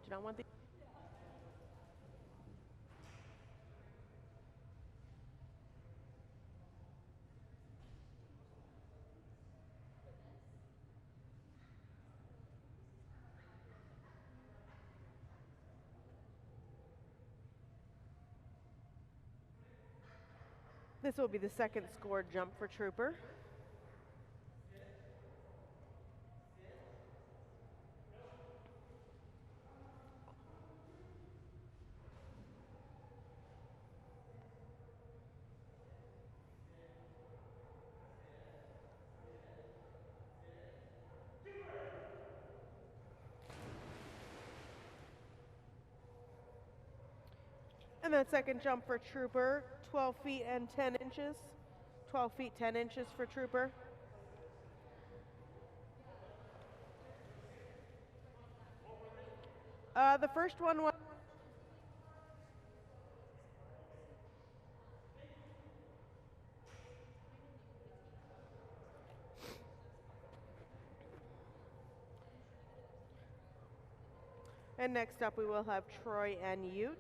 Do not want the This will be the second scored jump for Trooper. And that second jump for Trooper, 12 feet and 10 inches. 12 feet 10 inches for Trooper. The first one was and next up we will have Troy and Ute.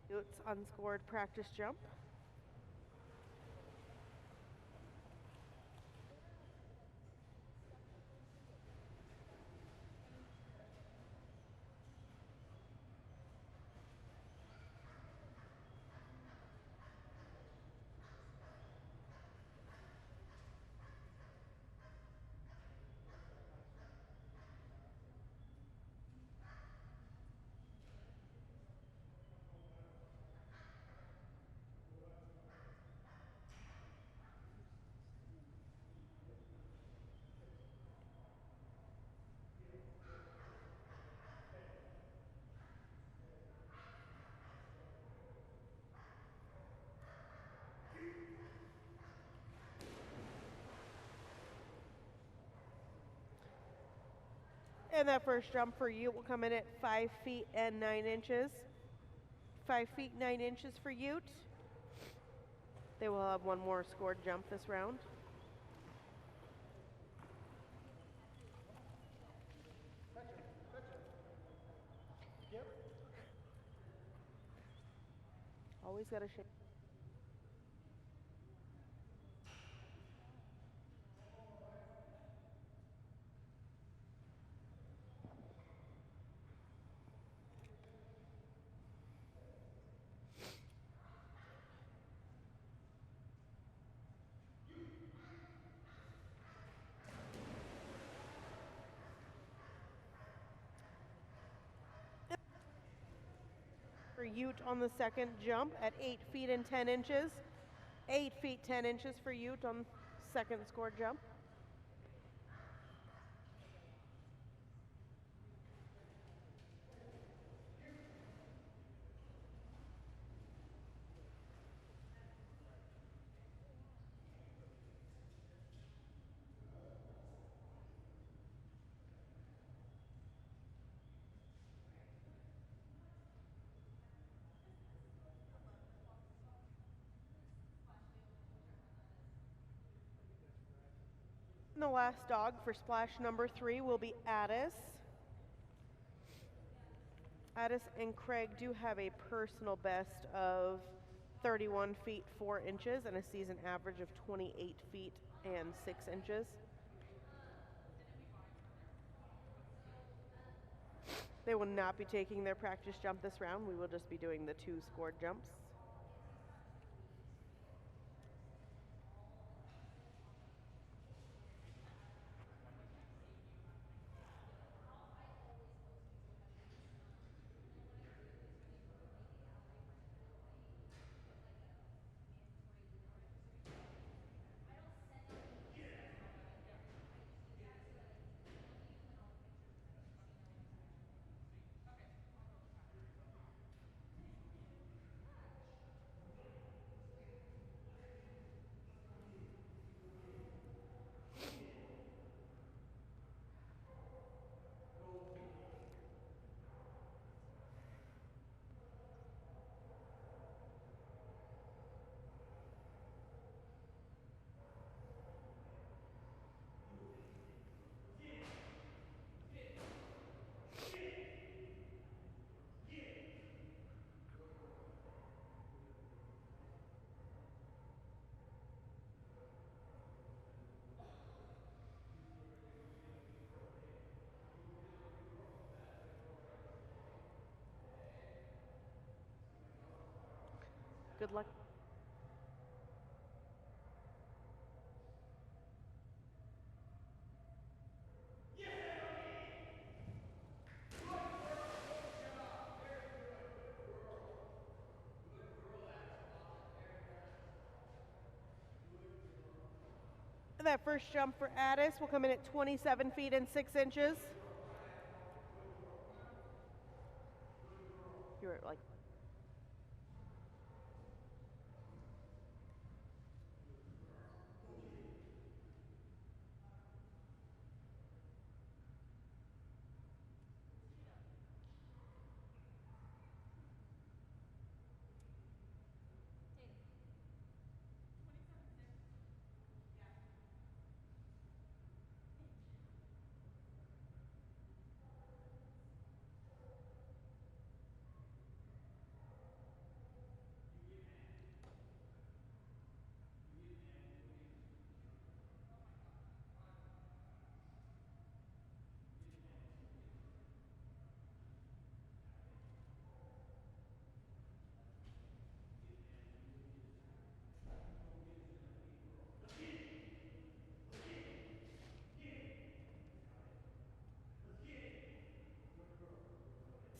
Ute's unscored practice jump. And that first jump for Ute will come in at 5 feet and 9 inches. 5 feet 9 inches for Ute. They will have one more scored jump this round. Always got to shake. For Ute on the second jump at 8 feet and 10 inches. 8 feet 10 inches for Ute on second scored jump. And the last dog for splash number 3 will be Addis. Addis and Craig do have a personal best of 31 feet 4 inches and a season average of 28 feet and 6 inches. They will not be taking their practice jump this round. We will just be doing the 2 scored jumps. Good luck. That first jump for Addis will come in at 27 feet and 6 inches. You're like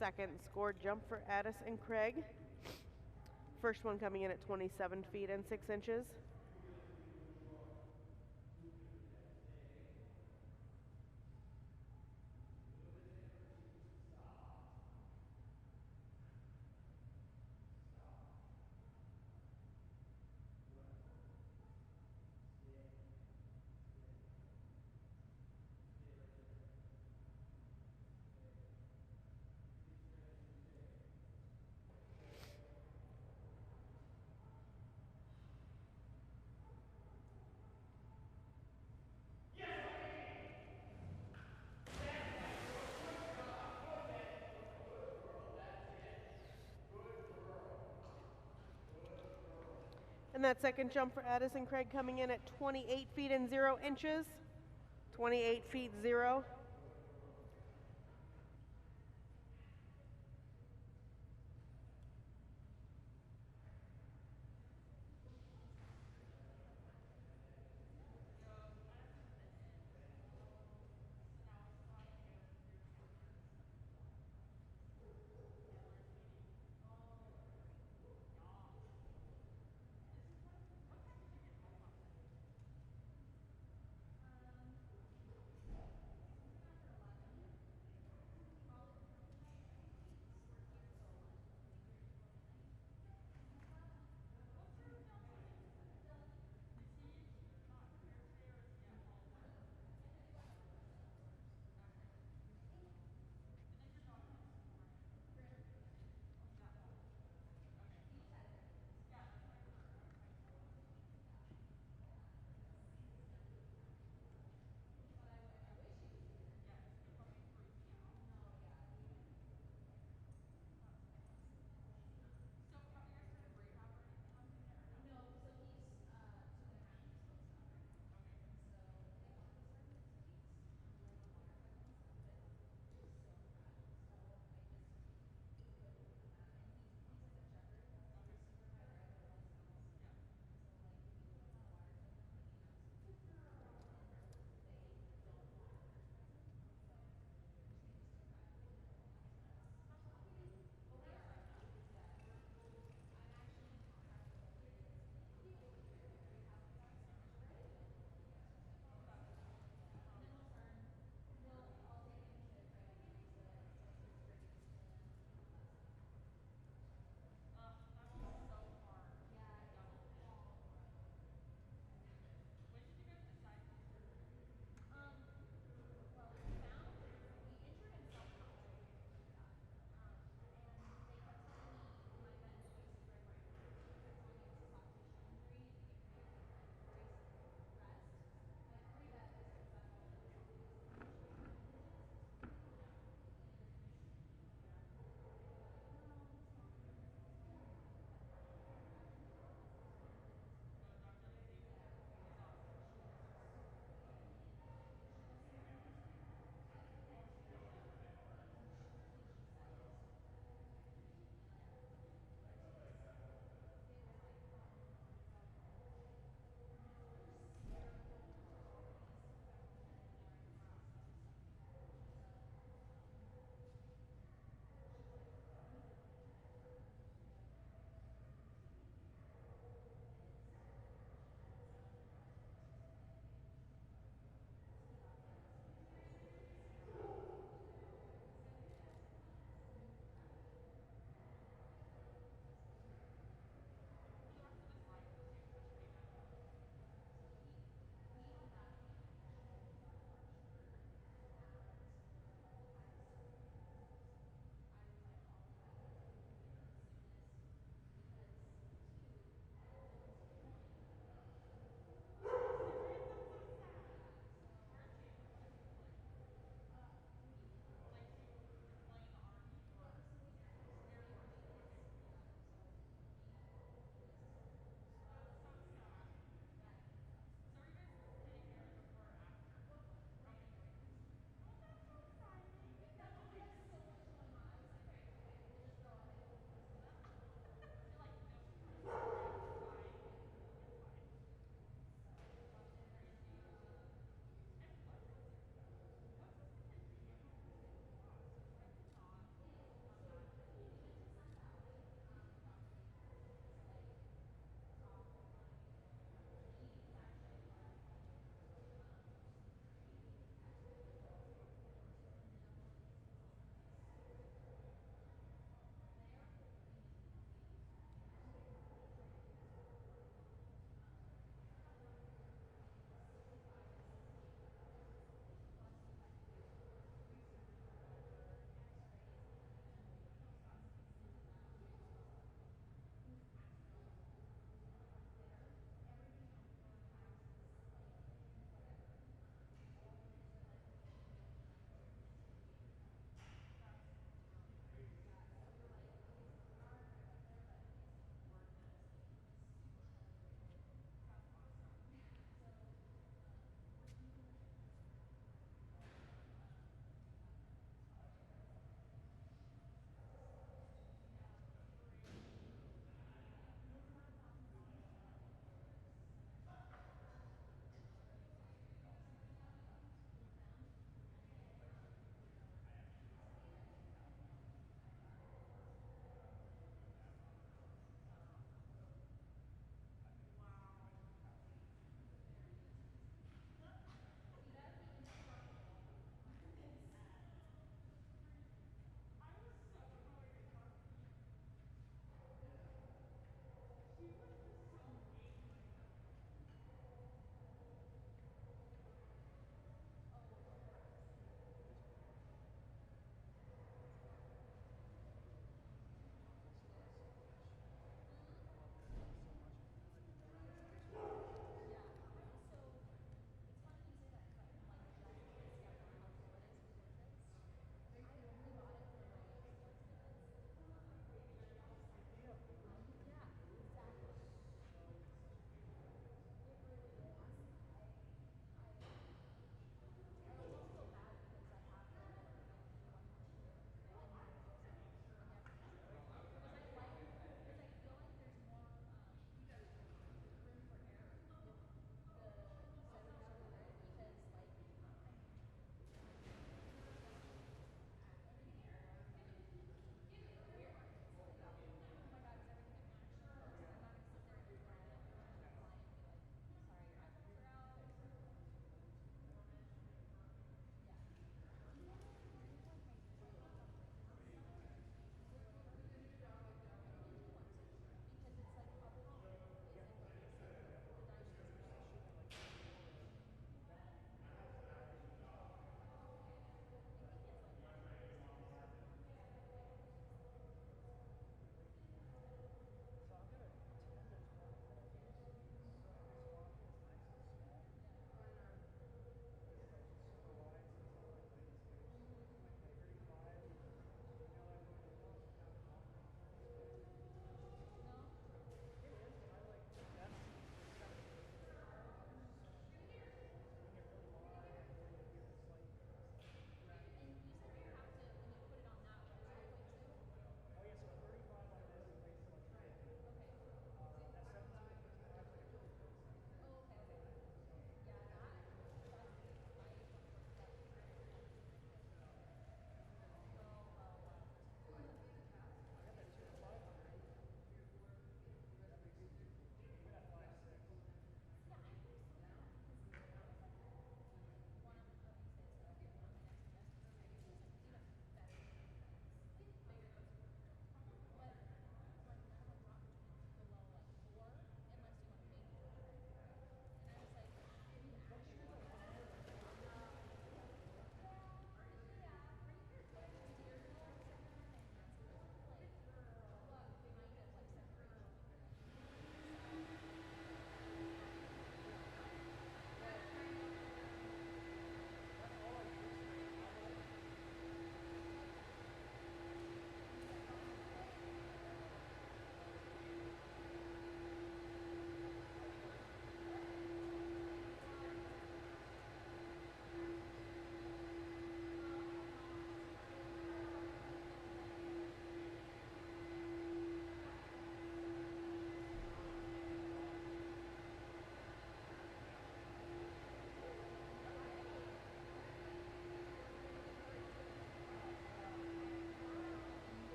second scored jump for Addis and Craig. First one coming in at 27 feet and 6 inches. And that second jump for Addis and Craig coming in at 28 feet and 0 inches. 28 feet 0.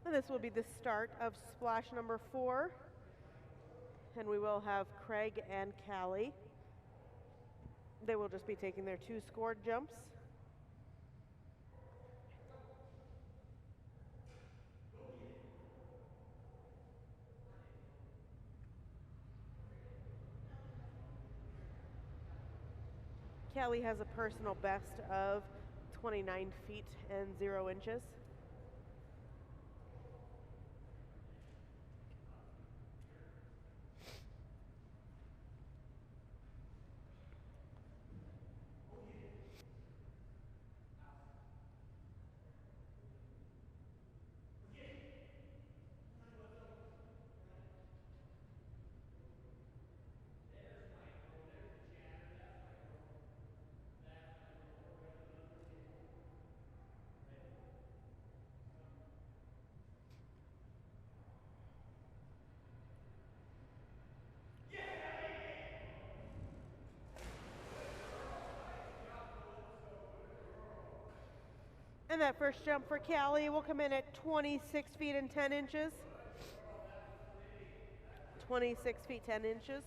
And this will be the start of splash number 4. And we will have Craig and Callie. They will just be taking their 2 scored jumps. Callie has a personal best of 29 feet and 0 inches. And that first jump for Callie will come in at 26 feet and 10 inches. 26 feet 10 inches.